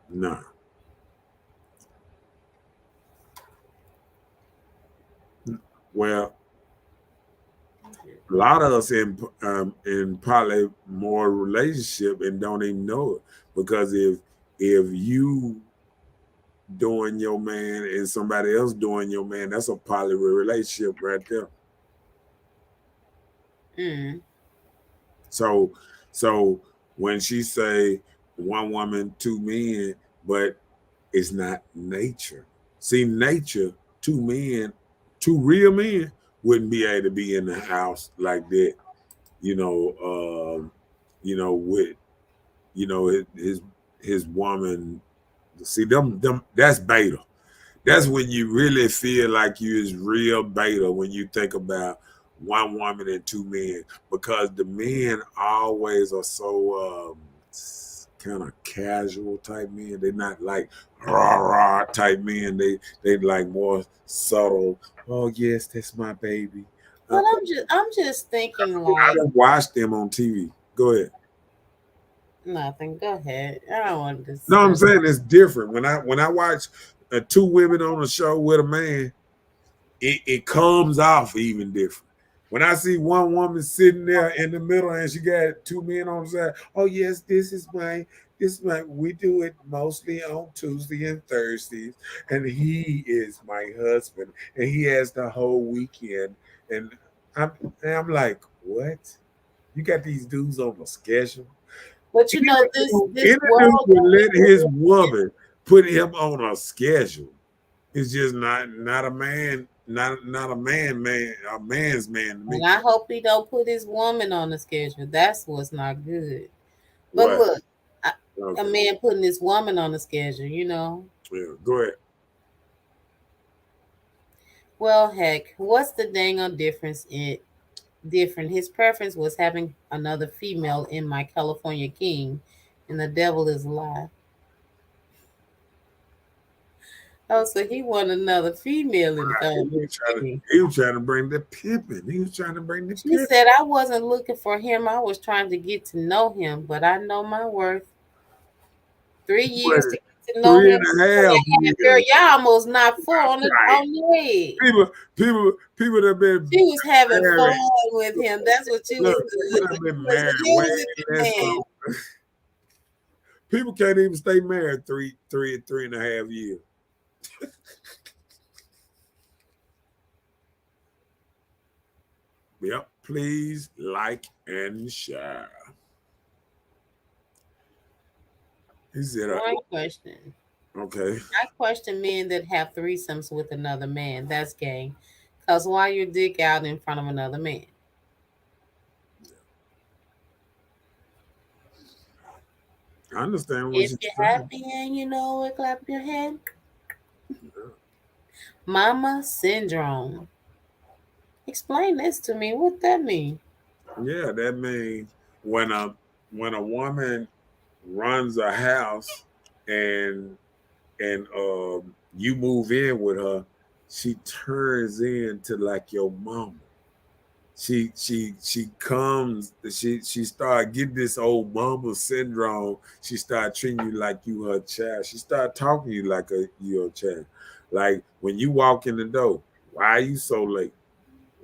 Nah. Well, a lot of us in polymorph relationship and don't even know it, because if you doing your man and somebody else doing your man, that's a poly relationship right there. So when she say 1 woman, 2 men, but it's not nature. See, nature, 2 men, 2 real men wouldn't be able to be in the house like that, with you know, his woman. See them that's beta. That's when you really feel like you is real beta when you think about one woman and two men, because the men always are so kind of casual type men. They're not like rah rah type men. They like more subtle. Oh yes, that's my baby. But I'm just thinking I like don't watch them on TV. Go ahead. nothing. Go ahead. I don't want to No, I'm discuss. saying it's different. When I watch two women on a show with a man, it comes off even different. When I see one woman sitting there in the middle and she got two men on the side, oh yes, this is my we do it mostly on Tuesday and Thursdays, and he is my husband, and he has the whole weekend, and I'm like, what? You got these dudes on a schedule? But Any this dude world would that we let his woman put him on a schedule. It's just not a man, not a man's man to me. and I hope he don't put his woman on the schedule. That's what's not good. But What? look, I, a Okay. man putting his woman on the schedule, Yeah, go ahead. Well, heck, what's the dang on difference in different? His preference was having another female in my California king, and the devil is a lie. Oh, so he want another female in the He California was trying to king. he was trying to bring the pimping. He was trying to bring the She pimping. said I wasn't looking for him. I was trying to get to know him, but I know my worth. 3 years to What, get to know three and him. a half 2.5 girl, years. y'all almost not four on Right. the head. People that been She was having fun married. with him. That's what you was Look, people doing. that You been was married way using the less man. long. People can't even stay married three and a half years. Yep. Please like and share. He said, One question. okay. I question men that have threesomes with another man. That's gay. Cause why your dick out in front of another man? I understand what If you're you're saying. happy and you know it, clap your hand. Mama syndrome. Explain this to me. What that mean? Yeah, that means when a when a woman runs a house and you move in with her, she turns into like your mama. She comes, she start getting this old mama syndrome. She start treating you like you her child. She start talking to you like you're a child. Like when you walk in the door, why are you so late?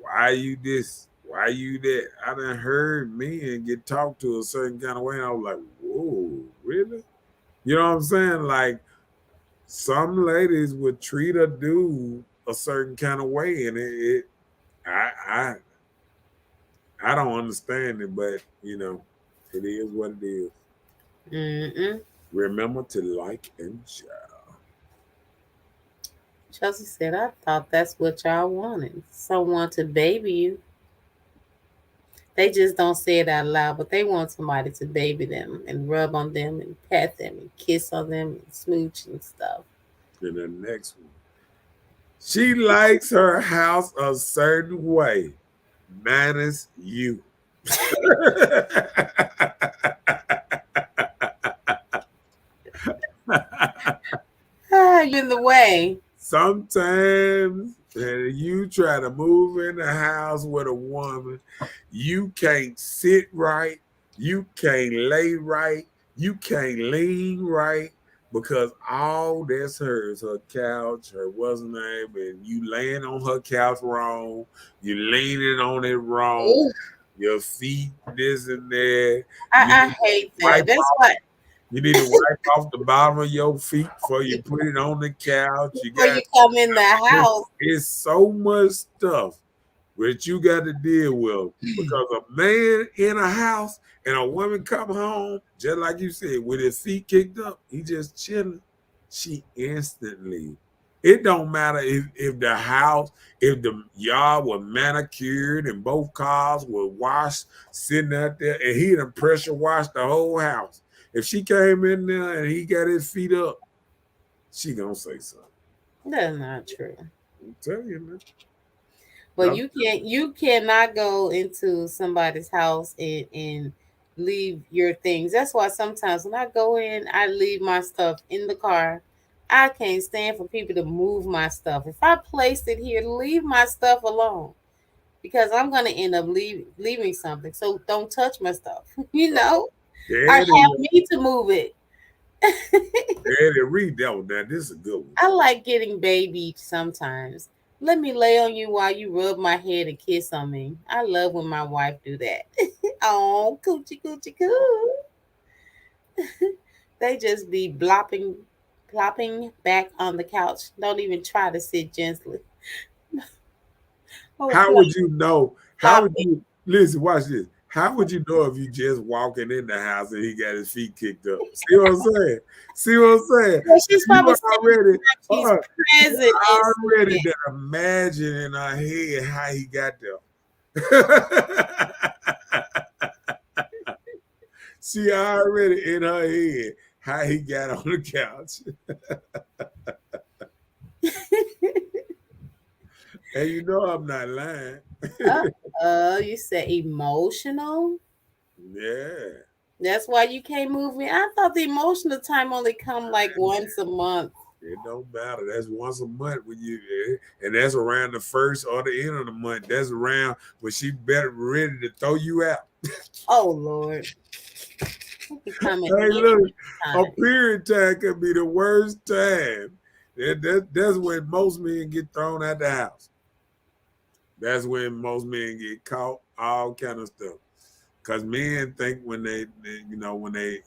Why you this? Why you that? I done heard men get talked to a certain kind of way, and I was like, whoa, really? You know what I'm saying? Like some ladies would treat a dude a certain kind of way, and I I don't understand it, but it is what it is. Mm-mm. Remember to like and share. Chelsea said, I thought that's what y'all wanted. Someone to baby you. They just don't say it out loud, but they want somebody to baby them and rub on them and pet them and kiss on them and smooch and stuff. And the next one, she likes her house a certain way, minus you. Ah, you're in the way. Sometimes you try to move in the house with a woman, you can't sit right, you can't lay right, you can't lean right because all that's hers, her couch, her what's her name, and you laying on her couch wrong, you leaning on it wrong, Ooh, your feet this and that. You I need to hate that. wipe That's why you need to wipe off the bottom of your feet before you put it on the couch. You before got you come in the house, it's so much stuff that you got to deal with because a man in a house and a woman come home, just like you said, with his feet kicked up, he just chilling. She instantly. It don't matter if the house, if the yard was manicured and both cars were washed, sitting out there, and he done pressure washed the whole house. If she came in there and he got his feet up, she gonna say something. That's not true. I'm telling you, man. But you cannot go into somebody's house and leave your things. That's why sometimes when I go in, I leave my stuff in the car. I can't stand for people to move my stuff. If I placed it here, leave my stuff alone because I'm gonna end up leaving something. So don't touch my stuff, or Daddy, have me to move it. Daddy, read that one. Now this is a good one. I like getting babied sometimes. Let me lay on you while you rub my head and kiss on me. I love when my wife do that. Oh, coochie coochie coo. They just be plopping back on the couch. Don't even try to sit gently. Oh, How would you know? How would plopping. you listen? Watch this. How would you know if you just walking in the house and he got his feet kicked up? See what I'm saying? See what I'm saying? Well, she's You probably saying already, she's she present already and done imagine in her head how he got there. She already in her head how he got on the couch. And you know I'm not lying. you said emotional. Yeah. That's why you can't move me. I thought the emotional time only come like once a month. It don't matter. That's once a month when you, and that's around the first or the end of the month. That's around when she better ready to throw you out. Oh Lord, it be coming Hey, any look, a time. period time could be the worst time. That's when most men get thrown out the house. That's when most men get caught, all kind of stuff. Cause men think when when they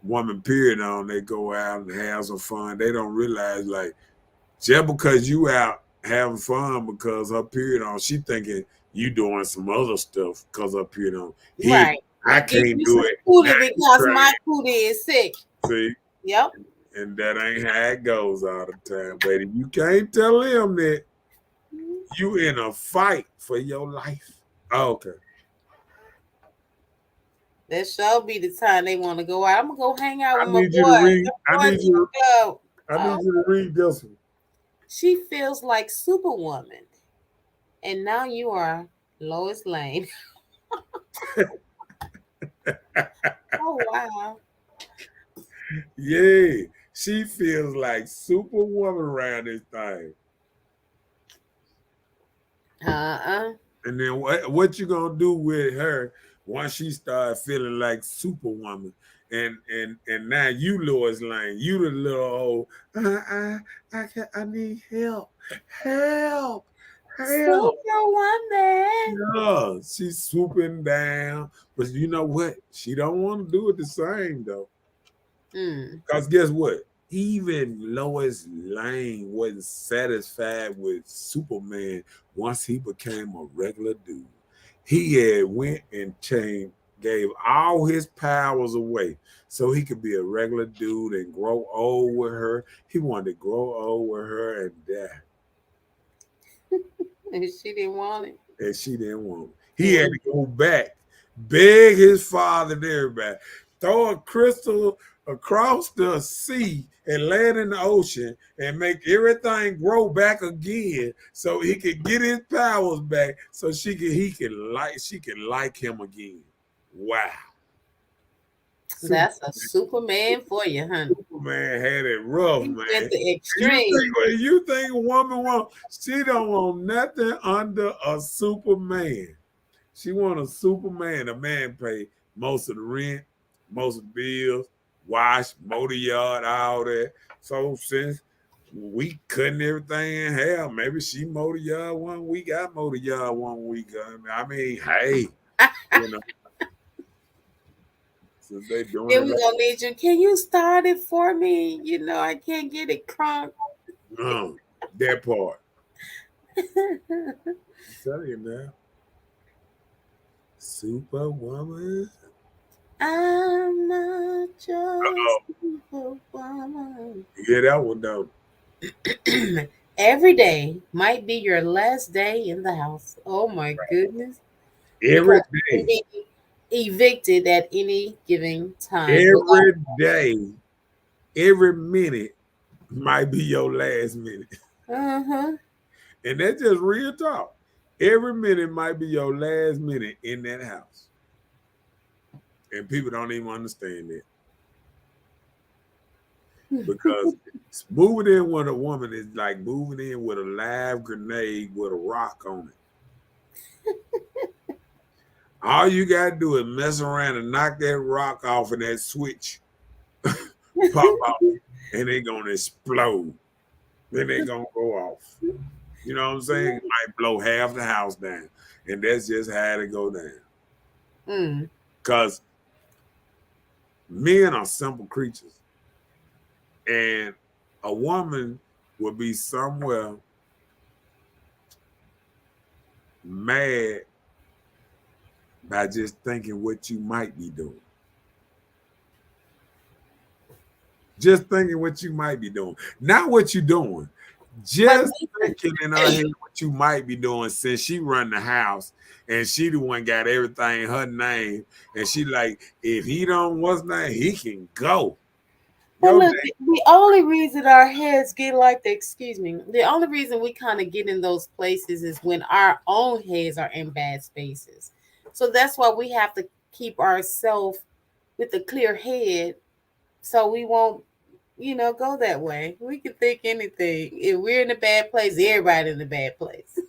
woman period on, they go out and have some fun. They don't realize like just because you out having fun because her period on, she thinking you doing some other stuff because her period on. Right. I Give can't you do some it. Now cootie you because trying. my cootie is sick. See, Yep. and that ain't how it goes all the time. But if you can't tell them that you in a fight for your life. Oh, okay. That shall be the time they want to go out. I'm gonna go hang out I with my need you to boys. read. The boys in the club. I Oh, need you to read this one. she feels like Superwoman, and now you are Lois Lane. Oh wow. Yeah, she feels like Superwoman around this thing. Uh-uh. And then what you gonna do with her once she start feeling like Superwoman? And now you Lois Lane, you the little old I need help, help, help. Superwoman. Yeah, she's swooping down, but you know what? She don't want to do it the same though. Mm. Because guess what? Even Lois Lane wasn't satisfied with Superman once he became a regular dude. He had went and changed, gave all his powers away so he could be a regular dude and grow old with her. He wanted to grow old with her and die. And she didn't want it. And she didn't want it. He had to go back, beg his father and everybody, throw a crystal across the sea and land in the ocean and make everything grow back again so he could get his powers back so she could like him again. Wow. That's a Superman for you, honey. Superman had it rough, He man. went the extreme. You think a woman want, she don't want nothing under a Superman. She want a Superman. A man pay most of the rent, most of the bills, wash, motor yard, all that. So since we cutting everything in half, maybe she motor yard 1 week, I motor yard 1 week. I mean, hey, you know, since they doing Then it we like gonna need you. Can you start it for me? I can't get it crunk. that part. I'm telling you now, Superwoman. I'm not Uh-oh. just Superwoman. Yeah, that one though. Every day might be your last day in the house. Oh my goodness. Every Because you can day. be evicted at any given time. Every day, every minute might be your last minute. Uh-huh. And that's just real talk. Every minute might be your last minute in that house. And people don't even understand that. Because moving in with a woman is like moving in with a live grenade with a rock on it. All you gotta do is mess around and knock that rock off and that switch pop out and they gonna explode. Then they gonna go off. You know what I'm saying? It might blow half the house down. And that's just how it go down. Because men are simple creatures. And a woman will be somewhere mad by just thinking what you might be doing. Just thinking what you might be doing. Not what you're doing. Just thinking in her head what you might be doing, since she run the house and she the one got everything in her name. And she like, if he don't what's name, he can go. Well, look, the only reason our heads get like that, the only reason we kind of get in those places is when our own heads are in bad spaces. So that's why we have to keep ourselves with a clear head so we won't, go that way. We can think anything. If we're in a bad place, everybody in a bad place.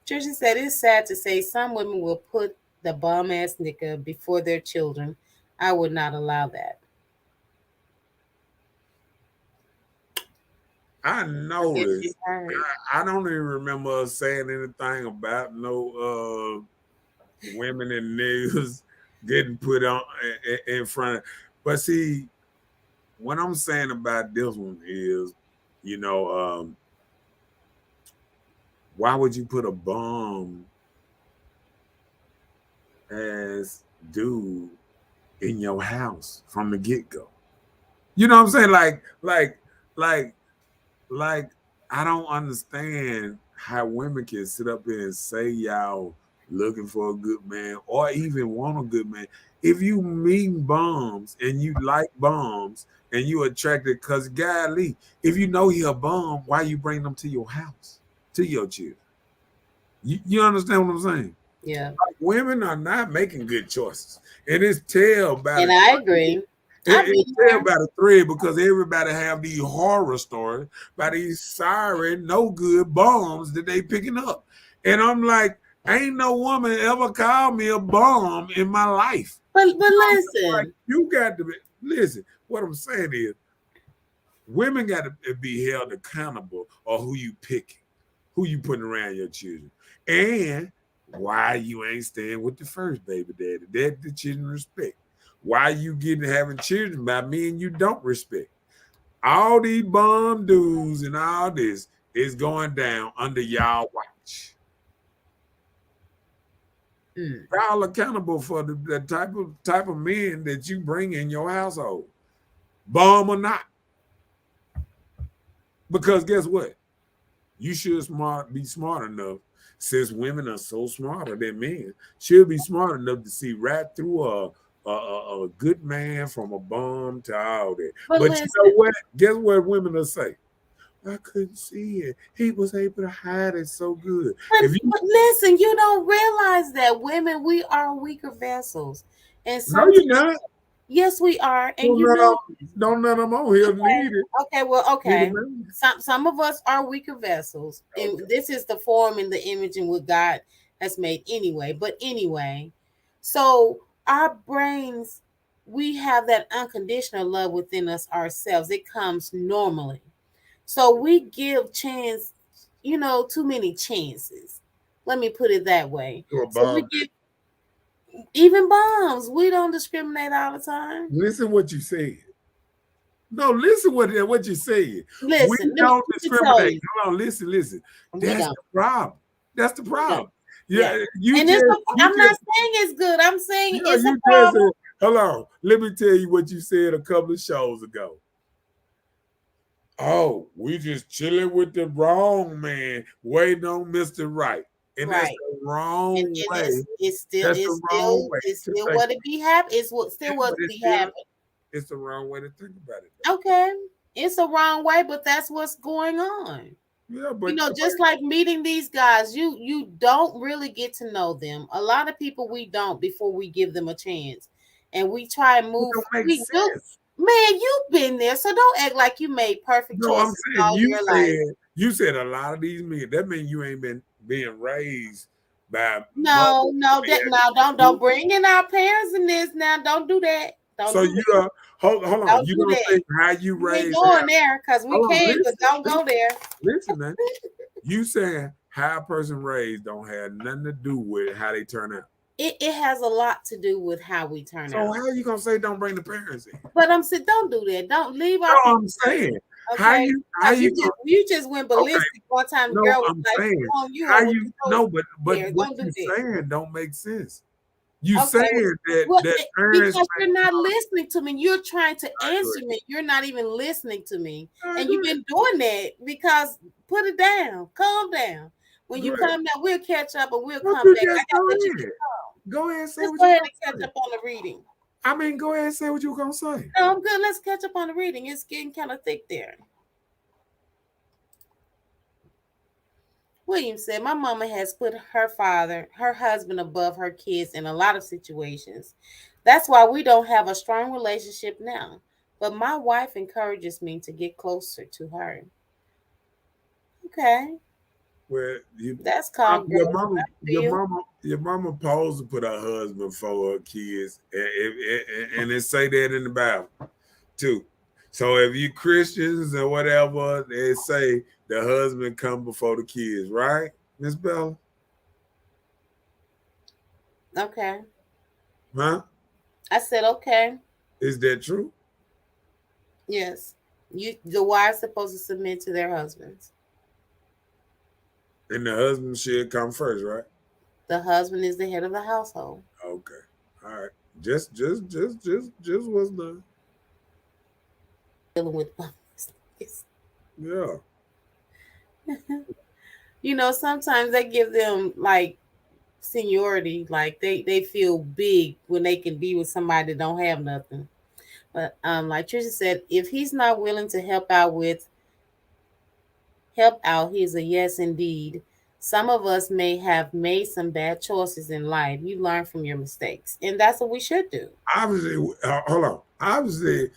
Trisha said, it's sad to say some women will put the bum ass nigga before their children. I would not allow that. I noticed. I don't even remember us saying anything about no women in news getting put on in front of. But see, what I'm saying about this one is, why would you put a bum as dude in your house from the get-go? You know what I'm saying? Like, I don't understand how women can sit up here and say y'all looking for a good man or even want a good man. If you meet bums and you like bums and you attracted, because golly, if you know he a bum, why you bring them to your house, to your children? You understand what I'm saying? Yeah. Like, women are not making good choices. And it's tell by and I agree. It's tell by the thread, because everybody have these horror stories by these sorry, no good bums that they picking up. And I'm like, ain't no woman ever called me a bum in my life. But listen. Like, you got to listen. What I'm saying is, women got to be held accountable of who you picking, who you putting around your children, and why you ain't staying with the first baby daddy that the children respect. Why you having children by me and you don't respect? All these bum dudes and all this is going down under y'all watch. Y'all accountable for the type of men that you bring in your household, bum or not. Because guess what? You should be smart enough, since women are so smarter than men, should be smart enough to see right through a good man from a bum to all that. But you know what? Guess what women will say? I couldn't see it. He was able to hide it so good. But listen, you don't realize that women, we are weaker vessels. And no, you're not. Yes, we are. And don't none of them on here need it. Okay, well, okay. Some of us are weaker vessels. Okay. And this is the form and the image and what God has made anyway. But anyway, so our brains, we have that unconditional love within us ourselves. It comes normally. So we give chance, too many chances. Let me put it that way. So we give even bombs. We don't discriminate all the time. Listen what you said. No, listen what you said. Listen, we don't discriminate. Hold on, listen. That's the problem. That's the problem. Yeah, I'm not saying it's good. I'm saying it's a problem. Hold on. Let me tell you what you said a couple of shows ago. Oh, we just chilling with the wrong man, waiting on Mr. Right. And that's Right. the wrong And way. it's still That's the wrong way it's to still think. what it be happen. It's what Yeah, still what but be happening. it's the wrong way to think about it. Okay. It's a wrong way, but that's what's going on. Yeah, You but know, just like meeting these guys, you don't really get to know them. A lot of people we don't before we give them a chance. And we try and it move. don't make We do. sense. Man, you've been there, so don't act like you made perfect No, I'm choices saying all your life. you said a lot of these men. That means you ain't been being raised by mothers. No, no, that now don't bring in our parents in this. Now, don't do that. Don't So do you that. hold on. Don't You do don't that. think how you We ain't raised going there because we hold on, can, but don't go there. listen, man. You saying how a person raised don't have nothing to do with how they turn out. It has a lot to do with how we turn So out. how you gonna say don't bring the parents in? But I'm saying, don't do that. Don't leave our No, parents. I'm saying Okay, how you just went ballistic one time. The no, girl was I'm like, saying you how on what you you no, supposed but to. what Don't do you that. saying don't make sense. You Okay, saying that well, parents because you're not listening to me. You're trying to I answer agree. me. You're not even listening to me. I And you've agree. been doing that because put it down. Calm down. When you Great. come down, we'll catch up and we'll Why don't come you back. I just gotta go let you ahead? get calm. Go ahead and say Let's what go you ahead and gonna catch say. up on the reading. I mean, go ahead and say what you gonna say. No, I'm good. Let's catch up on the reading. It's getting kind of thick there. William said, my mama has put her husband above her kids in a lot of situations. That's why we don't have a strong relationship now. But my wife encourages me to get closer to her. Okay. Well, That's called growth. I feel. your mama posed to put her husband for her kids, and it say that in the Bible too. So if you Christians or whatever, they say the husband come before the kids, right, Miss Bella? Okay. Huh? I said, okay. Is that true? Yes. The wives supposed to submit to their husbands. And the husband should come first, right? The husband is the head of the household. Okay. All right. Just what's done. Dealing with Yeah. you know, sometimes they give them like seniority, like they feel big when they can be with somebody that don't have nothing. But like Trisha said, if he's not willing to help out, he's a yes indeed. Some of us may have made some bad choices in life. You learn from your mistakes, and that's what we should do. Obviously, hold on. Obviously,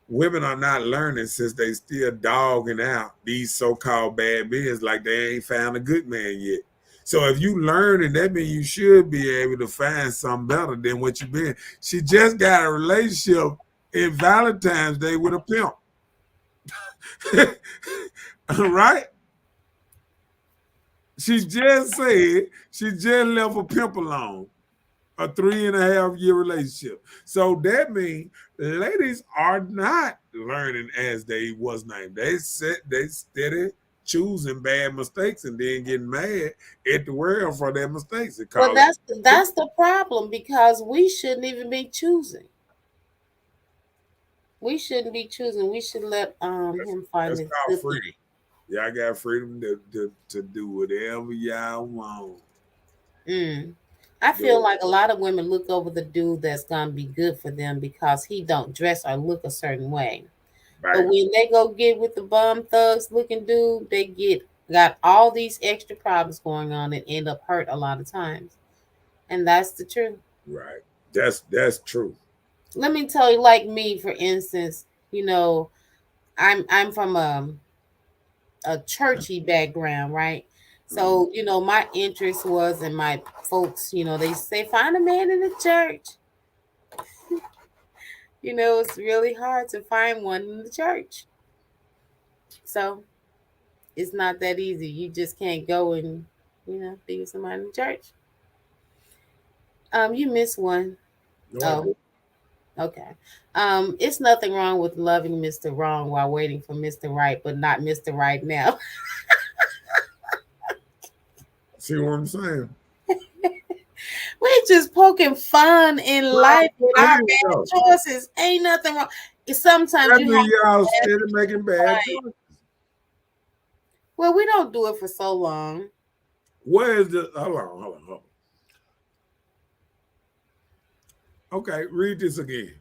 women are not learning since they still dogging out these so-called bad men like they ain't found a good man yet. So if you learn, and that means you should be able to find something better than what you've been. She just got a relationship in Valentine's Day with a pimp. Right? She just said she just left a pimp alone. A 3.5 year relationship. So that means ladies are not learning as they was named. They steady choosing bad mistakes and then getting mad at the world for their mistakes. Well, that's the problem because we shouldn't even be choosing. We shouldn't be choosing. We should let him find That's his called good freedom. thing. Y'all got freedom to do whatever y'all want. I feel like a lot of women look over the dude that's gonna be good for them because he don't dress or look a certain way. But Right. when they go get with the bum thugs looking dude, they got all these extra problems going on and end up hurt a lot of times. And that's the truth. Right. That's true. Let me tell you, like me, for instance, you know, I'm from a churchy background, right? So, you know, my interest was in my folks, you know, they say find a man in the church. You know, it's really hard to find one in the church. So it's not that easy. You just can't go and, you know, be with somebody in the church. You missed one. No, Oh, okay. It's nothing wrong with loving Mr. Wrong while waiting for Mr. Right, but not Mr. Right now. see what I'm saying? We're just poking fun in life with our Saying, bad though, choices. Ain't nothing wrong. Sometimes that you have means y'all to steady making bad right. choices. Well, we don't do it for so long. Where is the hold on. Okay, read this again.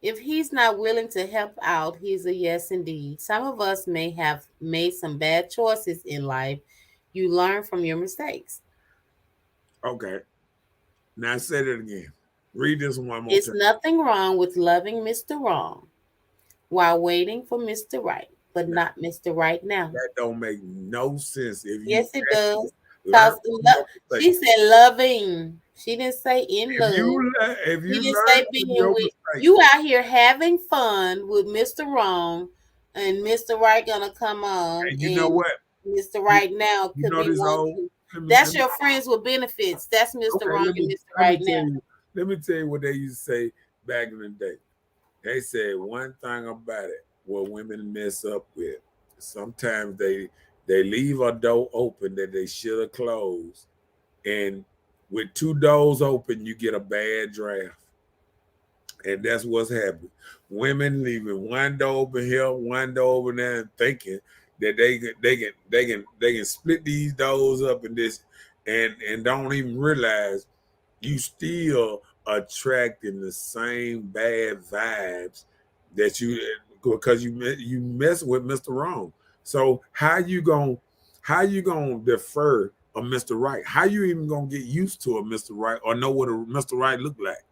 If he's not willing to help out, he's a yes indeed. Some of us may have made some bad choices in life. You learn from your mistakes. Okay. Now say it again. Read this one more It's time. nothing wrong with loving Mr. Wrong while waiting for Mr. Right, but Now, not Mr. Right now. that don't make no sense if you Yes, it does. learn Cause from your she mistakes. said loving. She didn't say in love. If She you didn't learn say from being your with mistakes, you out here having fun with Mr. Wrong and Mr. Right gonna come on and you know and what? Mr. You, Right now you could know be this one whole too. let That's me your friends with benefits. That's Mr. okay, Wrong and Mr. let me Right tell now. you what they used to say back in the day. They said one thing about it, what women mess up with. Sometimes they leave a door open that they should have closed. And with two doors open, you get a bad draft. And that's what's happening. Women leaving one door open here, one door open there, and thinking that they can split these doors up in this and don't even realize you still attracting the same bad vibes that you because you mess with Mr. Wrong. So how you gonna defer a Mr. Right? How you even gonna get used to a Mr. Right or know what a Mr. Right look like?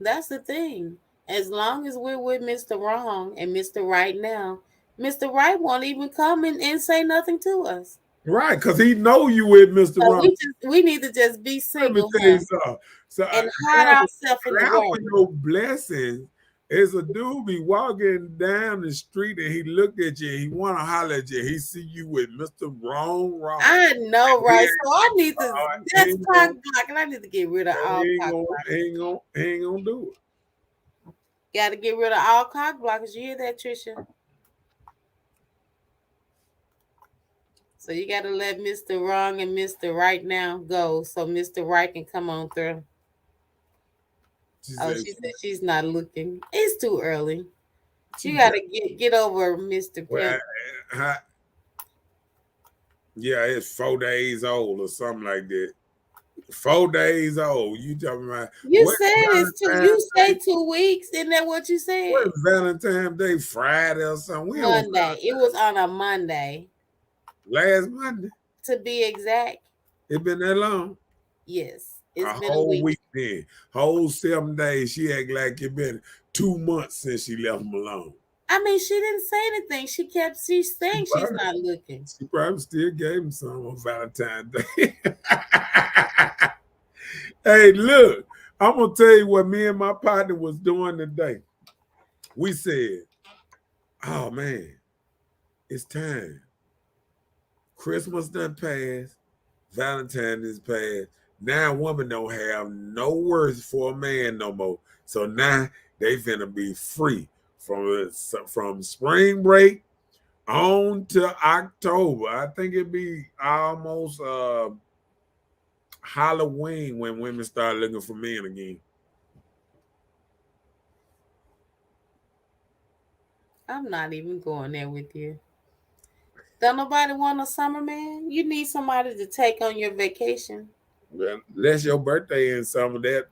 That's the thing. As long as we're with Mr. Wrong and Mr. Right now, Mr. Right won't even come and say nothing to us. Right, because he know you with Mr. So Wrong. we need to just be Let me single, tell you huh? something. So And hide half, ourselves in the half of world. your blessings is a dude be walking down the street and he look at you and he want to holler at you. He see you with Mr. Wrong. I know, He right? So I need to that's ain't cock gonna, blocking. I need to get rid of he all ain't cock gonna, blockers. he ain't gonna do it. Got to get rid of all cock blockers. You hear that, Trisha? So you got to let Mr. Wrong and Mr. Right now go, so Mr. Right can come on through. She Oh, said, she said she's not looking. It's too early. she You got got, to get over Mr. well, Pimp. yeah, it's 4 days old or something like that. 4 days old. You talking about You what said it's two. Valentine's You say Day? 2 weeks. Isn't that what you What said? Valentine's Day Friday or something? We on Monday. It was on a Monday, last Monday. to be exact. It been that long. Yes, A it's been a whole week. week then. Whole 7 days. She act like it been 2 months since she left him alone. I mean, she didn't say anything. She's She saying she's probably, not looking. she probably still gave him some on Valentine's Day. Hey, look, I'm gonna tell you what me and my partner was doing today. We said, oh man, it's time. Christmas done passed. Valentine's is past. Now a woman don't have no worth for a man no more. So now they finna be free from spring break on to October. I think it'd be almost Halloween when women start looking for men again. I'm not even going there with you. Don't nobody want a summer man? You need somebody to take on your vacation. Well, that's your birthday and some of that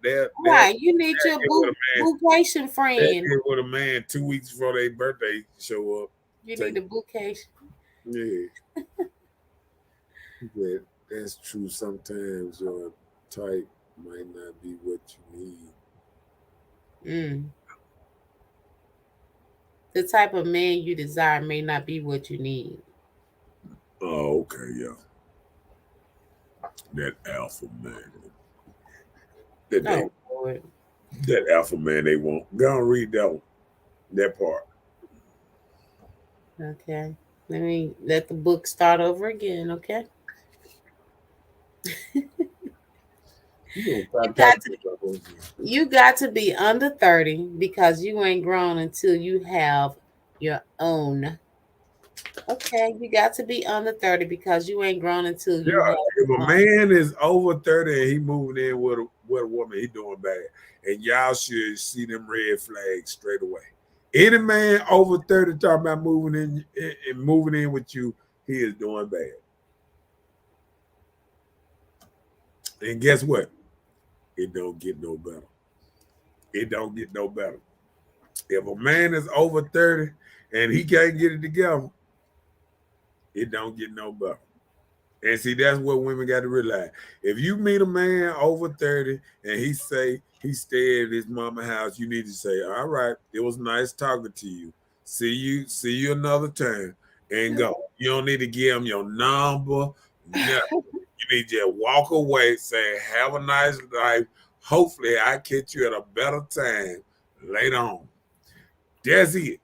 Right. You need your get with a man. vacation That friend. get with a man 2 weeks before their birthday show up. You Take need a vacation. yeah. That's true. Sometimes your type might not be what you need. Mm. The type of man you desire may not be what you need. Oh, okay, yeah. That alpha man. That they Oh, Lord. that alpha man they want. Go and read that one. That part. Okay. Let me let the book start over again, okay? You gonna You stop got talking to about those. you got to be under 30 because you ain't grown until you have your own. Okay, you got to be under 30 because you ain't grown until Yeah, you have if a your own. man is over 30 and he moving in with a woman, he doing bad. And y'all should see them red flags straight away. Any man over 30 talking about moving in with you, he is doing bad. And guess what? It don't get no better. It don't get no better. If a man is over 30 and he can't get it together, it don't get no better. And see, that's what women got to realize. If you meet a man over 30 and he say he stay at his mama house, you need to say, all right, it was nice talking to you. See you another time and go. You don't need to give him your number. Nothing. You need to just walk away, say, have a nice life. Hopefully I catch you at a better time later on. That's it.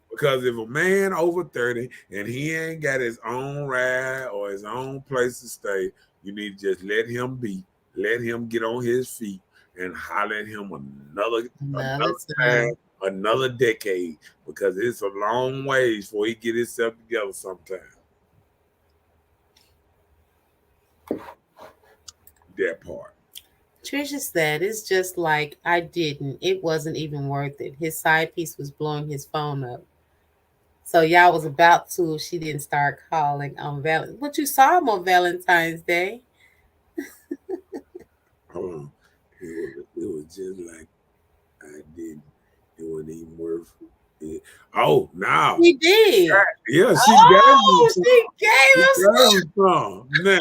Because if a man over 30 and he ain't got his own ride or his own place to stay, you need to just let him be. Let him get on his feet and holler at him another time, another decade. Because it's a long ways before he get himself together sometime. That part. Trisha said, it's just like I didn't. It wasn't even worth it. His side piece was blowing his phone up. So y'all was about to, she didn't start calling on Valentine's. But you saw him on Valentine's Day. Hold on. It was just like I didn't. It wasn't even worth it. Oh, now. He did. Yeah, she gave him some. Nah,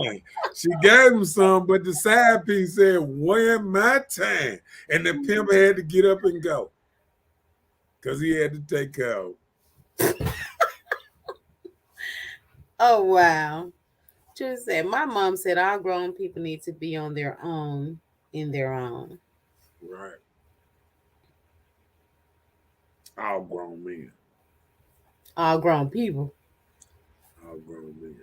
she gave him some, but the side piece said, when my time. And the pimp had to get up and go. Because he had to take care of it. Oh, wow. Just said, my mom said all grown people need to be on their own, in their own. Right. All grown men. All grown people. All grown men.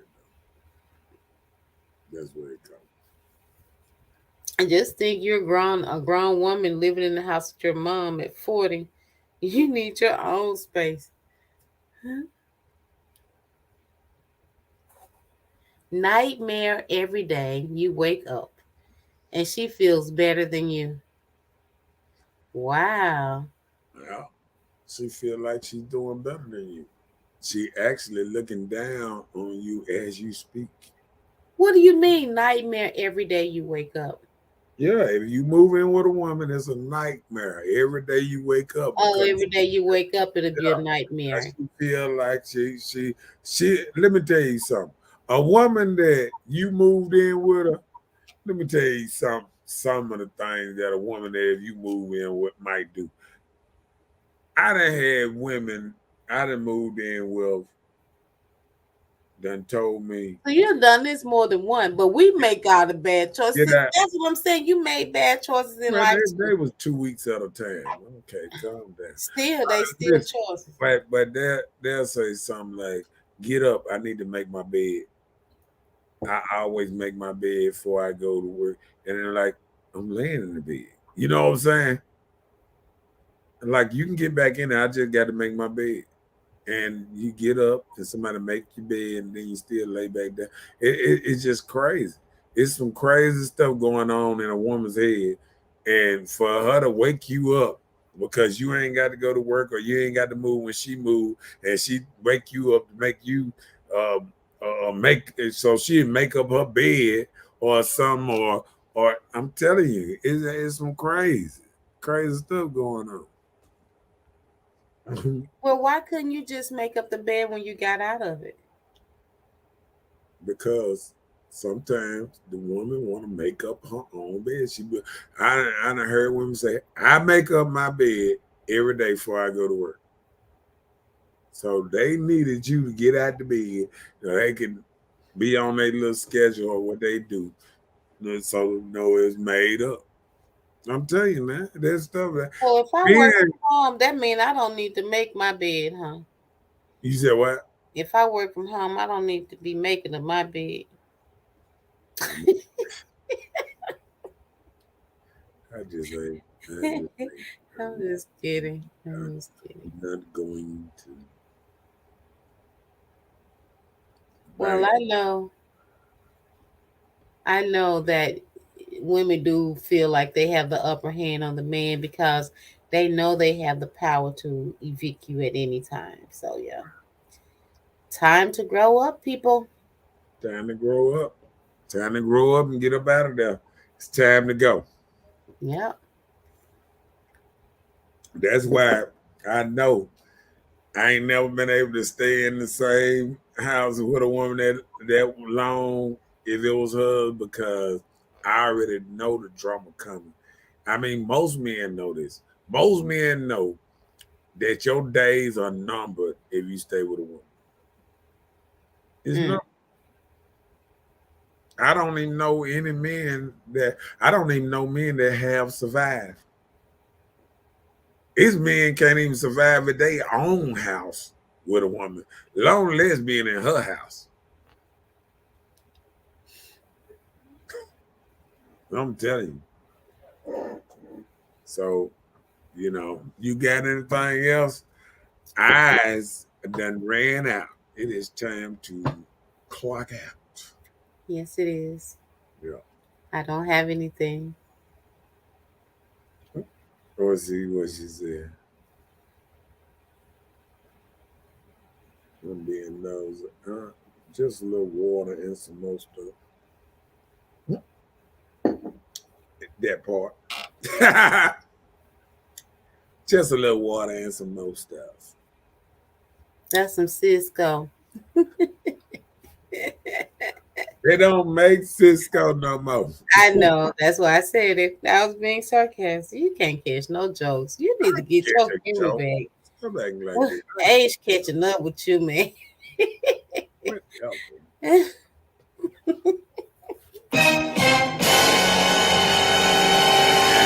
That's where it comes. I just think you're a grown woman living in the house with your mom at 40. You need your own space. Huh? Nightmare every day. You wake up and she feels better than you. Wow. Yeah. She feel like she's doing better than you. She actually looking down on you as you speak. What do you mean, nightmare every day you wake up? Yeah, if you move in with a woman, it's a nightmare. Every day you wake up. Oh, every day you wake up, it'll be a nightmare. She feel like she. Let me tell you something. A woman that you moved in with her. Let me tell you some of the things that a woman that if you move in with might do. I done had women I done moved in with done told me. So you've done this more than one, but we make all the bad choices. Yeah, That's what I'm saying. You made bad choices in life. They was 2 weeks at a time. Okay, calm down. Still, they still choices. But they'll say something like, "Get up, I need to make my bed." I always make my bed before I go to work, and they're like, "I'm laying in the bed." You know what I'm saying? Like you can get back in there. I just got to make my bed. And you get up and somebody make your bed and then you still lay back down. It's just crazy. It's some crazy stuff going on in a woman's head. And for her to wake you up because you ain't got to go to work or you ain't got to move when she moved and she wake you up to make you make so she make up her bed or something or I'm telling you, it's some crazy stuff going on. Well, why couldn't you just make up the bed when you got out of it? Because sometimes the woman want to make up her own bed. I done heard women say, "I make up my bed every day before I go to work." So they needed you to get out the bed so they can be on their little schedule or what they do. So it's made up. I'm telling you, man, there's stuff that. Well, if I work from home, that means I don't need to make my bed, huh? You said what? If I work from home, I don't need to be making up my bed. I just ain't. I'm just kidding. I'm just kidding. Not going to. Well, I know that women do feel like they have the upper hand on the man because they know they have the power to evict you at any time. So yeah. Time to grow up, people. Time to grow up. Time to grow up and get up out of there. It's time to go. Yeah. That's why I know I ain't never been able to stay in the same house with a woman that long if it was her, because I already know the drama coming. I mean, most men know this. Most men know that your days are numbered if you stay with a woman. It's not. I don't even know any men that I don't even know men that have survived. These men can't even survive at their own house with a woman, long less being in her house. I'm telling you. So, you got anything else? Eyes done ran out. It is time to clock out. Yes, it is. Yeah. I don't have anything. Let's see what she said. I'm being nosy. Just a little water and some more stuff. That part. Just a little water and some more stuff. That's some Cisco. They don't make Cisco no more. I know. That's why I said it. I was being sarcastic. You can't catch no jokes. You need to get your camera back. I'm acting like this. Age catching up with you, man.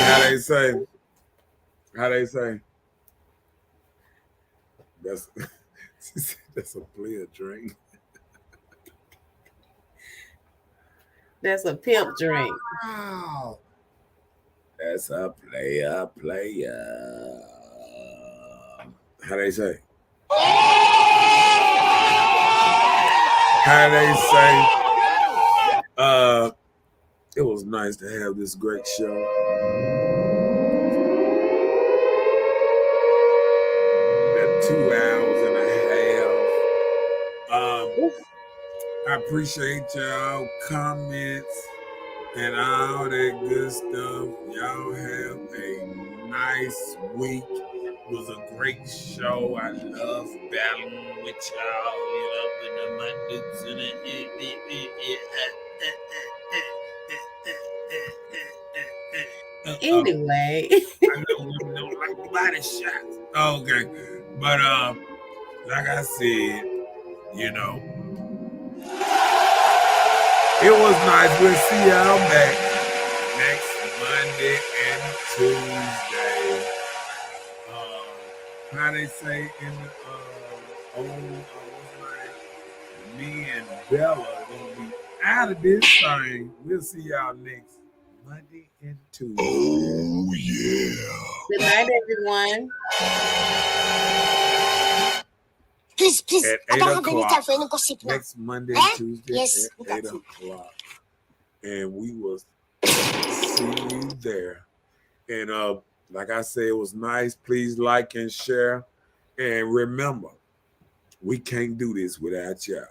How they say? That's a player drink. That's a pimp drink. Wow. That's a player. How they say? It was nice to have this great show. That 2 hours and a half. I appreciate y'all comments and all that good stuff. Y'all have a nice week. It was a great show. I love battling with y'all. Anyway. I know women don't like body shots. Okay. But like I said, it was nice. We'll see y'all back next Monday and Tuesday. How they say in the me and Bella are gonna be out of this thing. We'll see y'all next Monday and Tuesday. Oh yeah. Good night, everyone. Please. At 8 o'clock. Next Monday and Tuesday Yes, at 8 o'clock. And we will see you there. And like I said, it was nice. Please like and share. And remember, we can't do this without y'all.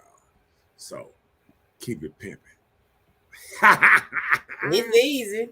So keep it pimping. It's easy.